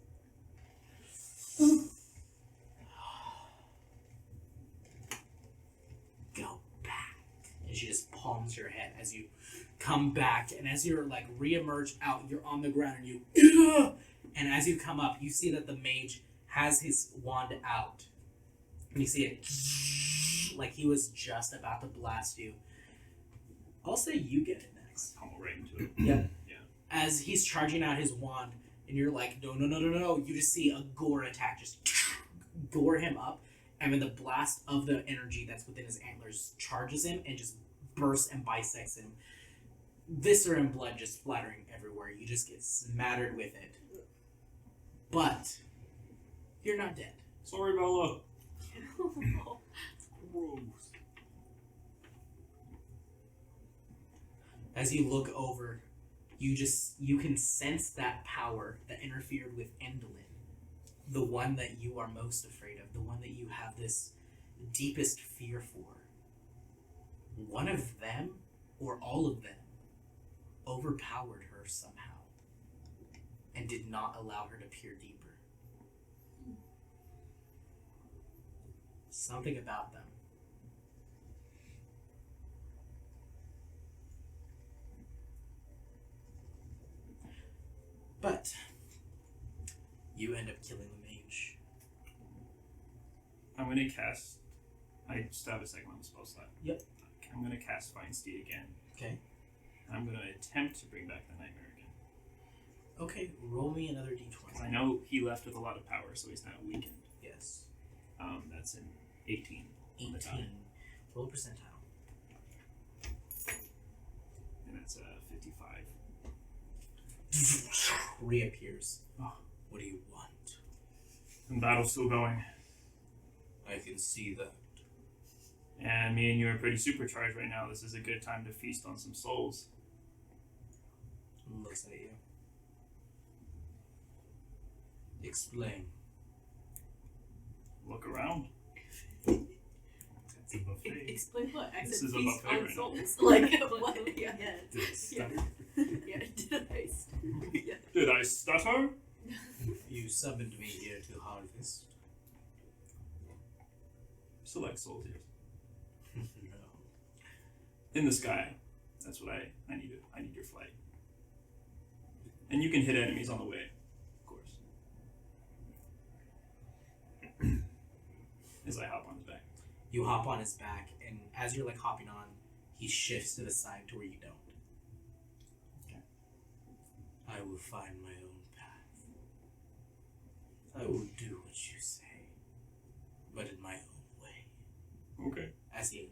Go back. And she just palms your head as you come back. And as you're like re-emerge out, you're on the ground and you and as you come up, you see that the mage has his wand out. And you see it like he was just about to blast you. I'll say you get it next. Pummel right into it. Yep. Yeah. As he's charging out his wand, and you're like, no. You just see a gore attack just gore him up, and then the blast of the energy that's within his antlers charges him and just bursts and bisects him. Viscera and blood just splattering everywhere. You just get smattered with it. But you're not dead. Sorry, Bella. As you look over, you can sense that power that interfered with Endolin, the one that you are most afraid of, the one that you have this deepest fear for. One of them, or all of them, overpowered her somehow and did not allow her to peer deeper. Something about them. You end up killing the mage. I'm going to cast... I still have a second on the spell slot. Yep. I'm going to cast Fine Steed again. Okay. I'm going to attempt to bring back the Nightmare again. Okay, roll me another Because I d20. know he left with a lot of power, so he's not weakened. Yes. That's an 18. on the die. 18. Roll a percentile. And that's 55. Reappears. Oh, what do you want? And battle's still going. I can see that. And me and you are pretty supercharged right now. This is a good time to feast on some souls. Looks at you. Explain. Look around. It's a buffet. Explain what? I This said is a feast buffet on right now. souls. Like, what? Yeah. Did Yeah, did I? Yeah. Did I stutter? You summoned me here to harvest. Select souls here. No. In the sky. That's what I need. I need your flight. And you can hit enemies on the way, of course. As I hop on his back. You hop on his back, and as you're like hopping on, he shifts to the side to where you don't. Okay. I will find my own path. I will do what you say, but in my own way. Okay. As he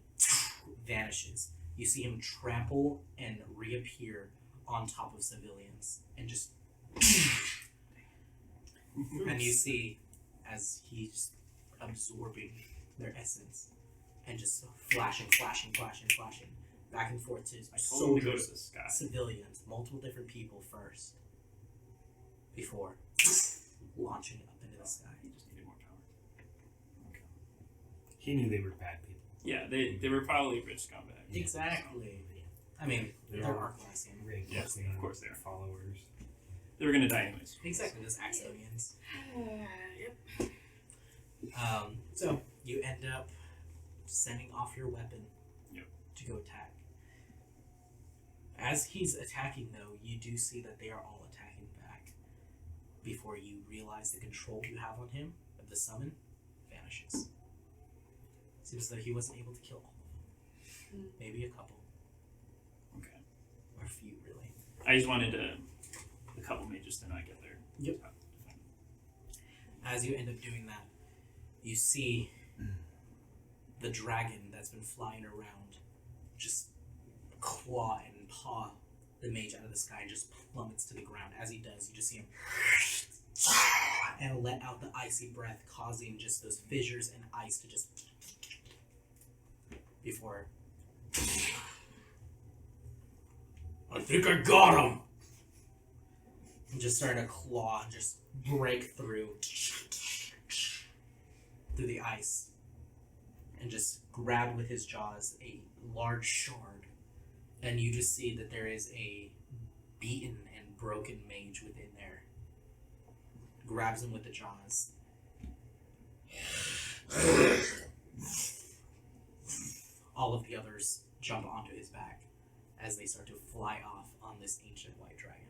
vanishes, you see him trample and reappear on top of civilians, and just and you see as he's absorbing their essence and just flashing back and forth to I told him to go to soldiers, the sky. civilians, multiple different people first before launching up into the sky. He just needed more power. Okay. He knew they were bad people. Yeah, they were probably rich scumbags. Exactly. I mean, They're they're all Arclassian. rigged Yes, with of course they are. followers. They were gonna die anyways. Exactly, those Axonians. Yep. So you end up sending off your weapon Yep. to go attack. As he's attacking, though, you do see that they are all attacking back. Before you realize the control you have on him of the summon vanishes. Seems as though he wasn't able to kill all of them. Maybe a couple, Okay. or a few, really. I just wanted a couple mages to not get there. Yep. As you end up doing that, you see the dragon that's been flying around just claw and paw the mage out of the sky and just plummets to the ground. As he does, you just see him and let out the icy breath, causing just those fissures and ice to just before. I think I got him! And just starting to claw and just break through the ice and just grab with his jaws a large shard, and you just see that there is a beaten and broken mage within there. Grabs him with the jaws. All of the others jump onto his back as they start to fly off on this ancient white dragon.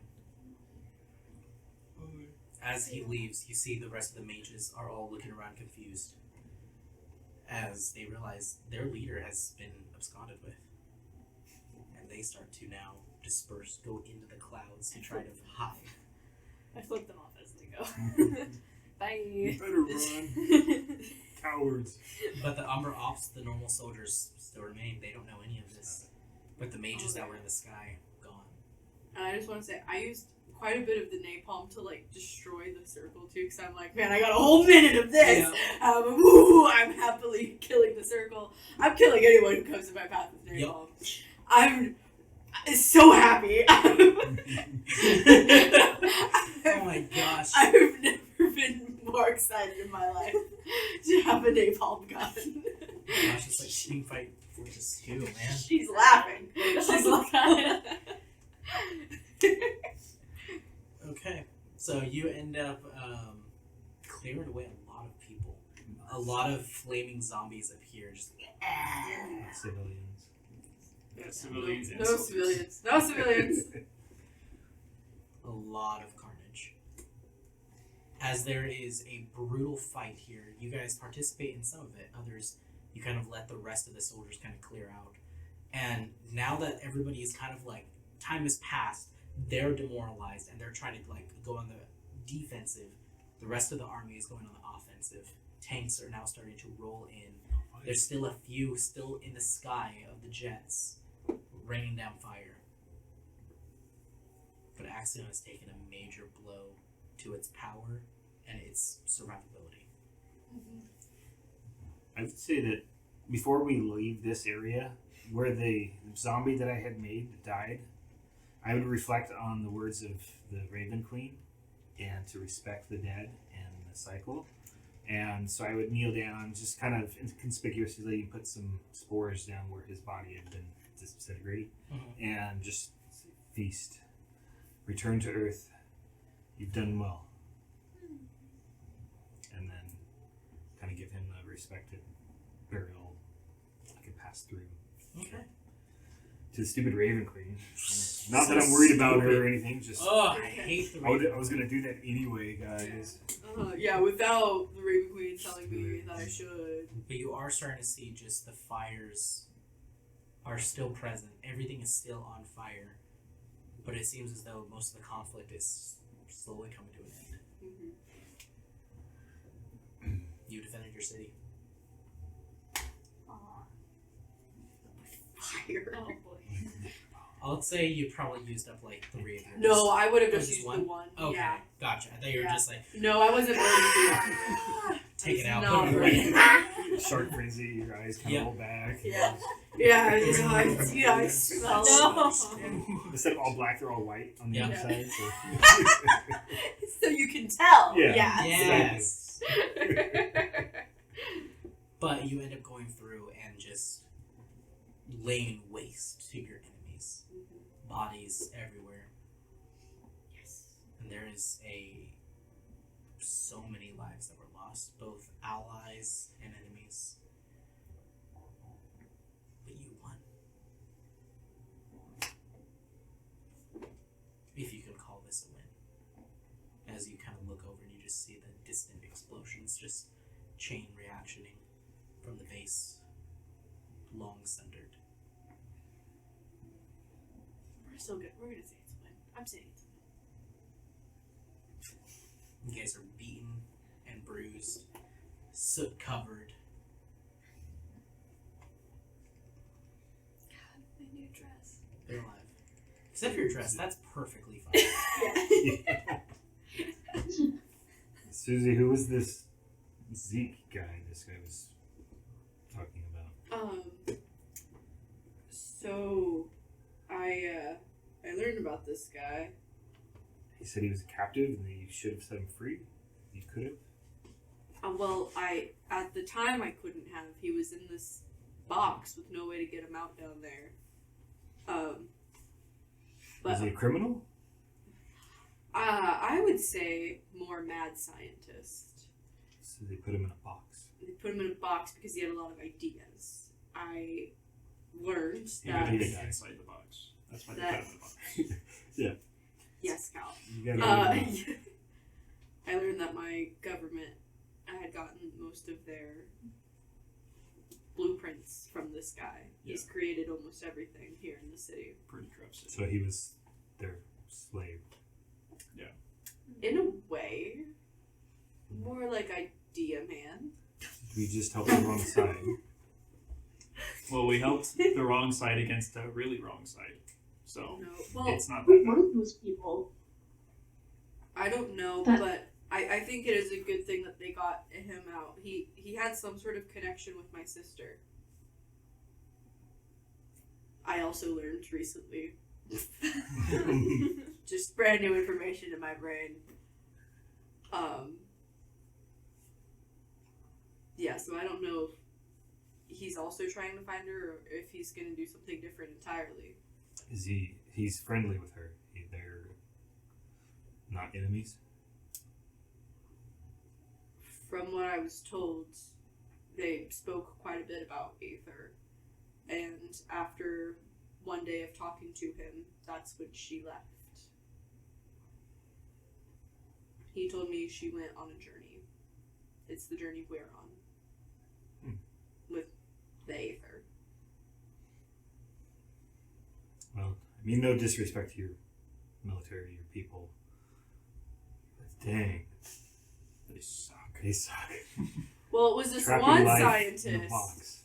As he leaves, you see the rest of the mages are all looking around confused as they realize their leader has been absconded with. And they start to now disperse, go into the clouds to try to hide. I flip them off as they go. Bye. You better run. Cowards. But the Umbra Ops, the normal soldiers, still remain. They don't know any of this. But the mages that were in the sky, gone. And I just want to say, I used quite a bit of the napalm to like destroy the circle too, because I'm like, man, I got a whole minute of this. I'm happily killing the circle. I'm killing anyone who comes in my path with napalm. I'm so happy. Oh my gosh. I've never been more excited in my life to have a napalm gun. Gosh, it's like Team Fight Fortress 2, man. She's laughing. She's laughing. Okay, so you end up clearing away a lot of people. A lot of flaming zombies appear. Just Civilians. Yeah, civilians and No soldiers. civilians. No civilians. a lot of carnage. as there is a brutal fight here. You guys participate in some of it. Others, you kind of let the rest of the soldiers kind of clear out. And now that everybody is kind of like, time has passed, they're demoralized and they're trying to like go on the defensive. The rest of the army is going on the offensive. Tanks are now starting to roll in. There's still a few still in the sky of the jets, raining down fire. But Axxion has taken a major blow to its power and its survivability. I would say that before we leave this area, where the zombie that I had made died, I would reflect on the words of the Raven Queen and to respect the dead and the cycle. And so I would kneel down, just kind of inconspicuously put some spores down where his body had been disintegrated, and just feast. Return to Earth. You've done well. And then kind of give him the respected burial I can pass through. Okay. To the stupid Raven Queen. Not So that I'm worried about her stupid. or anything, just Oh, I hate the Raven. I was going to do that anyway, guys. Yeah, without the Raven Queen telling me that I should. But you are starting to see just the fires are still present. Everything is still on fire. But it seems as though most of the conflict is slowly coming to an end. You defended your city. Fire. Oh boy. I'll say you probably used up like 3 of yours. No, I would have Oh, just just used one? the one. Okay, Yeah. gotcha. I thought you were Yeah. just like, No, I wasn't ready take it out, not put it away. Shark frenzy, your eyes kind of roll back. Yeah. Yeah, you know, I smell No. Instead of all black, they're all white on the Yeah. inside. So. So you can tell. Yeah. Yes. But you end up going through and just laying waste to your enemies. Bodies everywhere. Yes. And there is so many lives that were lost, both allies and enemies. But you won. If you can call this a win. As you kind of look over and you just see the distant explosions just chain reactioning from the base, long sundered. We're still good. We're gonna say it's a win. I'm saying it's a win. You guys are beaten and bruised, soot covered. God, my new dress. They're alive. Except your dress, that's perfectly fine. Yeah. Susie, who was this Zeke guy this guy was talking about? So I learned about this guy. He said he was a captive and that you should have set him free. You could have. Well, at the time I couldn't have. He was in this box with no way to get him out down there. But Was he a criminal? I would say more mad scientist. So they put him in a box. They put him in a box because he had a lot of ideas. I learned He that. didn't get inside the box. That's why they put him in the box. Yes, Cal. You gotta I learned that my government, I had gotten most of their blueprints from this guy. He's created almost everything here in the city. Pretty corrupt city. So he was their slave. In a way, more like idea man. We just helped the wrong side. Well, we helped the wrong side against a really wrong side. So No, well, it's not Who that bad. were those people? I don't know, That- but I think it is a good thing that they got him out. He had some sort of connection with my sister. I also learned recently. Just brand new information in my brain. Yeah, so I don't know if he's also trying to find her or if he's going to do something different entirely. He's friendly with her. They're not enemies. From what I was told, they spoke quite a bit about Aether. And after one day of talking to him, that's when she left. He told me she went on a journey. It's the journey we're on. With the Aether. Well, I mean, no disrespect to your military, your people. But dang, They suck. they suck. Well, it was this Trapping one life scientist. in a box.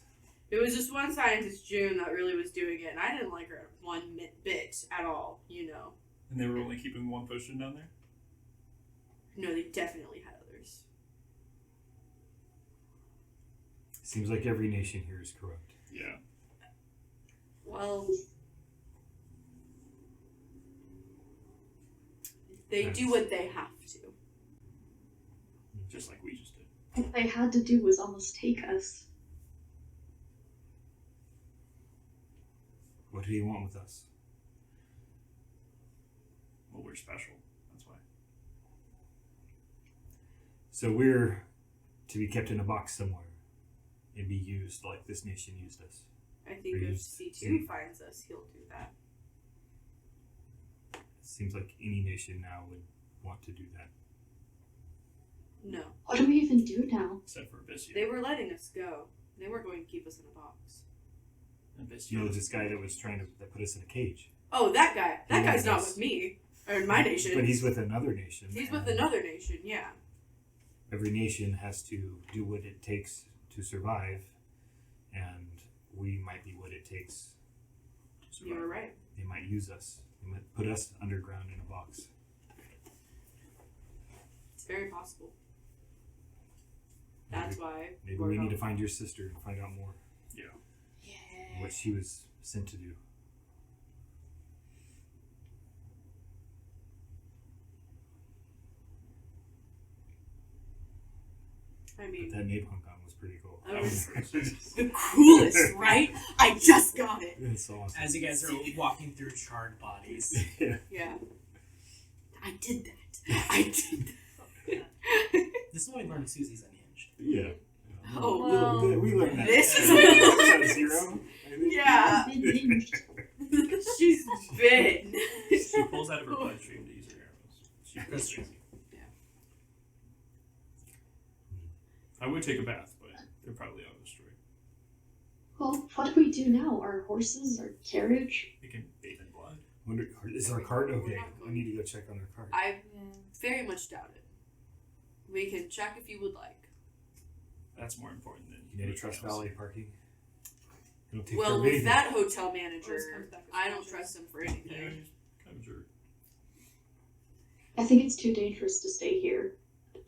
It was this one scientist, June, that really was doing it, and I didn't like her one bit at all, you know. And they were only keeping one potion down there? No, they definitely had others. Seems like every nation here is corrupt. Yeah. Well, they do what they have to. Just like we just did. What they had to do was almost take us. What do you want with us? Well, we're special. That's why. So we're to be kept in a box somewhere and be used like this nation used us. I think Are you- if C2 finds us, he'll do that. It seems like any nation now would want to do that. No. What do we even do now? Except for Abyssia. They were letting us go. They weren't going to keep us in a box. Abyssia. You know, this guy that was that put us in a cage. Oh, that guy. That He guy's not was- with me. Or in my nation. But he's with another nation. He's with and another nation, yeah. Every nation has to do what it takes to survive, and we might be what it takes. You were right. They might use us. They might put us underground in a box. It's very possible. That's why. Maybe we're we need not- to find your sister and find out more Yeah. what she was sent to do. I But mean, that napalm gun was pretty cool. That was- That's the coolest, right? I just got it. It's awesome. As you guys are walking through charred bodies. Yeah. Yeah. I did that. I did that. This is why we learned Susie's unhinged. Yeah. Oh, well, we learned that. this is Episode 0. I think. Yeah. She's been. She pulls out of her bloodstream to use her arrows. She That's true. I would take a bath, but they're probably auto destroyed. Well, what do we do now? Our horses, our carriage? They can bathe in blood. Wonder, is our cart We're okay? not I going- need to go check on our cart. I very much doubt it. We can check if you would like. That's more important than You need to trust everything else. valet parking. They don't take care Well, of with anything. that hotel Always manager, comes back with I don't vouchers. trust him for Yeah, anything. he's kind of a jerk. I think it's too dangerous to stay here.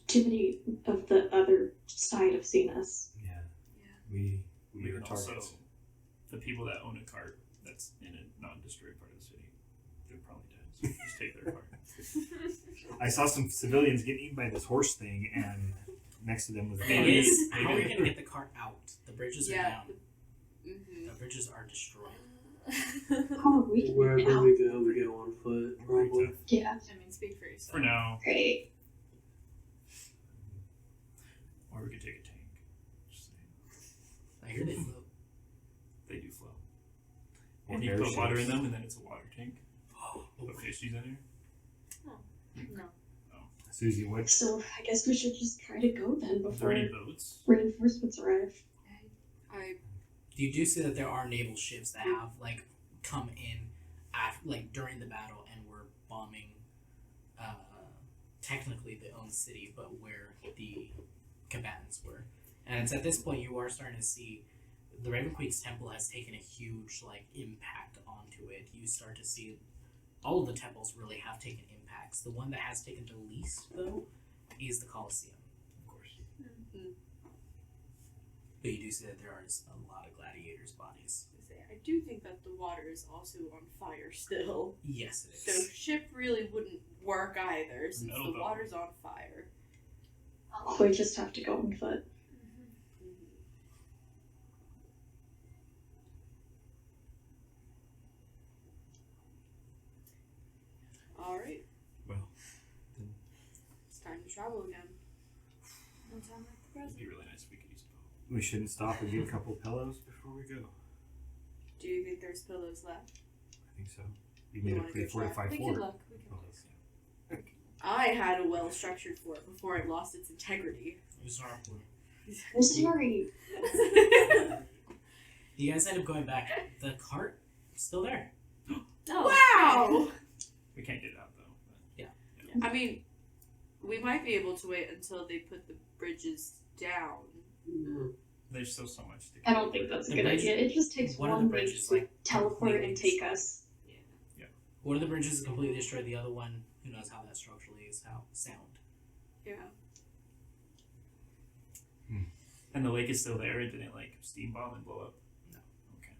Too many of the other side have seen us. Yeah. Yeah. We We are can also, targets. the people that own a cart that's in a non-destroyed part of the city, they're probably dead. So just take their cart. I saw some civilians get eaten by this horse thing, and next to them was a Thing Maybe- is, how are we maybe- gonna get the cart out? The bridges are Yeah. down. Mm-hmm. The bridges are destroyed. How are we getting Wherever out? we go on foot, probably. Yeah, I mean, speak for yourself. For now, great. or we could take a tank. Just saying. I hear they float. They do flow. Or And you put water in airships. them, and then it's a water tank. Put fishies in there. No. Susie, what? So I guess we should just try to go then Are there before any boats? reinforcements arrive. You do see that there are naval ships that have like come in during the battle and were bombing technically the own city, but where the combatants were. And it's at this point you are starting to see the Raven Queen's temple has taken a huge impact onto it. You start to see all of the temples really have taken impacts. The one that has taken the least though is the Colosseum, of course. Mm-hmm. But you do see that there are a lot of gladiators' bodies. I do think that the water is also on fire still. Yes, it So is. ship really wouldn't work either since Metal the boat. water's on fire. We just have to go on foot. Alright, Well, it's time to travel again. No time like the It'd present. be really nice if we could use a boat. we shouldn't stop and get a couple pillows before we go. Do you think there's pillows left? I think so. We You made a wanna pretty go try? fortified We fort. can look. We can Oh, look. I had a well-structured fort before it lost its integrity. It was horrible. I'm sorry. You guys end up going back. The cart is still there. Wow! We can't get it out though. I mean, we might be able to wait until they put the bridges down. There's still so much to I don't think that's a good idea. It just takes One of the one mage bridges, to like, teleport completely and take destroyed. us. One of the bridges is completely destroyed. The other one, who knows how that structurally is sound. Yeah. And the lake is still there. It didn't like steam bomb and blow up. No. Okay.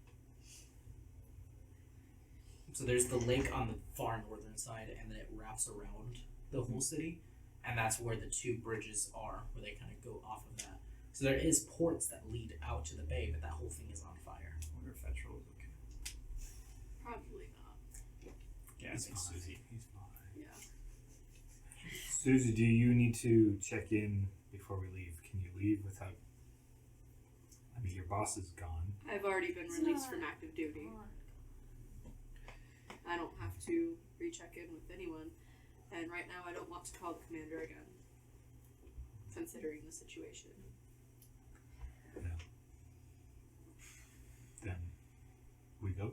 So there's the lake on the far northern side, and then it wraps around the whole city, and that's where the two bridges are, where they kind of go off of that. So there is ports that lead out to the bay, but that whole thing is on fire. I wonder if that troll is okay. Probably not. Yeah, I think Susie. He's fine. Yeah. Susie, do you need to check in before we leave? Can you leave without? I mean, your boss is gone. I've already been released from active duty. I don't have to recheck in with anyone. And right now I don't want to call the commander again. Considering the situation. Then we go.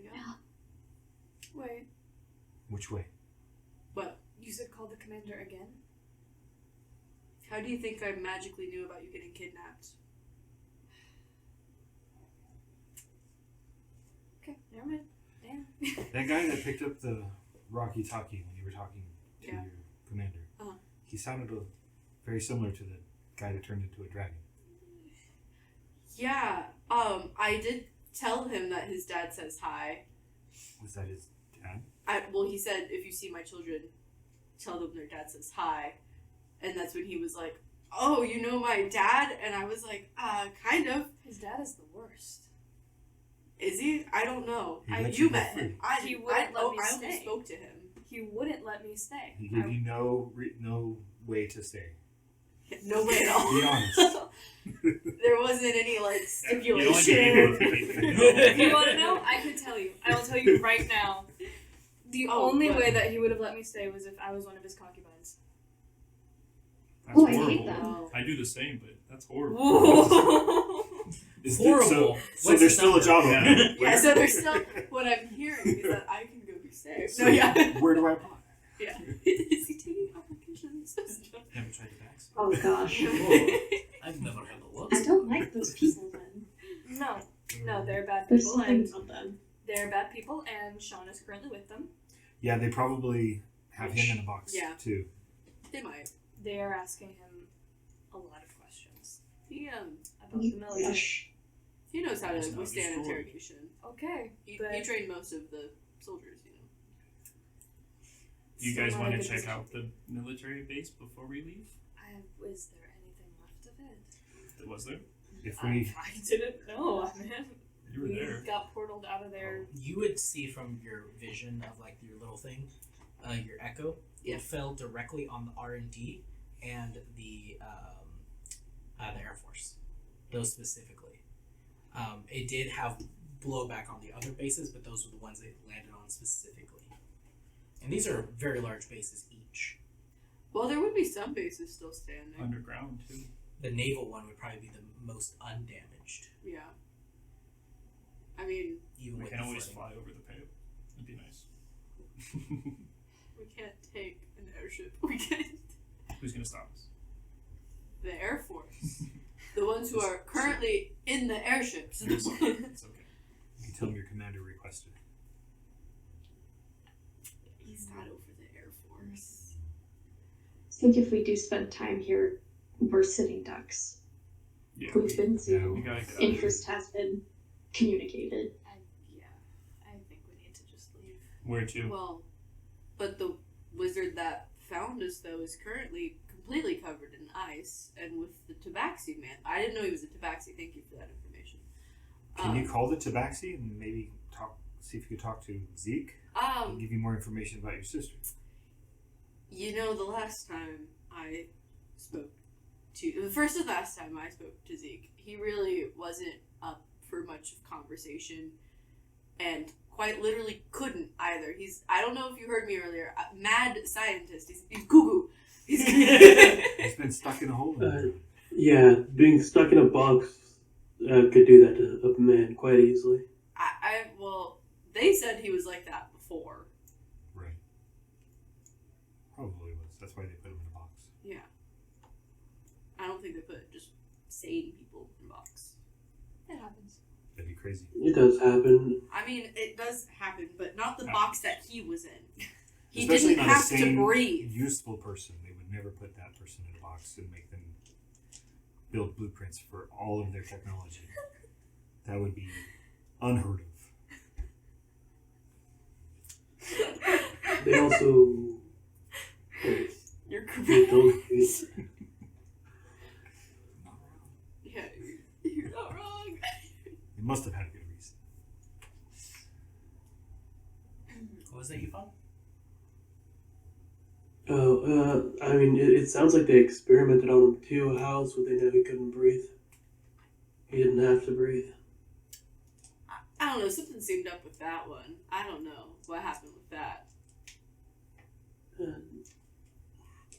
Yeah. Wait, Which way? What? you said call the commander again? How do you think I magically knew about you getting kidnapped? Okay, never mind. Damn. That guy that picked up the walkie-talkie when you were talking to Yeah. your commander. Uh-huh. He sounded very similar to the guy that turned into a dragon. Yeah. I did tell him that his dad says hi. Was that his dad? Well, he said, if you see my children, tell them their dad says hi. And that's when he was like, oh, you know my dad? And I was like, kind of. His dad is the worst. Is he? I don't know. He let You you go met him. free. He wouldn't let me I only stay. spoke to him. He wouldn't let me stay. He gave you no way to stay. No way at all. Be honest. There wasn't any, like, You only gave stipulation. me If you want to know, I can tell you. I will tell you right now. The Oh, only but- way that he would have let me stay was if I was one of his concubines. That's Oh, I hate horrible. that. Oh. I do the same, but that's horrible. Whoa. Horrible. So What's there's the still a number? job Yeah. open. Yeah, so there's still, what I'm hearing is that I can go be safe. No, yeah. Where do I apply? Yeah. Is he taking applications? Never tried to vaccine. Oh gosh. I've never had a I look. don't like those people then. No, they're bad There's people, something and about them. they're bad people, and Sean is currently with them. Yeah, they probably have him in a box Yeah. too. They might. They are asking him a lot of questions He, about the military. Gosh. he knows how It's to not withstand destroyed. interrogation. Okay, He but trained most of the soldiers, you know. You still guys not want a to good check decision. out the military base before we leave? is there anything left of it? Was there? If we I didn't know, man. You were We there. got portaled out of there. You would see from your vision of like your little thing, your echo. Yeah. It fell directly on the R&D and the Air Force. Those specifically. It did have blowback on the other bases, but those were the ones it landed on specifically. And these are very large bases each. Well, there would be some bases still standing. Underground too. The naval one would probably be the most undamaged, Yeah. I mean, even We with can the always flooding. fly over the pale. That'd be nice. we can't take an airship. We can't. Who's gonna stop us? The Air Force. The ones who are currently in the airships. It's okay. you can tell them your commander requested. He's not over the Air Force. I think if we do spend time here, we're sitting ducks. Yeah. We've been We to. gotta get out of Interest has been communicated. I think we need to just leave. here. Where to? Well, but the wizard that found us, though, is currently completely covered in ice, and with the Tabaxi man. I didn't know he was a Tabaxi. Thank you for that information. Can you call the Tabaxi and maybe see if you could talk to Zeke? He'll give you more information about your sister. You know, the last time I spoke to, the first and last time I spoke to Zeke, he really wasn't up for much of conversation. and quite literally couldn't either. I don't know if you heard me earlier, mad scientist. He's cuckoo. He's He's been stuck in a hole. Yeah, being stuck in a box could do that to a man quite easily. Well, they said he was like that before. Right. Probably was. That's why they put him in a box. Yeah. I don't think they put just sane people in a box. It happens. That'd be crazy. It does happen. I mean, it does happen, but not the box that he was in. He Especially didn't not have a sane, to breathe. useful person. They would never put that person in a box and make them build blueprints for all of their technology. That would be unheard of. They also. You're They correct. don't. Yeah, you're not wrong. They must have had a good reason. What was that you found? Oh, I mean, it sounds like they experimented on him too. How else would they know he couldn't breathe? He didn't have to breathe. I don't know, something seemed up with that one. I don't know what happened with that.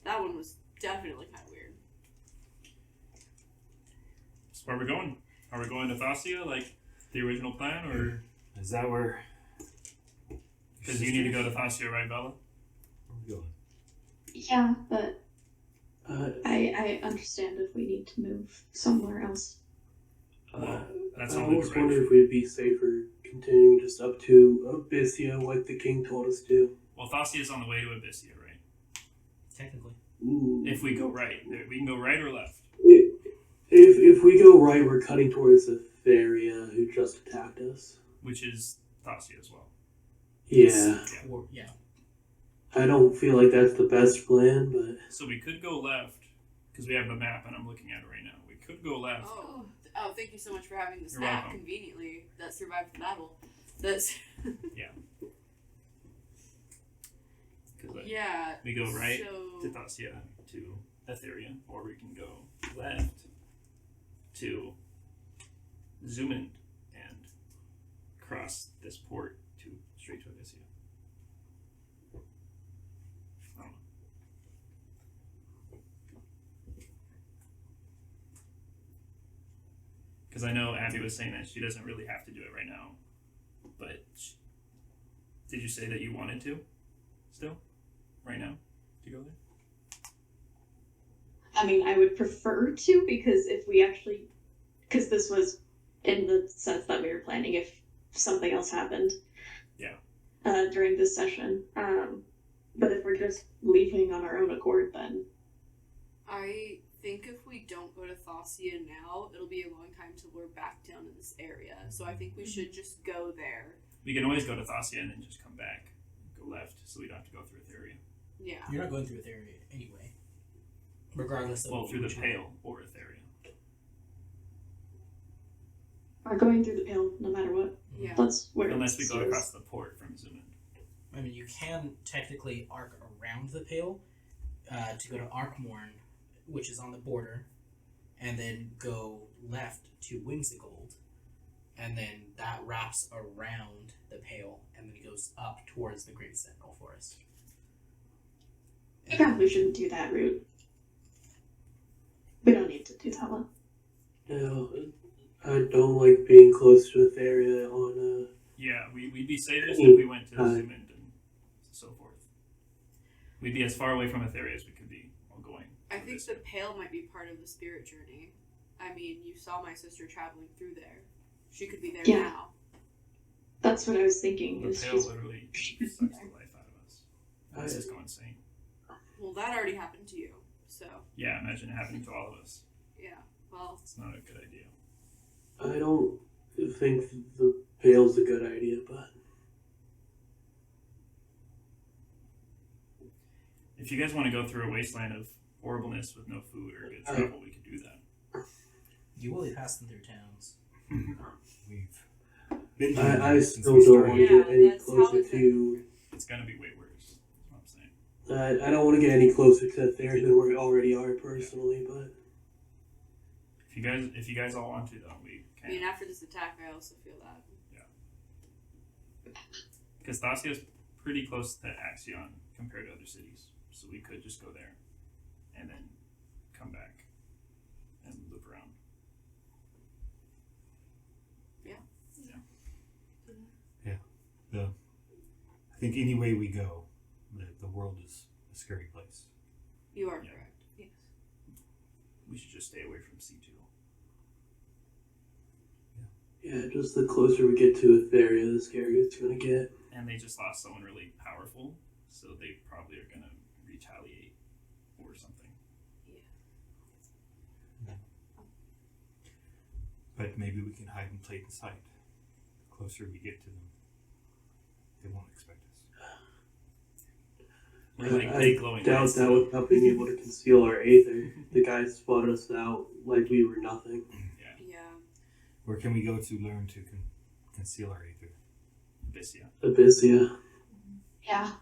That one was definitely kind of weird. So where are we going? Are we going to Thassia like the original plan, or Is that where? because you need to go to Thassia, right, Bella? Where are we going? Yeah, but Uh, I understand if we need to move somewhere else. That's I only almost correct. wonder if we'd be safer continuing just up to Abyssia like the king told us to. Well, Thassia is on the way to Abyssia, right? Technically. Ooh. If we go right, we can go right or left. If we go right, we're cutting towards Aetheria, who just attacked us. Which is Thassia as well. Yeah. Or, yeah. I don't feel like that's the best plan, but So we could go left because we have the map, and I'm looking at it right now. We could go left. Oh, thank you so much for having this You're map welcome. conveniently that survived the battle. That's Because yeah. we go right So, to Thassia to Aetheria, or we can go left to Zumand and cross this port to straight to Abyssia. I don't know. Because I know Abby was saying that she doesn't really have to do it right now, but did you say that you wanted to still right now to go there? I mean, I would prefer to, because if we actually, because this was in the sense that we were planning if something else happened. Yeah. During this session. But if we're just leaving on our own accord, then I think if we don't go to Thassia now, it'll be a long time till we're back down in this area. So I think we should just go there. We can always go to Thassia and then just come back, go left, so we don't have to go through Aetheria. Yeah. You're not going through Aetheria anyway. Regardless of Well, through the which Pale or Aetheria. we're going through the Pale no matter what. Yeah. That's where Unless we it go steers. across the port from Zumand. I mean, you can technically arc around the Pale to go to Arkmorn, which is on the border, and then go left to Whimsigold, and then that wraps around the Pale, and then it goes up towards the Great Sentinel Forest. We probably shouldn't do that route. We don't need to do that one. no, I don't like being close to Aetheria on Yeah, we'd be safest if we went to Zumand and so forth. We'd be as far away from Aetheria as we could be while going. I through think this. the Pale might be part of the spirit journey. I mean, you saw my sister traveling through there. She could be there Yeah. now. That's what I was thinking. The Is Pale she's- literally she could sucks be the there. life out of us. Let's just go insane. Well, that already happened to you. So, Yeah, imagine it happening to all of us. yeah. Well, It's not a good idea. I don't think the Pale's a good idea, but If you guys want to go through a wasteland of horribleness with no food or good travel, we could do that. You will be passing through towns. We've been doing I this since still we don't started. want to get Yeah, any that's how closer it's to. It's gonna be way worse. That's what I'm saying. I don't want to get any closer to Aetheria than we already are personally, but If you guys all want to, though, we I mean, can. after this attack, I also feel that. Because Thassia is pretty close to Axxion compared to other cities, so we could just go there and then come back and loop around. I think any way we go, the world is a scary place. You are Yeah. correct. Yes. We should just stay away from C2. Yeah, just the closer we get to Aetheria, the scarier it's gonna get. And they just lost someone really powerful, so they probably are gonna retaliate or something. But maybe we can hide in plain sight. The closer we get to them, they won't expect us. We're like I big glowing doubt lights. that without being able to conceal our Aether. The guys spotted us out like we were nothing. Yeah. Where can we go to learn to conceal our Aether? Abyssea. Abyssea, Yeah.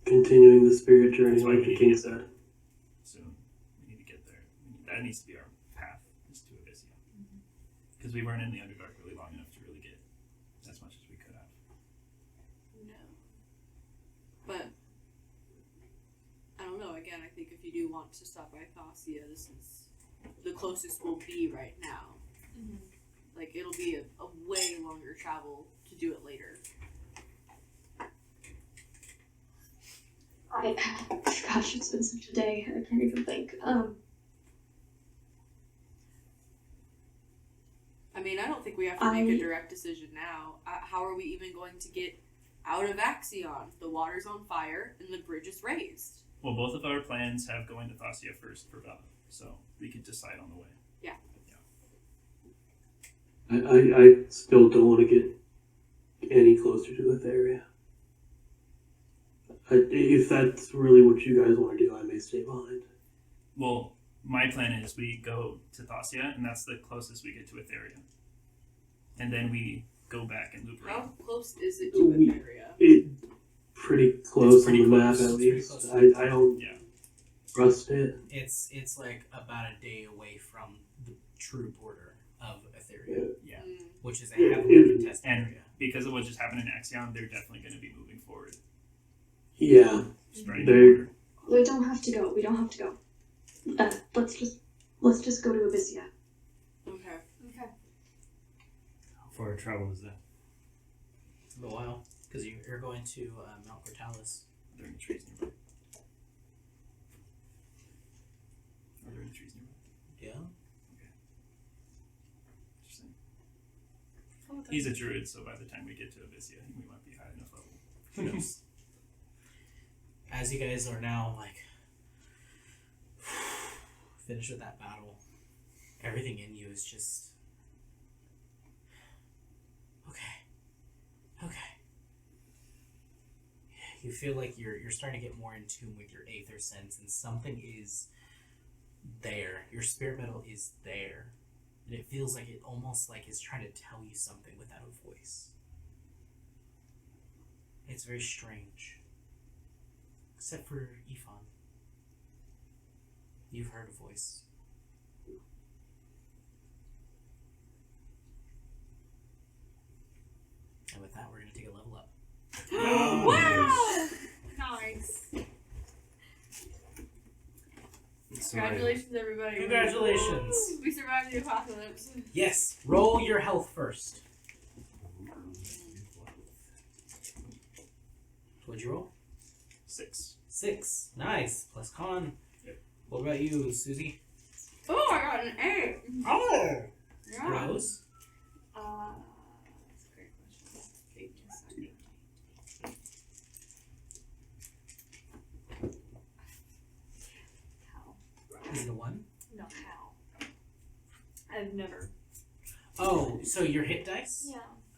continuing the spirit journey That's why like we the need king to get said. there soon. We need to get there. That needs to be our path, is to Abyssea. Because we weren't in the Underdark really long enough to really get as much as we could have. No. But I don't know. Again, I think if you do want to stop by Thassia, this is the closest we'll be right now. Like it'll be a way longer travel to do it later. Gosh, it's been such a day. I can't even think. I mean, I don't think we have to make a direct decision now. How are we even going to get out of Axxion? The water's on fire and the bridge is raised. Well, both of our plans have going to Thassia first for Bella, so we could decide on the way. I still don't want to get any closer to Aetheria. If that's really what you guys want to do, I may stay behind. Well, my plan is we go to Thassia, and that's the closest we get to Aetheria. And then we go back and loop How around. close is it to Aetheria? It pretty close pretty on the map close. at It's pretty least. close. I don't Yeah. trust it. It's like about a day away from the true border of Aetheria, Yeah. which is a Yeah, heavily it- contested And area. because of what just happened in Axxion, they're definitely going to be moving forward. Yeah, Just right in They- the border. We don't have to go. We don't have to go. Let's just go to Abyssea. Okay. How far a travel is that? It's been a while because you're going to Mount Cortalis. Are there any trees nearby? Are there any trees nearby? Yeah. Interesting. He's a druid, so by the time we get to Abyssea, we might be high enough level. Who knows? As you guys are now like finished with that battle, everything in you is just okay. You feel like you're starting to get more in tune with your aether sense, and something is there. Your spirit metal is there, and it feels like it almost like it's trying to tell you something without a voice. It's very strange. Except for Ifan. You've heard a voice. And with that, we're going to take a level up. Wow! Nice. Congratulations, everybody. Congratulations. Woo! We survived the apocalypse. Yes, roll your health first. What'd you roll? 6. 6. Nice. Plus con. Yep. What about you, Susie? Oh, I got an 8. Oh! Yeah. Rose? That's a great question. Just a second. How? Is it a 1? No, how? I've never. Oh, so your hit dice?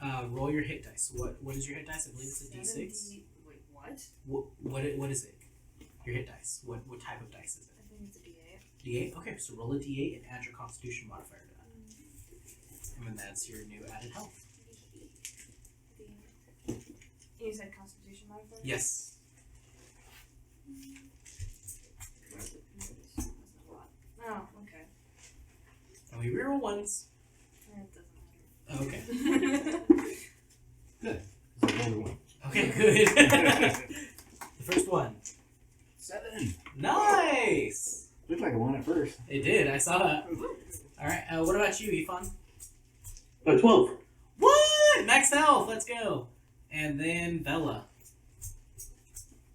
Yeah. Roll your hit dice. What is your hit dice? I believe it's a D6. Wait, what? What is it? Your hit dice. What type of dice is it? I think it's a D8. D8? Okay, so roll a D8 and add your constitution modifier to that. And then that's your new added health. You said Constitution modifier? Yes. Oh, okay. And we reroll ones. It doesn't matter. Okay. Good. rolled a 1. Okay, good. The first one. 7. Nice! Looked like a 1 at first. It did, I saw that. Alright, what about you, Ifan? 12. What? Max health, let's go. And then Bella.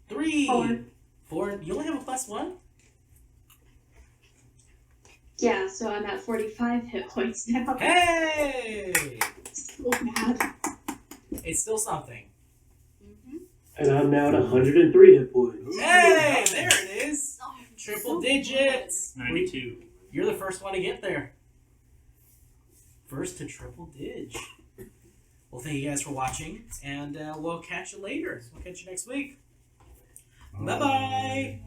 3. 4. 4. You only have a +1? Yeah, so I'm at 45 hit points now. Hey! So mad. It's still something. And I'm now at 103 hit points. Hey! There it is! Triple digits! 92. You're the first one to get there. First to triple dig. Well, thank you guys for watching, and we'll catch you later. We'll catch you next week. Bye-bye!